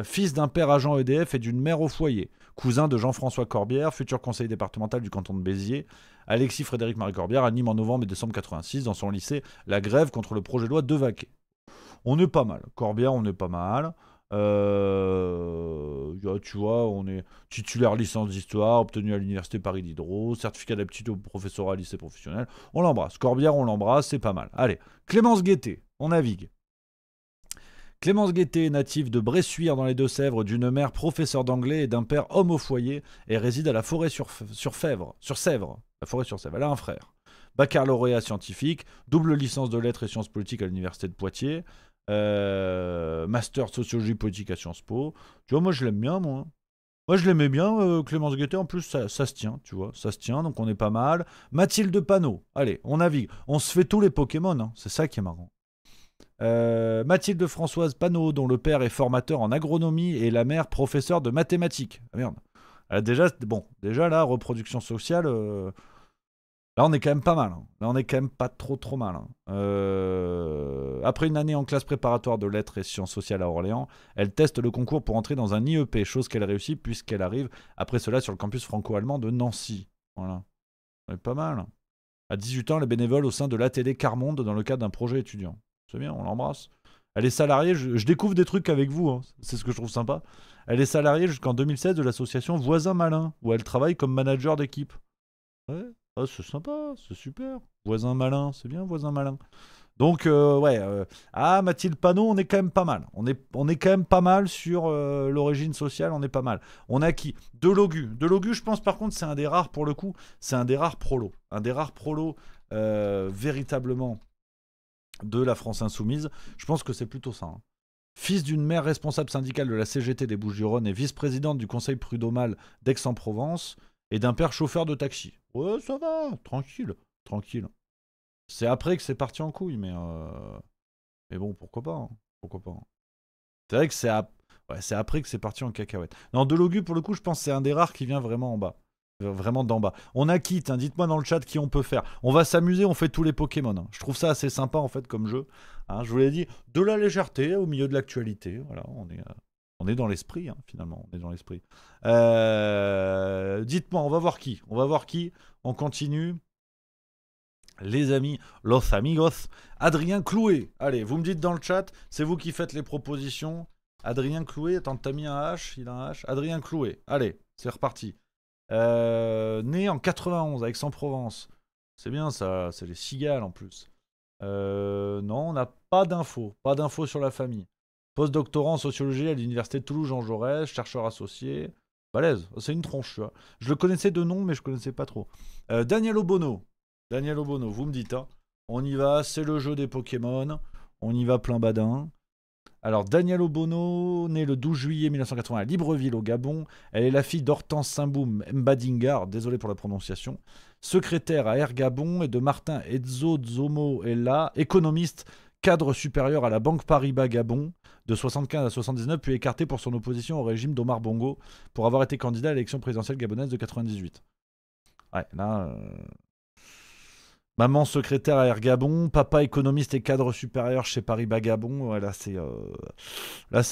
Fils d'un père agent EDF et d'une mère au foyer. Cousin de Jean-François Corbière, futur conseiller départemental du canton de Béziers. Alexis Frédéric Marie Corbière anime en novembre et décembre 86 dans son lycée la grève contre le projet de loi Devaquet. On est pas mal. Corbière, on est pas mal. Tu vois, on est titulaire licence d'histoire, obtenu à l'université Paris Diderot, certificat d'aptitude au professorat lycée professionnel. On l'embrasse. Corbière, on l'embrasse, c'est pas mal. Allez, Clémence Guettet, on navigue. Clémence Guettet, native de Bressuire dans les Deux-Sèvres, d'une mère professeur d'anglais et d'un père homme au foyer, et réside à la forêt sur Sèvres. La forêt sur Sèvres. Elle a un frère. Baccalauréat scientifique, double licence de lettres et sciences politiques à l'université de Poitiers. Master sociologie politique à Sciences Po. Tu vois, moi je l'aime bien, moi. Moi je l'aimais bien, Clémence Guettet. En plus, ça se tient, tu vois. Ça se tient, donc on est pas mal. Mathilde Panot. Allez, on navigue. On se fait tous les Pokémon, hein. C'est ça qui est marrant. Mathilde Françoise Panot, dont le père est formateur en agronomie et la mère professeure de mathématiques. Ah, merde. Déjà là, reproduction sociale. Là, on est quand même pas mal. Hein. Là, on est quand même pas trop mal. Hein. Après une année en classe préparatoire de lettres et sciences sociales à Orléans, elle teste le concours pour entrer dans un IEP, chose qu'elle réussit puisqu'elle arrive après cela sur le campus franco-allemand de Nancy. Voilà. On est pas mal. Hein. À 18 ans, elle est bénévole au sein de l'ATD Carmonde dans le cadre d'un projet étudiant. C'est bien, on l'embrasse. Elle est salariée, je découvre des trucs avec vous, hein. C'est ce que je trouve sympa. Elle est salariée jusqu'en 2016 de l'association Voisin Malin, où elle travaille comme manager d'équipe. Ouais. Oh, c'est sympa, c'est super. Voisin malin, c'est bien, voisin malin. Donc, Mathilde Panot, on est quand même pas mal. On est quand même pas mal sur l'origine sociale, on est pas mal. On a qui ? Delogu. Delogu, je pense par contre, c'est un des rares, pour le coup, c'est un des rares prolos. Un des rares prolos, véritablement, de la France insoumise. Je pense que c'est plutôt ça. Hein. Fils d'une mère responsable syndicale de la CGT des Bouches-du-Rhône et vice-présidente du conseil prud'homal d'Aix-en-Provence, et d'un père chauffeur de taxi. Ouais, ça va, tranquille. C'est après que c'est parti en couille, mais bon, pourquoi pas. C'est vrai que c'est après que c'est parti en cacahuète. Non, Delogu, pour le coup, je pense que c'est un des rares qui vient vraiment en bas. Vraiment d'en bas. On a qui, hein, dites-moi dans le chat qui on peut faire. On va s'amuser, on fait tous les Pokémon. Hein. Je trouve ça assez sympa en fait comme jeu. Hein, je vous l'ai dit, de la légèreté au milieu de l'actualité. Voilà, on est dans l'esprit hein, finalement. On est dans l'esprit. Dites-moi, on va voir qui. On continue. Les amis, los amigos. Adrien Clouet. Allez, vous me dites dans le chat, c'est vous qui faites les propositions. Adrien Clouet, attends, t'as mis un H, il a un H. Adrien Clouet. Allez, c'est reparti. Né en 91 à Aix-en-Provence. C'est bien ça, c'est les cigales en plus. Non, on n'a pas d'infos. Pas d'infos sur la famille. Post-doctorant en sociologie à l'université de Toulouse Jean Jaurès, chercheur associé. Balèze, c'est une tronche, tu vois. Je le connaissais de nom, mais je connaissais pas trop. Daniel Obono. Daniel Obono, vous me dites, hein. On y va, c'est le jeu des Pokémon. On y va plein badin. Alors, Daniel Obono, née le 12 juillet 1980 à Libreville, au Gabon. Elle est la fille d'Hortense Simboum Mbadingar, désolé pour la prononciation, secrétaire à Air Gabon, et de Martin Edzozomo Ella, économiste, cadre supérieur à la Banque Paribas Gabon, de 75 à 79, puis écarté pour son opposition au régime d'Omar Bongo, pour avoir été candidat à l'élection présidentielle gabonaise de 98. Ouais, là... Maman secrétaire à Air Gabon, papa économiste et cadre supérieur chez Paribas Gabon. Ouais, là, c'est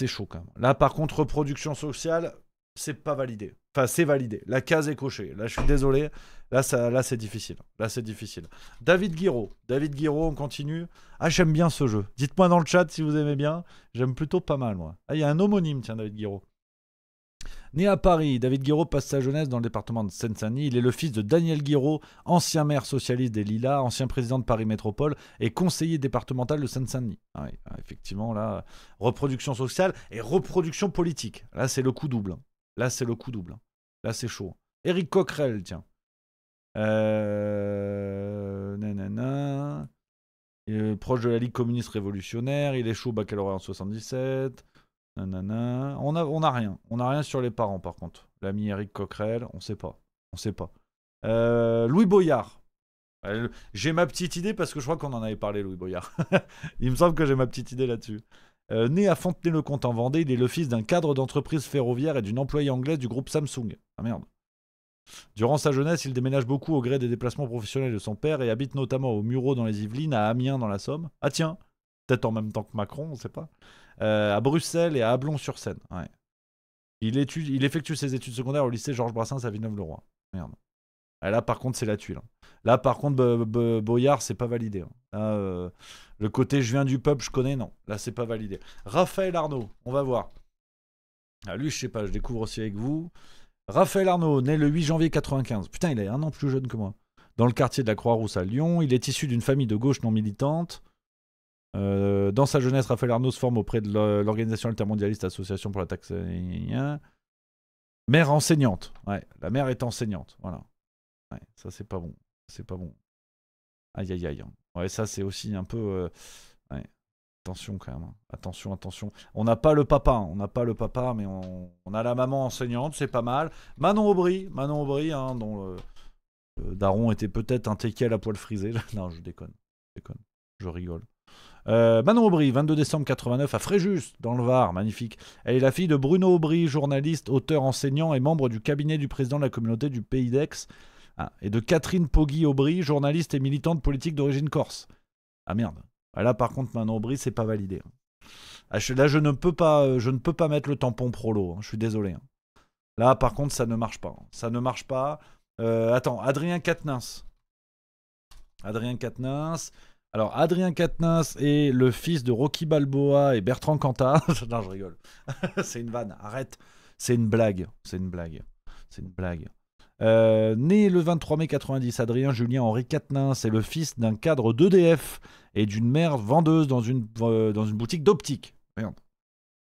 chaud quand même. Là, par contre, reproduction sociale, c'est pas validé. Enfin, c'est validé. La case est cochée. Là, je suis désolé. Là, c'est difficile. David Guiraud, on continue. Ah, j'aime bien ce jeu. Dites-moi dans le chat si vous aimez bien. J'aime plutôt pas mal, moi. Ah, il y a un homonyme, tiens, David Guiraud. Né à Paris, David Guiraud passe sa jeunesse dans le département de Seine-Saint-Denis. Il est le fils de Daniel Guiraud, ancien maire socialiste des Lilas, ancien président de Paris Métropole et conseiller départemental de Seine-Saint-Denis. Ah oui, effectivement, là, reproduction sociale et reproduction politique. Là, c'est le coup double. Là, c'est chaud. Éric Coquerel, tiens. Il est proche de la Ligue communiste révolutionnaire. Il échoue au baccalauréat en 77. Nanana. On a rien. On n'a rien sur les parents, par contre. L'ami Éric Coquerel, on sait pas. Louis Boyard. J'ai ma petite idée parce que je crois qu'on en avait parlé, Louis Boyard. Il me semble que j'ai ma petite idée là-dessus. Né à Fontenay-le-Comte en Vendée, il est le fils d'un cadre d'entreprise ferroviaire et d'une employée anglaise du groupe Samsung. Ah merde. Durant sa jeunesse, il déménage beaucoup au gré des déplacements professionnels de son père et habite notamment au Mureau dans les Yvelines, à Amiens dans la Somme. Ah tiens, peut-être en même temps que Macron, on sait pas. À Bruxelles et à Ablon-sur-Seine. Ouais. Il effectue ses études secondaires au lycée Georges Brassens à Villeneuve-le-Roi. Merde. Et là, par contre, c'est la tuile. Là, par contre, Boyard, c'est pas validé. Là, le côté je viens du peuple, je connais, non. Là, c'est pas validé. Raphaël Arnaud, on va voir. Ah, lui, je sais pas, je découvre aussi avec vous. Raphaël Arnaud, né le 8 janvier 95. Putain, il est 1 an plus jeune que moi. Dans le quartier de la Croix-Rousse à Lyon. Il est issu d'une famille de gauche non militante. Dans sa jeunesse, Raphaël Arnaud se forme auprès de l'organisation altermondialiste Association pour la taxe. Mère enseignante. Ouais, la mère est enseignante. Voilà. Ouais, ça, c'est pas bon. Aïe, aïe, aïe. Ouais, ça, c'est aussi un peu... Ouais. Attention, quand même. Attention. On n'a pas le papa, mais on a la maman enseignante, c'est pas mal. Manon Aubry, hein, dont le daron était peut-être un teckel à poil frisé. Non, je déconne. Je rigole. Manon Aubry, 22 décembre 89, à Fréjus, dans le Var, magnifique. Elle est la fille de Bruno Aubry, journaliste, auteur, enseignant et membre du cabinet du président de la communauté du Pays d'Aix. Et de Catherine Poggi-Aubry, journaliste et militante politique d'origine corse. Ah merde. Là, par contre, Manon Aubry, c'est pas validé. Là, je ne peux pas mettre le tampon prolo. Je suis désolé. Là, par contre, ça ne marche pas. Attends, Adrien Quatennens. Alors, Adrien Quatennens est le fils de Rocky Balboa et Bertrand Cantat. Non, je rigole. C'est une vanne. Arrête. C'est une blague. Né le 23 mai 90, Adrien Julien Henri Quatennens est le fils d'un cadre d'EDF et d'une mère vendeuse dans une boutique d'optique. Merde.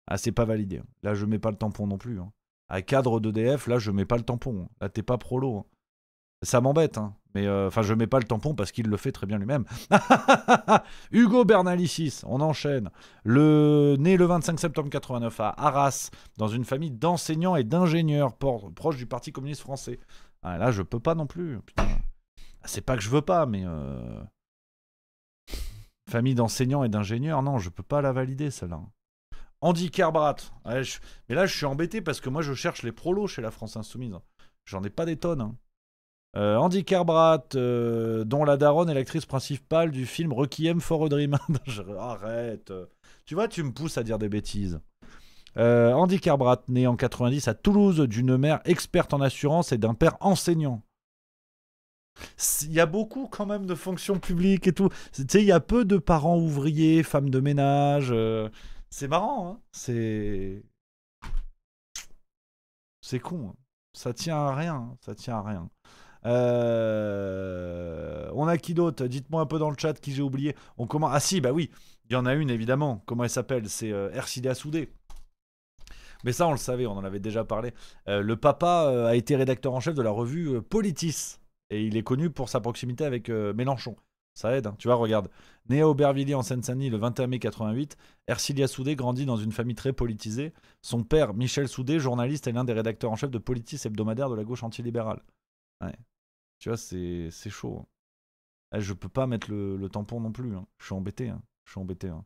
Ah, c'est pas validé. Là, je mets pas le tampon non plus. À cadre d'EDF, là, je mets pas le tampon. Là, t'es pas prolo. Ça m'embête, mais je mets pas le tampon parce qu'il le fait très bien lui-même. Hugo Bernalicis, on enchaîne. Né le 25 septembre 89 à Arras, dans une famille d'enseignants et d'ingénieurs proche du Parti communiste français. Ah, là, je peux pas non plus. Putain. C'est pas que je veux pas, mais famille d'enseignants et d'ingénieurs, non, je peux pas la valider celle-là. Andy Kerbrat. Ouais, mais là, je suis embêté parce que moi, je cherche les prolos chez la France Insoumise. J'en ai pas des tonnes. Andy Kerbrat, dont la daronne est l'actrice principale du film Requiem for a Dream. Arrête. Tu vois, tu me pousses à dire des bêtises. Andy Kerbrat, né en 90 à Toulouse, d'une mère experte en assurance et d'un père enseignant. Il y a beaucoup quand même de fonctions publiques et tout. Tu sais, il y a peu de parents ouvriers, femmes de ménage. C'est marrant, hein. C'est con, hein. Ça tient à rien. Ça tient à rien. On a qui d'autre? Dites-moi un peu dans le chat qui j'ai oublié. On commence. Ah si, bah oui, il y en a une évidemment. Comment elle s'appelle? C'est Ercilia Soudé. Mais ça, on le savait, on en avait déjà parlé. Le papa a été rédacteur en chef de la revue Politis. Et il est connu pour sa proximité avec Mélenchon. Ça aide, hein. Tu vois, regarde. Né à Aubervilliers en Seine-Saint-Denis le 21 mai 88, Ercilia Soudé grandit dans une famille très politisée. Son père, Michel Soudé, journaliste, est l'un des rédacteurs en chef de Politis hebdomadaire de la gauche antilibérale. Ouais. Tu vois, c'est chaud. Je peux pas mettre le tampon non plus. Hein. Je suis embêté. Hein.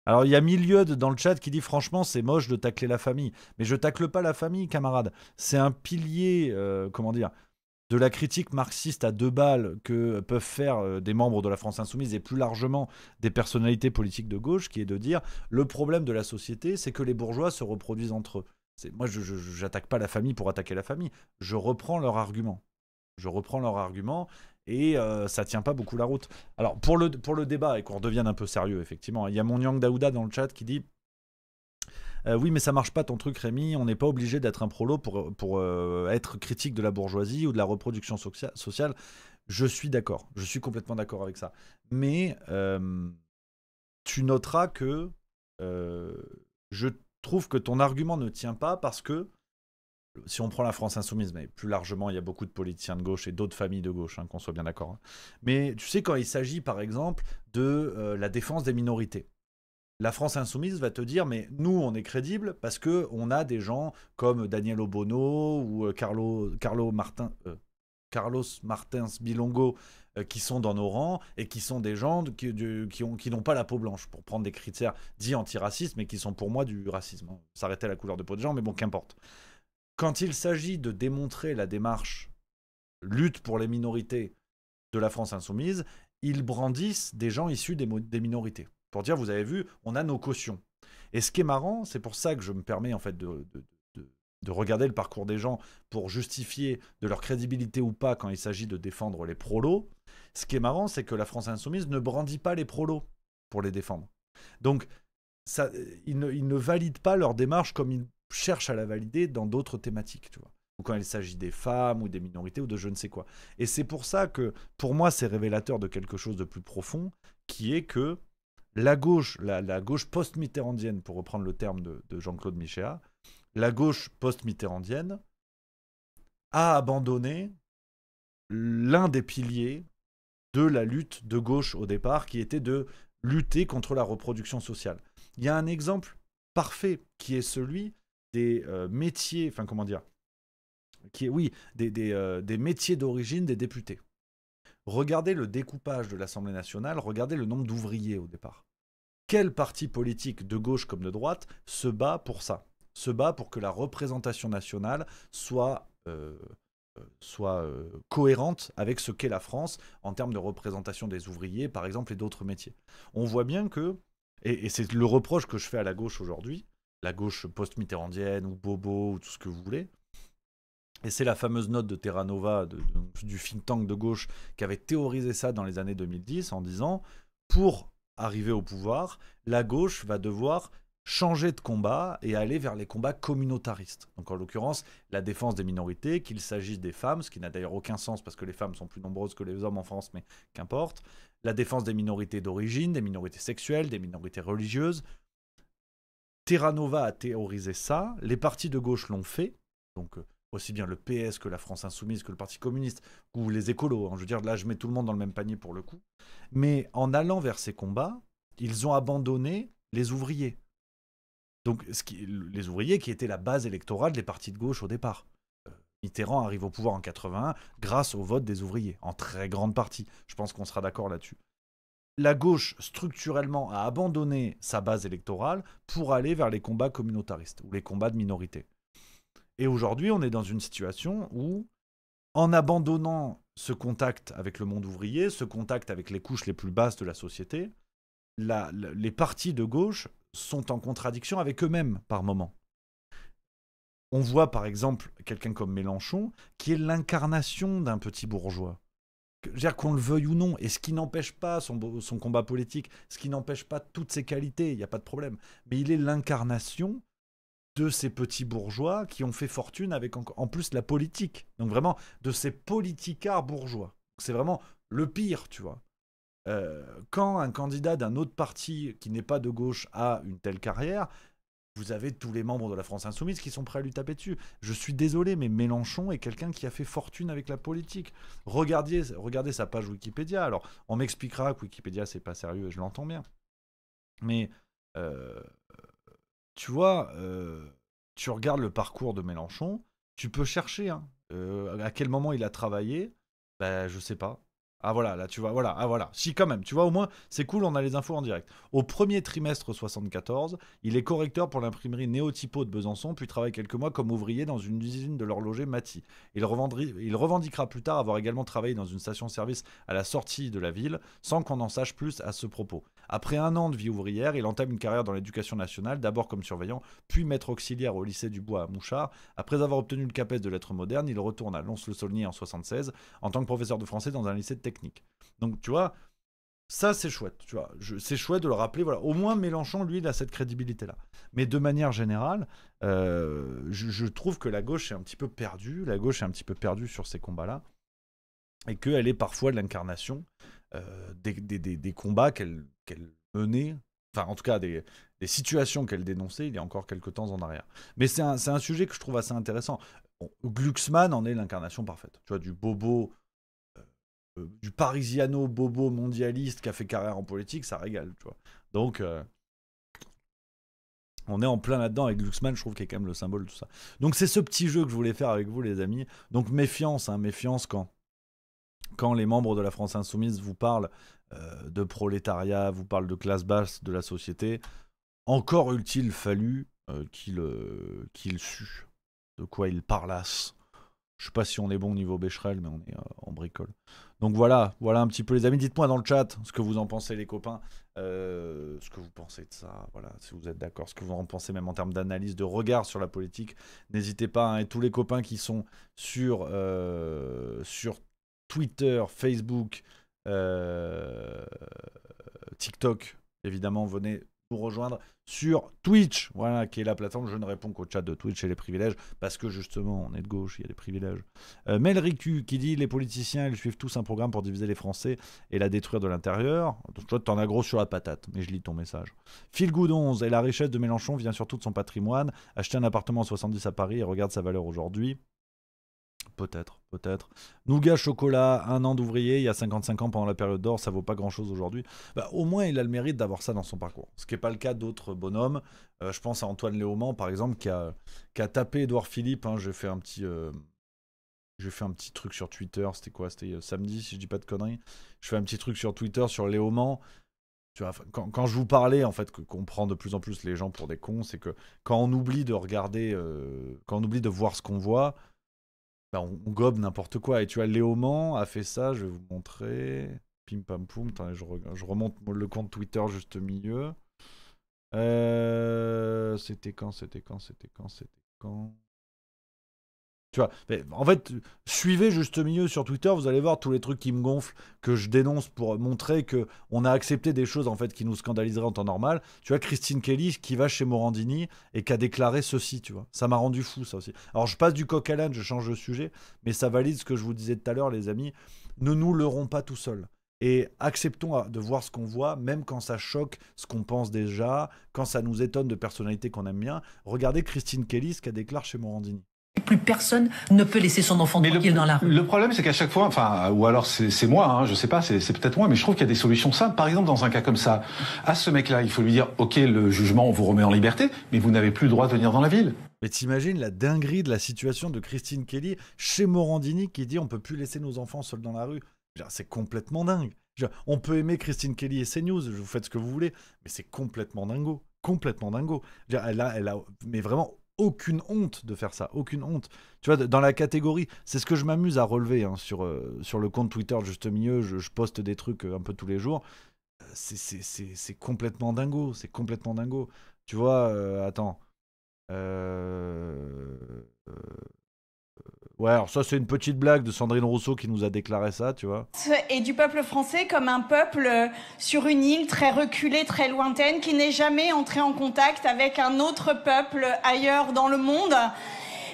Alors, il y a Milieu dans le chat qui dit franchement, c'est moche de tacler la famille. Mais je tacle pas la famille, camarade. C'est un pilier, comment dire, de la critique marxiste à deux balles que peuvent faire des membres de la France Insoumise et plus largement des personnalités politiques de gauche, qui est de dire le problème de la société, c'est que les bourgeois se reproduisent entre eux. Moi, je n'attaque pas la famille pour attaquer la famille. Je reprends leur argument. Et ça tient pas beaucoup la route. Alors, pour le débat, et qu'on redevienne un peu sérieux, effectivement, il y a mon Yang Daouda dans le chat qui dit oui, mais ça marche pas ton truc, Rémi. On n'est pas obligé d'être un prolo pour être critique de la bourgeoisie ou de la reproduction sociale. Je suis d'accord. Je suis complètement d'accord avec ça. Mais tu noteras que je trouve que ton argument ne tient pas parce que si on prend la France Insoumise, mais plus largement, il y a beaucoup de politiciens de gauche et d'autres familles de gauche, hein, qu'on soit bien d'accord. Hein. Mais tu sais, quand il s'agit, par exemple, de la défense des minorités, la France Insoumise va te dire, mais nous, on est crédible parce qu'on a des gens comme Daniel Obono ou Carlos Martins Bilongo qui sont dans nos rangs et qui sont des gens qui n'ont pas la peau blanche, pour prendre des critères dits antiracistes, mais qui sont pour moi du racisme. Hein. S'arrêter à la couleur de peau des gens, mais bon, qu'importe. Quand il s'agit de démontrer la démarche lutte pour les minorités de la France Insoumise, ils brandissent des gens issus des minorités. Pour dire, vous avez vu, on a nos cautions. Et ce qui est marrant, c'est pour ça que je me permets en fait de regarder le parcours des gens pour justifier de leur crédibilité ou pas quand il s'agit de défendre les prolos. Ce qui est marrant, c'est que la France Insoumise ne brandit pas les prolos pour les défendre. Donc, ils ne valident pas leur démarche comme ils cherchent à la valider dans d'autres thématiques, tu vois. Ou quand il s'agit des femmes ou des minorités ou de je ne sais quoi. Et c'est pour ça que, pour moi, c'est révélateur de quelque chose de plus profond, qui est que la gauche, la gauche post-mitterrandienne, pour reprendre le terme de Jean-Claude Michéa, la gauche post-mitterrandienne a abandonné l'un des piliers de la lutte de gauche au départ, qui était de lutter contre la reproduction sociale. Il y a un exemple parfait qui est celui des métiers, enfin comment dire, des métiers d'origine des députés. Regardez le découpage de l'Assemblée nationale, regardez le nombre d'ouvriers au départ. Quel parti politique, de gauche comme de droite, se bat pour ça? Se bat pour que la représentation nationale soit cohérente avec ce qu'est la France en termes de représentation des ouvriers, par exemple, et d'autres métiers. On voit bien que, et c'est le reproche que je fais à la gauche aujourd'hui, la gauche post-mitterrandienne ou bobo ou tout ce que vous voulez, et c'est la fameuse note de Terra Nova, du think tank de gauche, qui avait théorisé ça dans les années 2010 en disant, pour arriver au pouvoir, la gauche va devoir changer de combat et aller vers les combats communautaristes. Donc en l'occurrence, la défense des minorités, qu'il s'agisse des femmes, ce qui n'a d'ailleurs aucun sens parce que les femmes sont plus nombreuses que les hommes en France, mais qu'importe. La défense des minorités d'origine, des minorités sexuelles, des minorités religieuses. Terra Nova a théorisé ça, les partis de gauche l'ont fait, donc aussi bien le PS que la France Insoumise, que le Parti communiste, ou les écolos. Hein. Je veux dire, là, je mets tout le monde dans le même panier pour le coup. Mais en allant vers ces combats, ils ont abandonné les ouvriers. Donc, les ouvriers qui étaient la base électorale des partis de gauche au départ. Mitterrand arrive au pouvoir en 81 grâce au vote des ouvriers, en très grande partie. Je pense qu'on sera d'accord là-dessus. La gauche, structurellement, a abandonné sa base électorale pour aller vers les combats communautaristes, ou les combats de minorités. Et aujourd'hui, on est dans une situation où en abandonnant ce contact avec le monde ouvrier, ce contact avec les couches les plus basses de la société, les partis de gauche sont en contradiction avec eux-mêmes par moment. On voit par exemple quelqu'un comme Mélenchon qui est l'incarnation d'un petit bourgeois. Dire qu'on le veuille ou non, et ce qui n'empêche pas son combat politique, ce qui n'empêche pas toutes ses qualités, il n'y a pas de problème. Mais il est l'incarnation de ces petits bourgeois qui ont fait fortune avec en plus la politique. Donc vraiment, de ces politicards bourgeois. C'est vraiment le pire, tu vois. Quand un candidat d'un autre parti qui n'est pas de gauche a une telle carrière, vous avez tous les membres de la France Insoumise qui sont prêts à lui taper dessus. Je suis désolé, mais Mélenchon est quelqu'un qui a fait fortune avec la politique. Regardez sa page Wikipédia. Alors, on m'expliquera que Wikipédia, c'est pas sérieux, et je l'entends bien. Mais, tu vois, tu regardes le parcours de Mélenchon, tu peux chercher à quel moment il a travaillé. Ben, je sais pas. Ah voilà, là tu vois, voilà, ah voilà. Si quand même, tu vois, au moins, c'est cool, on a les infos en direct. Au premier trimestre 74, il est correcteur pour l'imprimerie Néotypo de Besançon, puis travaille quelques mois comme ouvrier dans une usine de l'horloger Maty. Il revendiquera plus tard avoir également travaillé dans une station-service à la sortie de la ville, sans qu'on en sache plus à ce propos. Après un an de vie ouvrière, il entame une carrière dans l'éducation nationale, d'abord comme surveillant, puis maître auxiliaire au lycée du Bois à Mouchard. Après avoir obtenu le CAPES de lettres modernes, il retourne à Lons-le-Saulnier en 76, en tant que professeur de français dans un lycée technique. Donc, tu vois, ça, c'est chouette. Tu vois, c'est chouette de le rappeler. Voilà. Au moins, Mélenchon, lui, il a cette crédibilité-là. Mais de manière générale, je trouve que la gauche est un petit peu perdue. La gauche est un petit peu perdue sur ces combats-là. Et qu'elle est parfois l'incarnation des combats qu'elle menait. Enfin, en tout cas, des situations qu'elle dénonçait il y a encore quelques temps en arrière. Mais c'est un sujet que je trouve assez intéressant. Glucksmann en est l'incarnation parfaite. Tu vois, du bobo... du parisiano bobo mondialiste qui a fait carrière en politique, ça régale, tu vois. Donc, on est en plein là-dedans avec Glucksmann, je trouve qu'il est quand même le symbole de tout ça. Donc, c'est ce petit jeu que je voulais faire avec vous, les amis. Donc, méfiance quand les membres de la France Insoumise vous parlent de prolétariat, vous parlent de classe basse de la société, encore eût-il fallu qu'ils suent de quoi ils parlassent. Je sais pas si on est bon niveau Becherel, mais on est en bricole. Donc voilà un petit peu les amis. Dites-moi dans le chat ce que vous en pensez les copains, ce que vous pensez de ça. Voilà, si vous êtes d'accord, ce que vous en pensez même en termes d'analyse, de regard sur la politique. N'hésitez pas, et tous les copains qui sont sur Twitter, Facebook, TikTok, évidemment, venez nous rejoindre sur Twitch, voilà, qui est la plateforme. Je ne réponds qu'au chat de Twitch et les privilèges, parce que justement, on est de gauche, il y a des privilèges. Melricu qui dit, les politiciens, ils suivent tous un programme pour diviser les Français et la détruire de l'intérieur. Donc, toi, t'en as gros sur la patate, mais je lis ton message. Phil Goudonze, et la richesse de Mélenchon vient surtout de son patrimoine. Acheter un appartement en 70 à Paris et regarde sa valeur aujourd'hui. Peut-être. Nougat Chocolat, 1 an d'ouvrier, il y a 55 ans pendant la période d'or, ça vaut pas grand-chose aujourd'hui. Bah, au moins, il a le mérite d'avoir ça dans son parcours. Ce qui n'est pas le cas d'autres bonhommes. Je pense à Antoine Léaumont, par exemple, qui a tapé Édouard Philippe. Hein. J'ai fait un petit truc sur Twitter. C'était quoi? C'était samedi, si je dis pas de conneries. Je fais un petit truc sur Twitter sur Léaumont. Tu vois, quand je vous parlais, en fait, qu'on prend de plus en plus les gens pour des cons, c'est que quand on oublie de regarder, quand on oublie de voir ce qu'on voit, bah, on gobe n'importe quoi. Et tu vois, Léaumont a fait ça, je vais vous montrer. Pim pam poum, attendez, je remonte le compte Twitter juste au milieu. C'était quand Tu vois, mais en fait, suivez juste au milieu sur Twitter, vous allez voir tous les trucs qui me gonflent, que je dénonce pour montrer qu'on a accepté des choses en fait qui nous scandaliseraient en temps normal. Tu vois, Christine Kelly qui va chez Morandini et qui a déclaré ceci, tu vois. Ça m'a rendu fou, ça aussi. Alors, je passe du coq à l'âne, je change de sujet, mais ça valide ce que je vous disais tout à l'heure, les amis. Ne nous leurrons pas tout seuls. Et acceptons de voir ce qu'on voit, même quand ça choque ce qu'on pense déjà, quand ça nous étonne de personnalités qu'on aime bien. Regardez Christine Kelly, ce qu'elle déclare chez Morandini. Plus personne ne peut laisser son enfant tranquille dans la rue. Le problème, c'est qu'à chaque fois, enfin, ou alors c'est moi, hein, je sais pas, c'est peut-être moi, mais je trouve qu'il y a des solutions simples. Par exemple, dans un cas comme ça, à ce mec-là, il faut lui dire, ok, le jugement, on vous remet en liberté, mais vous n'avez plus le droit de venir dans la ville. Mais t'imagines la dinguerie de la situation de Christine Kelly chez Morandini qui dit on peut plus laisser nos enfants seuls dans la rue. C'est complètement dingue. On peut aimer Christine Kelly et CNews, vous faites ce que vous voulez, mais c'est complètement dingo. Complètement dingo. Elle a mais vraiment aucune honte de faire ça, aucune honte. Tu vois, dans la catégorie, c'est ce que je m'amuse à relever hein, sur le compte Twitter Juste Milieu, je poste des trucs un peu tous les jours. C'est complètement dingo, c'est complètement dingo. Tu vois, attends. Ouais, alors ça c'est une petite blague de Sandrine Rousseau qui nous a déclaré ça, tu vois. Et du peuple français comme un peuple sur une île très reculée, très lointaine, qui n'est jamais entré en contact avec un autre peuple ailleurs dans le monde.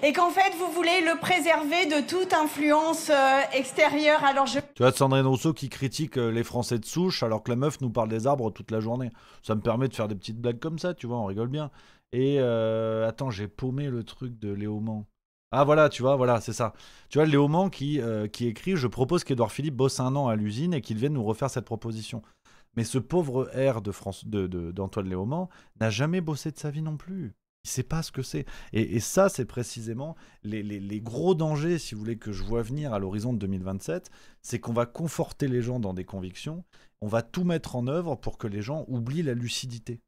Et qu'en fait, vous voulez le préserver de toute influence extérieure. Alors tu vois, Sandrine Rousseau qui critique les Français de souche alors que la meuf nous parle des arbres toute la journée. Ça me permet de faire des petites blagues comme ça, tu vois, on rigole bien. Et attends, j'ai paumé le truc de Léaumont. Ah voilà, tu vois, voilà, c'est ça. Tu vois, Léaumont qui écrit « Je propose qu'Édouard Philippe bosse 1 an à l'usine et qu'il vienne nous refaire cette proposition. » Mais ce pauvre R d'Antoine Léaumont n'a jamais bossé de sa vie non plus. Il ne sait pas ce que c'est. Et ça, c'est précisément les gros dangers, si vous voulez, que je vois venir à l'horizon de 2027. C'est qu'on va conforter les gens dans des convictions. On va tout mettre en œuvre pour que les gens oublient la lucidité.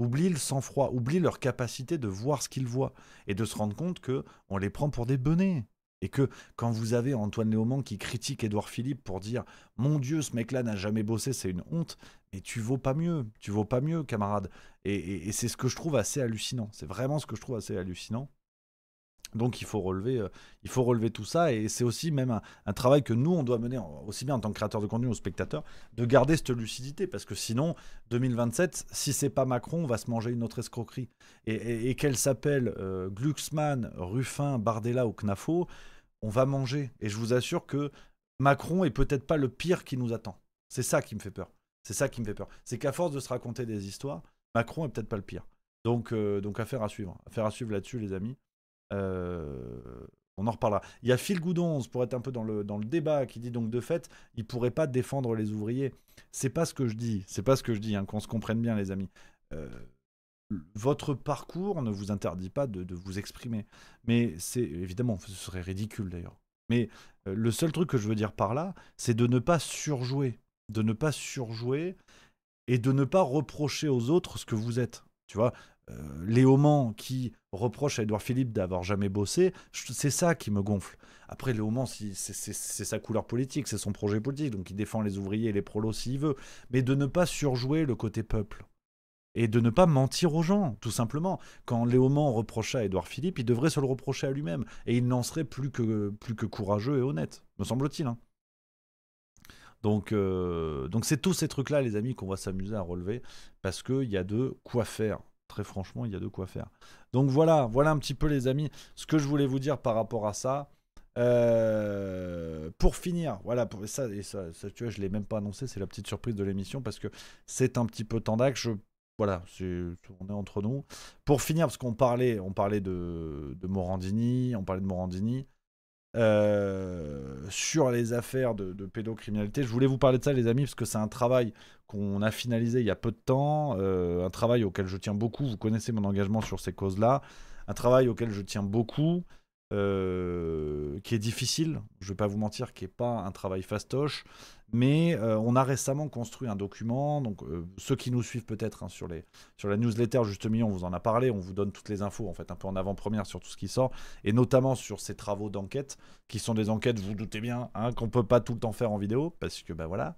Oublient le sang-froid, oublient leur capacité de voir ce qu'ils voient et de se rendre compte qu'on les prend pour des benets. Et que quand vous avez Antoine Léaumont qui critique Édouard Philippe pour dire « Mon Dieu, ce mec-là n'a jamais bossé, c'est une honte », mais tu vaux pas mieux, camarade. Et c'est ce que je trouve assez hallucinant. C'est vraiment ce que je trouve assez hallucinant. Donc il faut relever tout ça, et c'est aussi même un travail que nous on doit mener aussi bien en tant que créateur de contenu aux spectateurs, de garder cette lucidité, parce que sinon 2027, si c'est pas Macron, on va se manger une autre escroquerie, et qu'elle s'appelle Glucksmann, Ruffin, Bardella ou Knafo, on va manger, et je vous assure que Macron est peut-être pas le pire qui nous attend. C'est ça qui me fait peur, c'est qu'à force de se raconter des histoires, Macron est peut-être pas le pire. Donc affaire à suivre là-dessus les amis. On en reparlera. Il y a Phil Goudon, pour être un peu dans le débat, qui dit donc de fait, il pourrait pas défendre les ouvriers. C'est pas ce que je dis, hein, qu'on se comprenne bien les amis. Votre parcours ne vous interdit pas de vous exprimer. Mais c'est évidemment, ce serait ridicule d'ailleurs. Mais le seul truc que je veux dire par là, c'est de ne pas surjouer. Et de ne pas reprocher aux autres ce que vous êtes. Tu vois, Léaumont qui reproche à Édouard Philippe d'avoir jamais bossé, c'est ça qui me gonfle. Après, Léaumont, c'est sa couleur politique, c'est son projet politique, donc il défend les ouvriers et les prolos s'il veut, mais de ne pas surjouer le côté peuple. Et de ne pas mentir aux gens, tout simplement. Quand Léaumont reprochait à Édouard Philippe, il devrait se le reprocher à lui-même, et il n'en serait plus que courageux et honnête, me semble-t-il. Hein. Donc c'est tous ces trucs-là, les amis, qu'on va s'amuser à relever, parce qu'il y a de quoi faire. Très franchement, il y a de quoi faire. Donc voilà un petit peu, les amis, ce que je voulais vous dire par rapport à ça. Pour finir, voilà, ça, tu vois, je ne l'ai même pas annoncé, c'est la petite surprise de l'émission, parce que c'est un petit peu tendac. Voilà, on est entre nous. Pour finir, parce qu'on parlait de Morandini, sur les affaires de pédocriminalité. Je voulais vous parler de ça, les amis, parce que c'est un travail qu'on a finalisé il y a peu de temps, un travail auquel je tiens beaucoup. Vous connaissez mon engagement sur ces causes-là. Un travail auquel je tiens beaucoup, qui est difficile, je ne vais pas vous mentir, qui n'est pas un travail fastoche, mais on a récemment construit un document. Donc ceux qui nous suivent peut-être sur la newsletter Juste Milieu, on vous en a parlé, on vous donne toutes les infos en fait, un peu en avant-première sur tout ce qui sort, et notamment sur ces travaux d'enquête, qui sont des enquêtes, vous doutez bien, hein, qu'on ne peut pas tout le temps faire en vidéo, parce que voilà.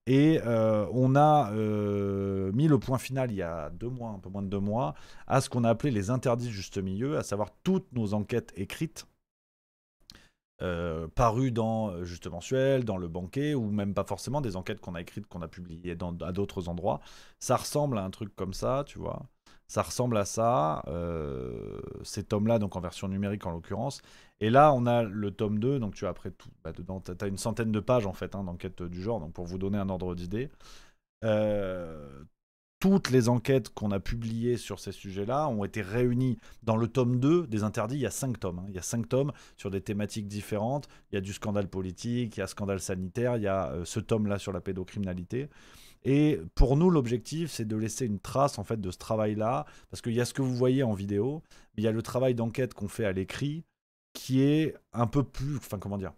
Et on a mis le point final il y a 2 mois, un peu moins de 2 mois, à ce qu'on a appelé les interdits Juste Milieu, à savoir toutes nos enquêtes écrites, parues dans Juste Mensuel, dans Le Banquet, ou même pas forcément des enquêtes qu'on a écrites, qu'on a publiées à d'autres endroits. Ça ressemble à un truc comme ça, tu vois. Ça ressemble à ça, ces tomes-là, donc en version numérique en l'occurrence. Et là, on a le tome 2, donc tu as après tout, dedans, tu as une centaine de pages en fait, hein, d'enquêtes du genre, donc pour vous donner un ordre d'idée. Toutes les enquêtes qu'on a publiées sur ces sujets-là ont été réunies dans le tome 2 des interdits. Il y a 5 tomes. Hein. Il y a 5 tomes sur des thématiques différentes. Il y a du scandale politique, il y a scandale sanitaire, il y a ce tome-là sur la pédocriminalité. Et pour nous, l'objectif, c'est de laisser une trace en fait de ce travail-là, parce qu'il y a ce que vous voyez en vidéo, mais il y a le travail d'enquête qu'on fait à l'écrit, qui est un peu plus, enfin comment dire,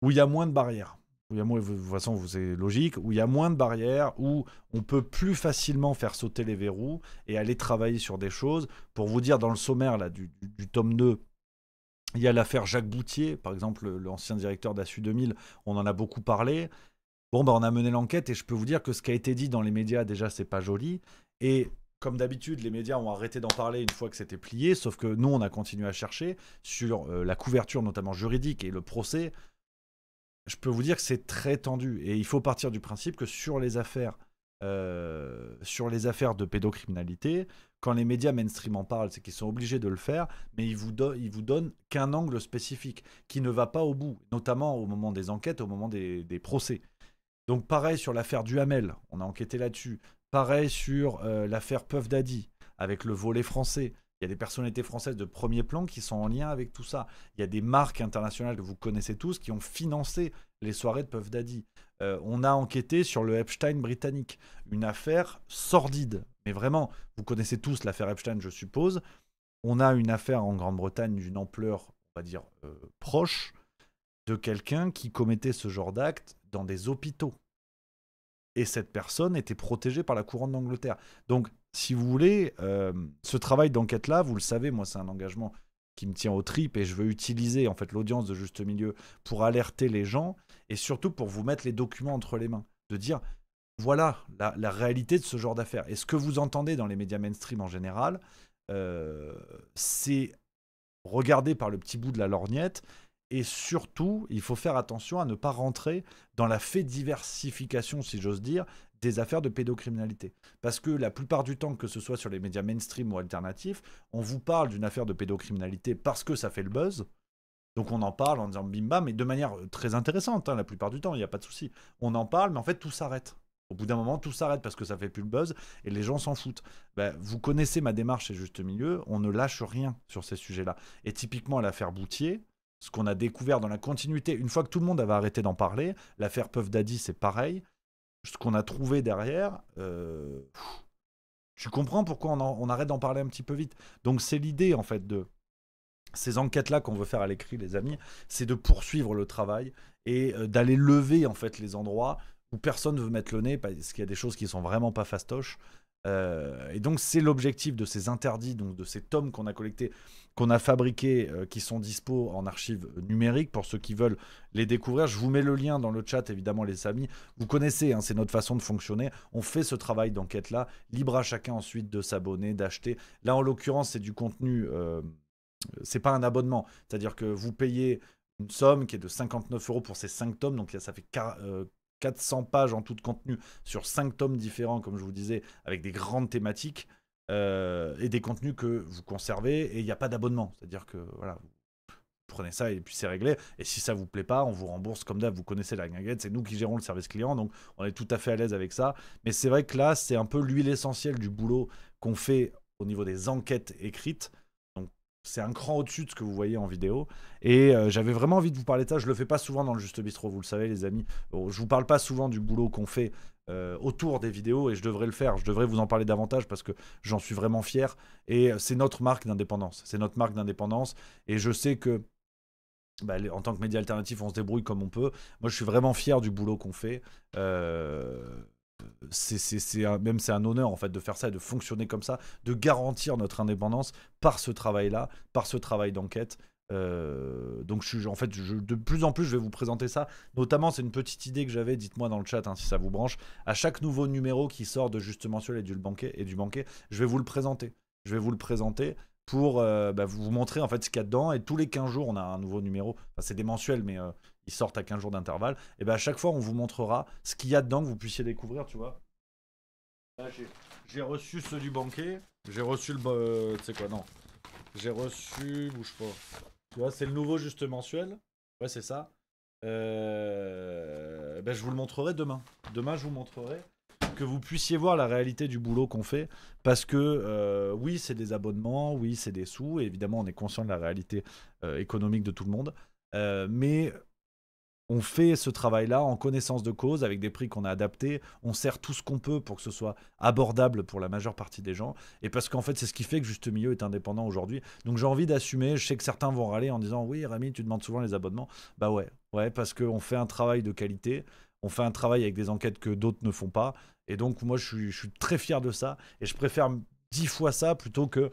où il y a moins de barrières. où il y a moins, de toute façon, c'est logique, où il y a moins de barrières, où on peut plus facilement faire sauter les verrous et aller travailler sur des choses. Pour vous dire, dans le sommaire là, du tome 2, il y a l'affaire Jacques Boutier, par exemple, l'ancien directeur d'Assu 2000, on en a beaucoup parlé. Bon, on a mené l'enquête et je peux vous dire que ce qui a été dit dans les médias, déjà, c'est pas joli. Et comme d'habitude, les médias ont arrêté d'en parler une fois que c'était plié, sauf que nous, on a continué à chercher sur la couverture, notamment juridique, et le procès. Je peux vous dire que c'est très tendu. Et il faut partir du principe que sur les affaires de pédocriminalité, quand les médias mainstream en parlent, c'est qu'ils sont obligés de le faire, mais ils vous donnent qu'un angle spécifique qui ne va pas au bout, notamment au moment des enquêtes, au moment des procès. Donc pareil sur l'affaire Duhamel, on a enquêté là-dessus. Pareil sur l'affaire Puff Daddy, avec le volet français. Il y a des personnalités françaises de premier plan qui sont en lien avec tout ça. Il y a des marques internationales que vous connaissez tous qui ont financé les soirées de Puff Daddy. On a enquêté sur le Epstein britannique, une affaire sordide. Mais vraiment, vous connaissez tous l'affaire Epstein, je suppose. On a une affaire en Grande-Bretagne d'une ampleur, on va dire, proche, de quelqu'un qui commettait ce genre d'acte dans des hôpitaux. Et cette personne était protégée par la couronne d'Angleterre. Donc, si vous voulez, ce travail d'enquête-là, vous le savez, moi, c'est un engagement qui me tient aux tripes et je veux utiliser en fait l'audience de Juste Milieu pour alerter les gens et surtout pour vous mettre les documents entre les mains. De dire, voilà la réalité de ce genre d'affaires. Et ce que vous entendez dans les médias mainstream en général, c'est regardé par le petit bout de la lorgnette. Et surtout, il faut faire attention à ne pas rentrer dans la fait-diversification, si j'ose dire, des affaires de pédocriminalité. Parce que la plupart du temps, que ce soit sur les médias mainstream ou alternatifs, on vous parle d'une affaire de pédocriminalité parce que ça fait le buzz. Donc on en parle en disant bim bam, mais de manière très intéressante, la plupart du temps, il n'y a pas de souci. On en parle, mais en fait, tout s'arrête. Au bout d'un moment, tout s'arrête parce que ça fait plus le buzz et les gens s'en foutent. Vous connaissez ma démarche chez Juste Milieu, on ne lâche rien sur ces sujets-là. Et typiquement, l'affaire Boutier, ce qu'on a découvert dans la continuité, une fois que tout le monde avait arrêté d'en parler, l'affaire Puff Daddy, c'est pareil. Ce qu'on a trouvé derrière, tu comprends pourquoi on arrête d'en parler un petit peu vite. Donc c'est l'idée en fait de ces enquêtes-là qu'on veut faire à l'écrit, les amis, c'est de poursuivre le travail et d'aller lever en fait les endroits où personne ne veut mettre le nez parce qu'il y a des choses qui sont vraiment pas fastoches. Et donc c'est l'objectif de ces interdits, donc de ces tomes qu'on a collectés, qu'on a fabriqués, qui sont dispo en archives numériques pour ceux qui veulent les découvrir. Je vous mets le lien dans le chat, évidemment, les amis. Vous connaissez, c'est notre façon de fonctionner. On fait ce travail d'enquête-là. Libre à chacun ensuite de s'abonner, d'acheter. Là, en l'occurrence, c'est du contenu, c'est pas un abonnement. C'est-à-dire que vous payez une somme qui est de 59 € pour ces 5 tomes, donc ça fait 400 pages en tout de contenu sur 5 tomes différents, comme je vous disais, avec des grandes thématiques et des contenus que vous conservez et il n'y a pas d'abonnement. C'est-à-dire que voilà, vous prenez ça et puis c'est réglé. Et si ça vous plaît pas, on vous rembourse comme d'hab. Vous connaissez la guinguette, c'est nous qui gérons le service client, donc on est tout à fait à l'aise avec ça. Mais c'est vrai que là, c'est un peu l'huile essentielle du boulot qu'on fait au niveau des enquêtes écrites. C'est un cran au-dessus de ce que vous voyez en vidéo. Et j'avais vraiment envie de vous parler de ça. Je le fais pas souvent dans le Juste Bistro, vous le savez les amis. Je vous parle pas souvent du boulot qu'on fait autour des vidéos et je devrais le faire. Je devrais vous en parler davantage parce que j'en suis vraiment fier. Et c'est notre marque d'indépendance. C'est notre marque d'indépendance. Et je sais que en tant que média alternatif, on se débrouille comme on peut. Moi, je suis vraiment fier du boulot qu'on fait. C'est un honneur en fait de faire ça et de fonctionner comme ça, de garantir notre indépendance par ce travail-là, par ce travail d'enquête. Donc de plus en plus, je vais vous présenter ça. Notamment, c'est une petite idée que j'avais. Dites-moi dans le chat si ça vous branche. À chaque nouveau numéro qui sort de Juste Mensuel et du Banquet, je vais vous le présenter. Je vais vous le présenter pour vous montrer en fait ce qu'il y a dedans. Et tous les 15 jours, on a un nouveau numéro. Enfin, c'est des mensuels, mais ils sortent à 15 jours d'intervalle. Et à chaque fois, on vous montrera ce qu'il y a dedans, que vous puissiez découvrir, tu vois. Là, j'ai reçu ceux du Banquet. J'ai reçu le... tu sais quoi, non. J'ai reçu... Bouge pas. Tu vois, c'est le nouveau Juste Mensuel. Ouais, c'est ça. Je vous le montrerai demain. Demain, je vous montrerai que vous puissiez voir la réalité du boulot qu'on fait. Parce que, oui, c'est des abonnements, oui, c'est des sous. Et évidemment, on est conscient de la réalité économique de tout le monde. Mais On fait ce travail-là en connaissance de cause, avec des prix qu'on a adaptés. On sert tout ce qu'on peut pour que ce soit abordable pour la majeure partie des gens. Et parce qu'en fait, c'est ce qui fait que Juste Milieu est indépendant aujourd'hui. Donc j'ai envie d'assumer. Je sais que certains vont râler en disant oui, Rémi, tu demandes souvent les abonnements. Bah ouais, parce qu'on fait un travail de qualité. On fait un travail avec des enquêtes que d'autres ne font pas. Et donc moi, je suis très fier de ça. Et je préfère 10 fois ça plutôt que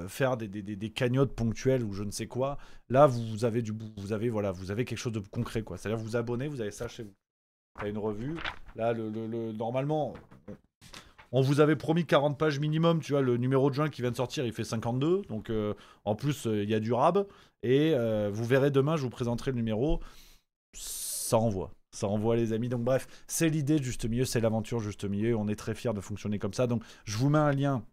faire des cagnottes ponctuelles ou je ne sais quoi. Là, vous avez vous avez quelque chose de concret, quoi. C'est-à-dire vous abonnez, vous avez ça chez vous. T'as une revue. Là, normalement, on vous avait promis 40 pages minimum. Tu vois, le numéro de juin qui vient de sortir, il fait 52. Donc, en plus, il y a du rab. Et vous verrez demain, je vous présenterai le numéro. Ça envoie. Ça envoie, les amis. Donc, bref, c'est l'idée de Juste Milieu, c'est l'aventure Juste Milieu. On est très fiers de fonctionner comme ça. Donc, je vous mets un lien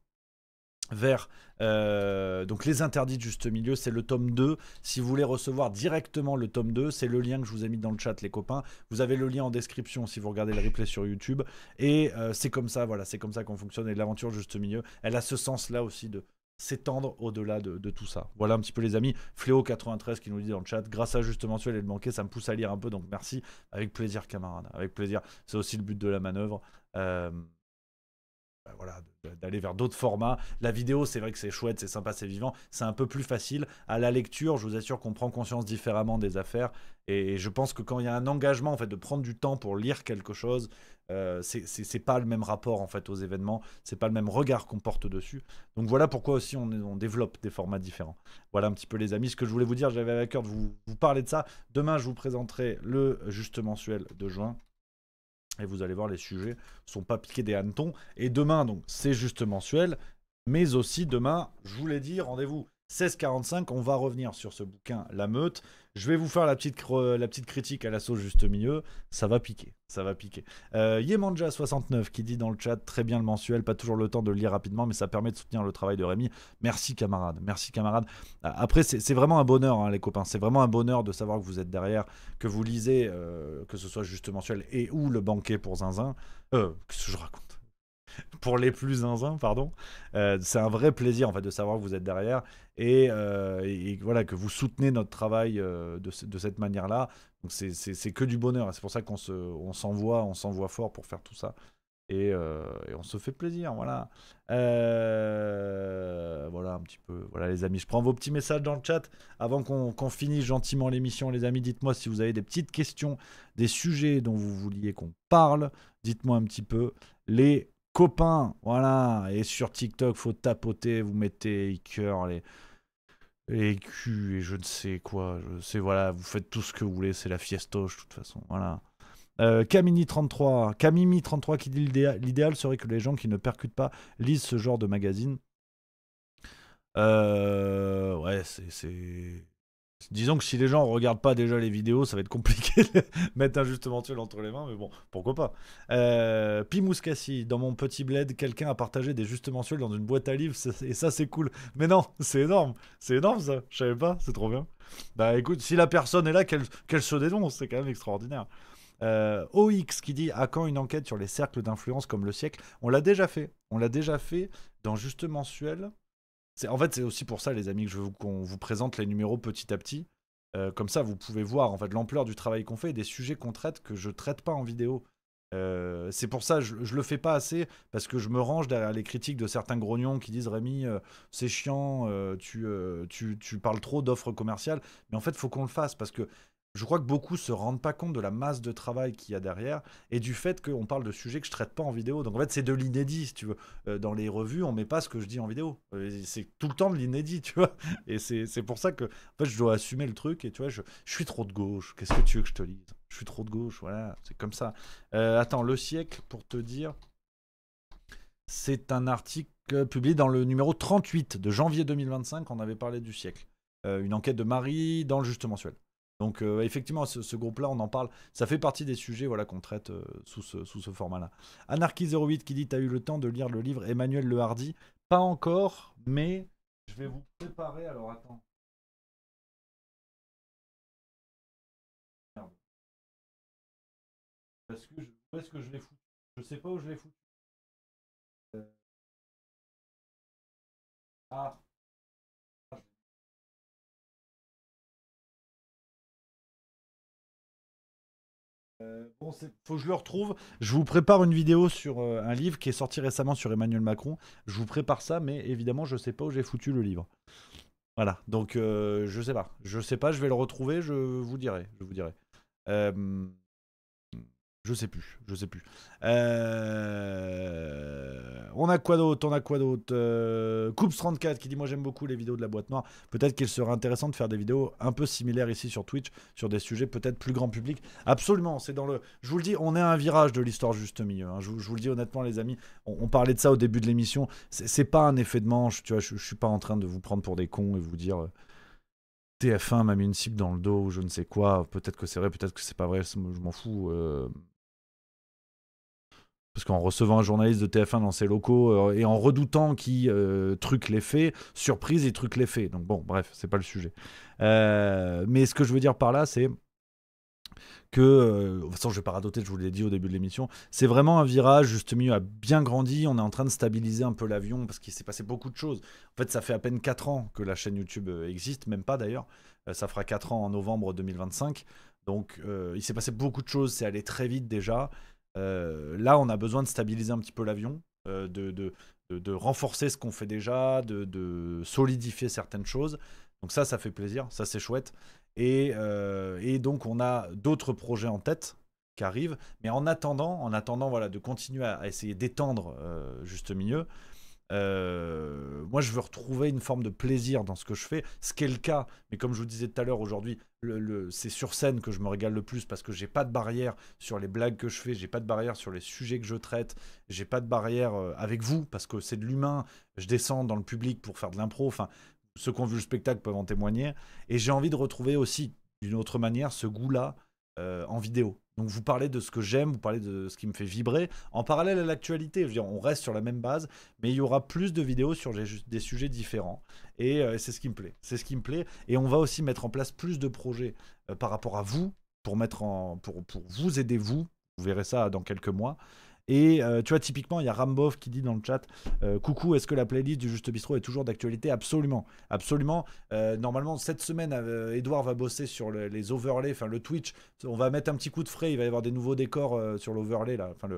vers donc les interdits de Juste Milieu, c'est le tome 2. Si vous voulez recevoir directement le tome 2, c'est le lien que je vous ai mis dans le chat, les copains. Vous avez le lien en description si vous regardez le replay sur YouTube. Et c'est comme ça, voilà, c'est comme ça qu'on fonctionne. Et l'aventure Juste Milieu, elle a ce sens-là aussi de s'étendre au-delà de tout ça. Voilà un petit peu, les amis. Fléau93 qui nous dit dans le chat, grâce à Juste Mensuel et le banquet, ça me pousse à lire un peu, donc merci. Avec plaisir, camarade, avec plaisir. C'est aussi le but de la manœuvre. Voilà, d'aller vers d'autres formats. La vidéo, c'est vrai que c'est chouette, c'est sympa, c'est vivant. C'est un peu plus facile. À la lecture, je vous assure qu'on prend conscience différemment des affaires. Et je pense que quand il y a un engagement, en fait, de prendre du temps pour lire quelque chose, c'est pas le même rapport, en fait, aux événements. C'est pas le même regard qu'on porte dessus. Donc voilà pourquoi aussi on développe des formats différents. Voilà un petit peu, les amis, ce que je voulais vous dire. J'avais à cœur de vous parler de ça. Demain, je vous présenterai le Juste Mensuel de juin. Et vous allez voir, les sujets sont pas piqués des hannetons. Et demain, donc, c'est Juste Mensuel. Mais aussi demain, je vous l'ai dit, rendez-vous 16h45. On va revenir sur ce bouquin, La Meute. Je vais vous faire la petite critique à la sauce Juste Milieu. Ça va piquer, ça va piquer. Yemanja69 qui dit dans le chat, très bien le mensuel, pas toujours le temps de le lire rapidement, mais ça permet de soutenir le travail de Rémi. Merci camarade, merci camarade. Après, c'est vraiment un bonheur, hein, les copains. C'est vraiment un bonheur de savoir que vous êtes derrière, que vous lisez, que ce soit Juste Mensuel et ou le banquet pour Zinzin. Qu'est-ce que je raconte? Pour les plus zinzins, pardon. C'est un vrai plaisir, en fait, de savoir que vous êtes derrière et voilà, que vous soutenez notre travail de cette manière-là. Donc c'est que du bonheur. C'est pour ça qu'on s'envoie fort pour faire tout ça. Et on se fait plaisir, voilà. Voilà un petit peu. Voilà, les amis, je prends vos petits messages dans le chat avant qu'on finisse gentiment l'émission. Les amis, dites-moi si vous avez des petites questions, des sujets dont vous vouliez qu'on parle. Dites-moi un petit peu. Les copains, voilà. Et sur TikTok, faut tapoter, vous mettez cœur, les culs et je ne sais quoi. Voilà, vous faites tout ce que vous voulez, c'est la fiestoche, de toute façon, voilà. Camimi33 qui dit l'idéal serait que les gens qui ne percutent pas lisent ce genre de magazine. Ouais, disons que si les gens regardent pas déjà les vidéos, ça va être compliqué de mettre un Juste Mensuel entre les mains, mais bon, pourquoi pas. Pimouskassi, dans mon petit bled, quelqu'un a partagé des Juste Mensuels dans une boîte à livres, et ça c'est cool. Mais non, c'est énorme ça, je savais pas, c'est trop bien. Bah écoute, si la personne est là, qu'elle se dénonce, c'est quand même extraordinaire. OX qui dit à quand une enquête sur les cercles d'influence comme Le Siècle? On l'a déjà fait dans Juste Mensuel. En fait, c'est aussi pour ça, les amis, que je veux qu'on vous présente les numéros petit à petit. Comme ça, vous pouvez voir en fait l'ampleur du travail qu'on fait et des sujets qu'on traite que je traite pas en vidéo. C'est pour ça je le fais pas assez, parce que je me range derrière les critiques de certains grognons qui disent Rémi, c'est chiant, tu parles trop d'offres commerciales. Mais en fait, faut qu'on le fasse, parce que je crois que beaucoup se rendent pas compte de la masse de travail qu'il y a derrière et du fait qu'on parle de sujets que je traite pas en vidéo. Donc en fait, c'est de l'inédit, si tu veux. Dans les revues, on met pas ce que je dis en vidéo. C'est tout le temps de l'inédit, tu vois. Et c'est pour ça que en fait, je dois assumer le truc. Et tu vois, je suis trop de gauche. Qu'est-ce que tu veux que je te lise? Je suis trop de gauche, voilà. C'est comme ça. Attends, Le Siècle, pour te dire, c'est un article publié dans le numéro 38 de janvier 2025. On avait parlé du Siècle. Une enquête de Marie dans le Juste Mensuel. Donc effectivement, ce groupe-là, on en parle. Ça fait partie des sujets, voilà, qu'on traite sous ce format-là. Anarchy08 qui dit: t'as eu le temps de lire le livre Emmanuel Le Hardy? Pas encore, mais je vais vous préparer. Alors attends. Merde. Où est-ce que je l'ai foutu? Je sais pas où je l'ai foutu. Ah. Bon, faut que je le retrouve. Je vous prépare une vidéo sur un livre qui est sorti récemment sur Emmanuel Macron. Je vous prépare ça, mais évidemment, je sais pas où j'ai foutu le livre. Voilà, donc je sais pas. Je sais pas, je vais le retrouver, je vous dirai. Je sais plus. On a quoi d'autre Coops34 qui dit: moi j'aime beaucoup les vidéos de la boîte noire. Peut-être qu'il serait intéressant de faire des vidéos un peu similaires ici sur Twitch, sur des sujets peut-être plus grand public. Absolument, c'est dans le... Je vous le dis, on est à un virage de l'histoire juste milieu. Hein. Je vous le dis honnêtement les amis, on parlait de ça au début de l'émission. C'est pas un effet de manche, tu vois, je suis pas en train de vous prendre pour des cons et vous dire... TF1 m'a mis une cible dans le dos ou je ne sais quoi. Peut-être que c'est vrai, peut-être que c'est pas vrai, je m'en fous. Parce qu'en recevant un journaliste de TF1 dans ses locaux et en redoutant qu'il truque les faits, surprise, il truque les faits. Donc bon, bref, c'est pas le sujet. Mais ce que je veux dire par là, c'est que, de toute façon, je vais pas radoter, je vous l'ai dit au début de l'émission, c'est vraiment un virage, juste milieu a bien grandi, on est en train de stabiliser un peu l'avion, parce qu'il s'est passé beaucoup de choses. En fait, ça fait à peine 4 ans que la chaîne YouTube existe, même pas d'ailleurs, ça fera 4 ans en novembre 2025, donc il s'est passé beaucoup de choses, c'est allé très vite déjà. Là, on a besoin de stabiliser un petit peu l'avion, de renforcer ce qu'on fait déjà, de solidifier certaines choses. Donc ça fait plaisir, ça c'est chouette. Et donc on a d'autres projets en tête qui arrivent. Mais en attendant voilà, de continuer à essayer d'étendre juste milieu, moi je veux retrouver une forme de plaisir dans ce que je fais, ce qui est le cas. Mais comme je vous disais tout à l'heure, aujourd'hui, c'est sur scène que je me régale le plus parce que j'ai pas de barrière sur les blagues que je fais, j'ai pas de barrière sur les sujets que je traite, j'ai pas de barrière avec vous parce que c'est de l'humain. Je descends dans le public pour faire de l'impro. Enfin, ceux qui ont vu le spectacle peuvent en témoigner. Et j'ai envie de retrouver aussi, d'une autre manière, ce goût-là en vidéo. Donc vous parlez de ce que j'aime, vous parlez de ce qui me fait vibrer, en parallèle à l'actualité. Je veux dire, on reste sur la même base, mais il y aura plus de vidéos sur des sujets différents. Et c'est ce qui me plaît. C'est ce qui me plaît. Et on va aussi mettre en place plus de projets par rapport à vous, pour vous aider vous. Vous verrez ça dans quelques mois. Et tu vois, typiquement, il y a Rambov qui dit dans le chat coucou, est-ce que la playlist du Juste Bistrot est toujours d'actualité? Absolument, absolument. Normalement, cette semaine, Edouard va bosser sur les overlays, enfin le Twitch. On va mettre un petit coup de frais, il va y avoir des nouveaux décors sur l'overlay, là, enfin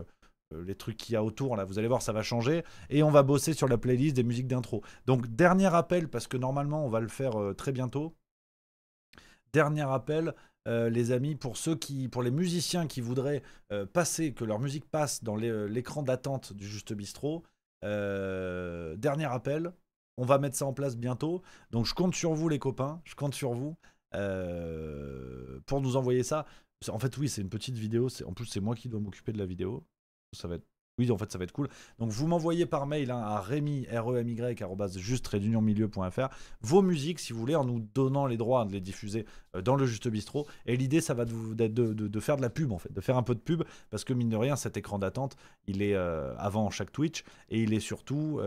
les trucs qu'il y a autour, là, vous allez voir, ça va changer. Et on va bosser sur la playlist des musiques d'intro. Donc, dernier appel, parce que normalement, on va le faire très bientôt. Dernier appel. Les amis, pour les musiciens qui voudraient que leur musique passe dans l'écran d'attente du Juste Bistrot, dernier appel, on va mettre ça en place bientôt. Donc je compte sur vous les copains, je compte sur vous pour nous envoyer ça. En fait oui, c'est une petite vidéo, en plus c'est moi qui dois m'occuper de la vidéo. Ça va être... Oui, en fait, ça va être cool. Donc, vous m'envoyez par mail à Rémi, @juste-milieu.fr vos musiques, si vous voulez, en nous donnant les droits de les diffuser dans le Juste Bistrot. Et l'idée, ça va de faire de la pub, en fait, de faire un peu de pub, parce que mine de rien, cet écran d'attente, il est avant chaque Twitch, et il est surtout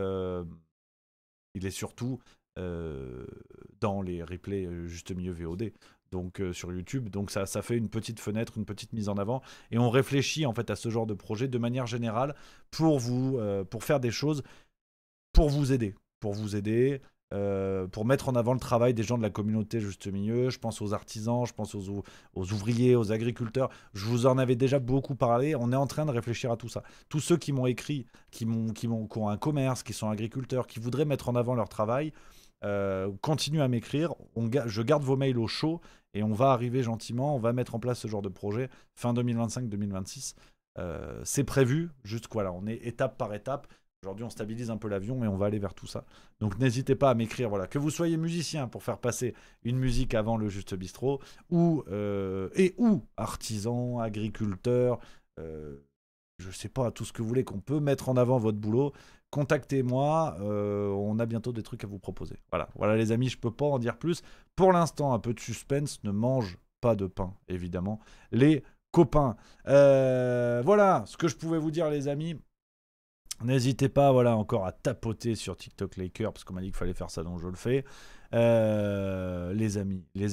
dans les replays Juste Milieu VOD. Donc sur YouTube, donc ça fait une petite fenêtre, une petite mise en avant, et on réfléchit en fait à ce genre de projet de manière générale pour faire des choses pour vous aider, pour mettre en avant le travail des gens de la communauté Juste Milieu. Je pense aux artisans, je pense aux ouvriers, aux agriculteurs. Je vous en avais déjà beaucoup parlé. On est en train de réfléchir à tout ça. Tous ceux qui m'ont écrit, qui ont un commerce, qui sont agriculteurs, qui voudraient mettre en avant leur travail. Continuez à m'écrire, je garde vos mails au chaud et on va arriver gentiment, on va mettre en place ce genre de projet fin 2025-2026. C'est prévu, juste voilà, on est étape par étape. Aujourd'hui on stabilise un peu l'avion et on va aller vers tout ça. Donc n'hésitez pas à m'écrire, voilà, que vous soyez musicien pour faire passer une musique avant le Juste Bistrot ou artisan, agriculteur, je sais pas, tout ce que vous voulez, qu'on peut mettre en avant votre boulot. Contactez-moi, on a bientôt des trucs à vous proposer. Voilà les amis, je peux pas en dire plus. Pour l'instant, un peu de suspense, ne mange pas de pain, évidemment. Les copains. Voilà ce que je pouvais vous dire, les amis. N'hésitez pas, voilà, encore à tapoter sur TikTok Laker, parce qu'on m'a dit qu'il fallait faire ça, donc je le fais. Les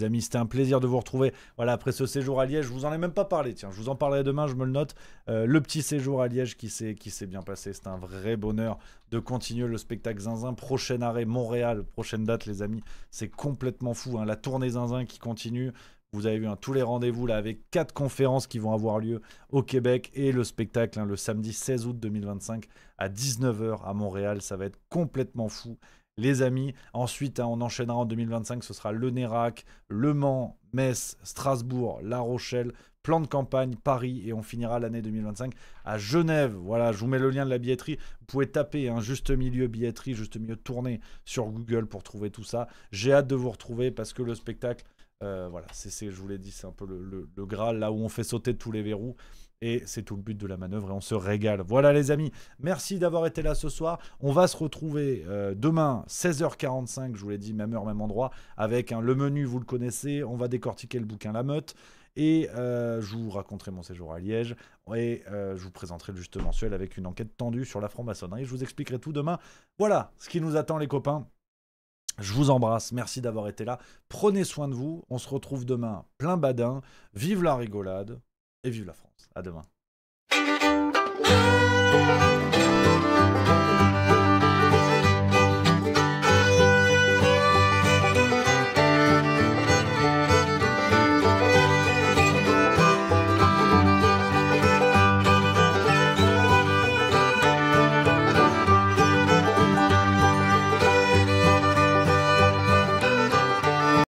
amis, c'était un plaisir de vous retrouver. Voilà, après ce séjour à Liège, je vous en ai même pas parlé. Tiens, je vous en parlerai demain, je me le note. Le petit séjour à Liège qui s'est bien passé, c'était un vrai bonheur de continuer le spectacle Zinzin. Prochain arrêt Montréal, prochaine date, les amis, c'est complètement fou. Hein, la tournée Zinzin qui continue. Vous avez vu tous les rendez-vous là avec 4 conférences qui vont avoir lieu au Québec et le spectacle le samedi 16 août 2025 à 19h à Montréal. Ça va être complètement fou, les amis. Ensuite, on enchaînera en 2025. Ce sera le Nérac, Le Mans, Metz, Strasbourg, La Rochelle, plan de campagne, Paris, et on finira l'année 2025 à Genève. Voilà, je vous mets le lien de la billetterie. Vous pouvez taper juste milieu billetterie, juste milieu tournée sur Google pour trouver tout ça. J'ai hâte de vous retrouver parce que le spectacle, voilà, je vous l'ai dit, c'est un peu le Graal, là où on fait sauter tous les verrous. Et c'est tout le but de la manœuvre et on se régale. Voilà les amis, merci d'avoir été là ce soir. On va se retrouver demain 16h45, je vous l'ai dit, même heure, même endroit, avec le menu, vous le connaissez. On va décortiquer le bouquin La Meute. Et je vous raconterai mon séjour à Liège. Et je vous présenterai le juste mensuel avec une enquête tendue sur la franc-maçonnerie. Je vous expliquerai tout demain. Voilà ce qui nous attend les copains. Je vous embrasse, merci d'avoir été là. Prenez soin de vous. On se retrouve demain plein badin. Vive la rigolade et vive la France. À demain.